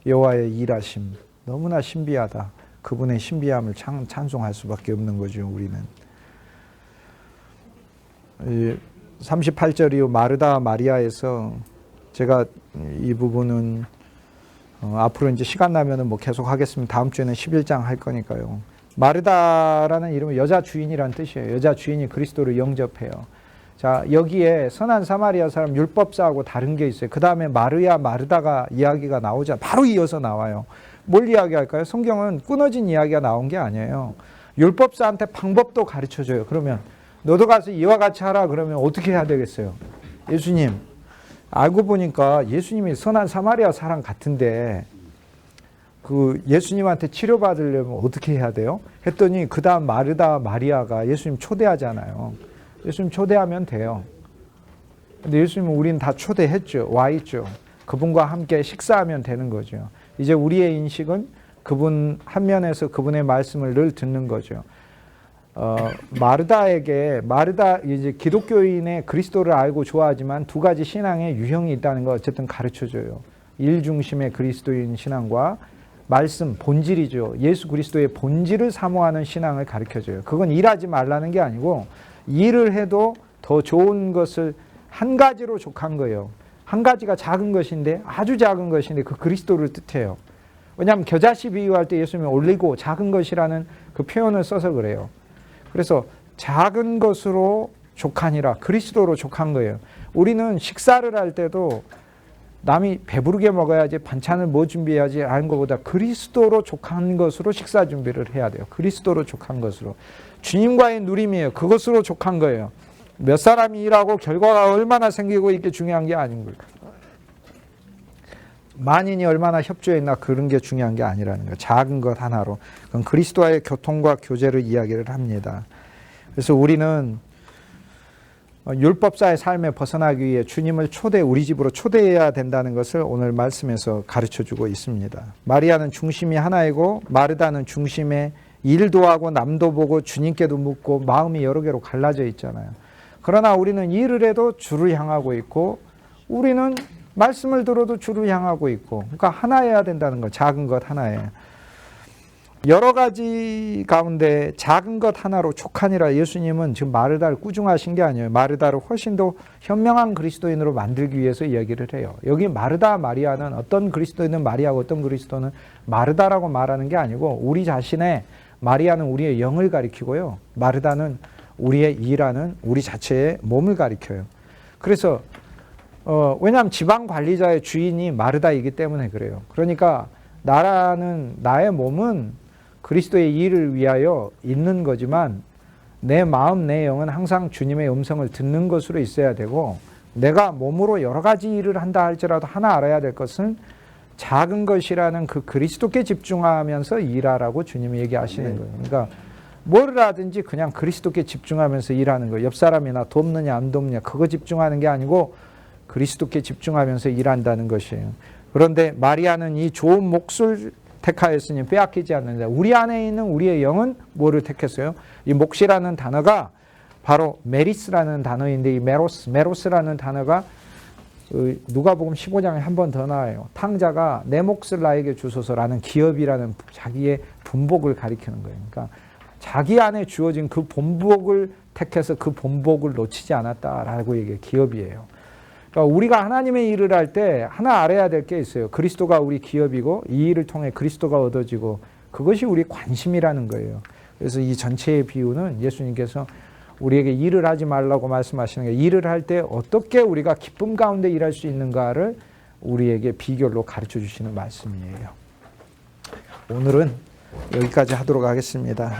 여호와의 일하심 너무나 신비하다. 그분의 신비함을 찬송할 수밖에 없는 거죠. 우리는 38절 이후 마르다 마리아에서 제가 이 부분은 앞으로 이제 시간 나면은 뭐 계속 하겠습니다. 다음 주에는 11장 할 거니까요. 마르다라는 이름은 여자 주인이란 뜻이에요. 여자 주인이 그리스도를 영접해요. 자, 여기에 선한 사마리아 사람 율법사하고 다른 게 있어요. 그 다음에 마르야 마르다가 이야기가 나오자 바로 이어서 나와요. 뭘 이야기할까요? 성경은 끊어진 이야기가 나온 게 아니에요. 율법사한테 방법도 가르쳐줘요. 그러면 너도 가서 이와 같이 하라 그러면 어떻게 해야 되겠어요? 예수님, 알고 보니까 예수님이 선한 사마리아 사람 같은데 그 예수님한테 치료받으려면 어떻게 해야 돼요? 했더니 그 다음 마르다 마리아가 예수님 초대하잖아요. 예수님 초대하면 돼요. 근데 예수님은 우리는 다 초대했죠. 와 있죠. 그분과 함께 식사하면 되는 거죠. 이제 우리의 인식은 그분 한 면에서 그분의 말씀을 늘 듣는 거죠. 마르다 이제 기독교인의 그리스도를 알고 좋아하지만 두 가지 신앙의 유형이 있다는 거 어쨌든 가르쳐줘요. 일 중심의 그리스도인 신앙과 말씀 본질이죠. 예수 그리스도의 본질을 사모하는 신앙을 가르쳐줘요. 그건 일하지 말라는 게 아니고 일을 해도 더 좋은 것을 한 가지로 족한 거예요. 한 가지가 작은 것인데 아주 작은 것인데 그 그리스도를 뜻해요. 왜냐하면 겨자씨 비유할 때 예수님이 올리고 작은 것이라는 그 표현을 써서 그래요. 그래서 작은 것으로 족하니라 그리스도로 족한 거예요. 우리는 식사를 할 때도 남이 배부르게 먹어야지 반찬을 뭐 준비해야지 하는 것보다 그리스도로 족한 것으로 식사 준비를 해야 돼요. 그리스도로 족한 것으로. 주님과의 누림이에요. 그것으로 족한 거예요. 몇 사람이 일하고 결과가 얼마나 생기고 이게 중요한 게 아닌 거예요. 만인이 얼마나 협조했나 그런 게 중요한 게 아니라는 거예요. 작은 것 하나로. 그건 그리스도와의 교통과 교제를 이야기를 합니다. 그래서 우리는 율법사의 삶에 벗어나기 위해 주님을 우리 집으로 초대해야 된다는 것을 오늘 말씀에서 가르쳐주고 있습니다. 마리아는 중심이 하나이고 마르다는 중심에 일도 하고 남도 보고 주님께도 묻고 마음이 여러 개로 갈라져 있잖아요. 그러나 우리는 일을 해도 주를 향하고 있고 우리는 말씀을 들어도 주를 향하고 있고 그러니까 하나여야 된다는 거. 작은 것 하나에. 여러 가지 가운데 작은 것 하나로 족하니라 예수님은 지금 마르다를 꾸중하신 게 아니에요. 마르다를 훨씬 더 현명한 그리스도인으로 만들기 위해서 이야기를 해요. 여기 마르다 마리아는 어떤 그리스도인은 마리아고 어떤 그리스도는 마르다라고 말하는 게 아니고 우리 자신의 마리아는 우리의 영을 가리키고요. 마르다는 우리의 일하는 우리 자체의 몸을 가리켜요. 그래서 왜냐하면 지방관리자의 주인이 마르다이기 때문에 그래요. 그러니까 나의 몸은 그리스도의 일을 위하여 있는 거지만 내 마음, 내 영은 항상 주님의 음성을 듣는 것으로 있어야 되고 내가 몸으로 여러 가지 일을 한다 할지라도 하나 알아야 될 것은 작은 것이라는 그 그리스도께 집중하면서 일하라고 주님이 얘기하시는 거예요. 그러니까 뭘 하든지 그냥 그리스도께 집중하면서 일하는 거예요. 옆 사람이나 돕느냐 안 돕느냐 그거 집중하는 게 아니고 그리스도께 집중하면서 일한다는 것이에요. 그런데 마리아는 이 좋은 몫을 택하였으니 빼앗기지 않는다. 우리 안에 있는 우리의 영은 뭐를 택했어요? 이 몫이라는 단어가 바로 메리스라는 단어인데 이 메로스라는 단어가 누가복음 15장에 한 번 더 나와요. 탕자가 내 몫을 나에게 주소서라는 기업이라는 자기의 본복을 가리키는 거예요. 그러니까 자기 안에 주어진 그 본복을 택해서 그 본복을 놓치지 않았다라고 얘기해요. 기업이에요. 그러니까 우리가 하나님의 일을 할 때 하나 알아야 될 게 있어요. 그리스도가 우리 기업이고 이 일을 통해 그리스도가 얻어지고 그것이 우리 관심이라는 거예요. 그래서 이 전체의 비유는 예수님께서 우리에게 일을 하지 말라고 말씀하시는 게 일을 할 때 어떻게 우리가 기쁨 가운데 일할 수 있는가를 우리에게 비결로 가르쳐 주시는 말씀이에요. 오늘은 여기까지 하도록 하겠습니다.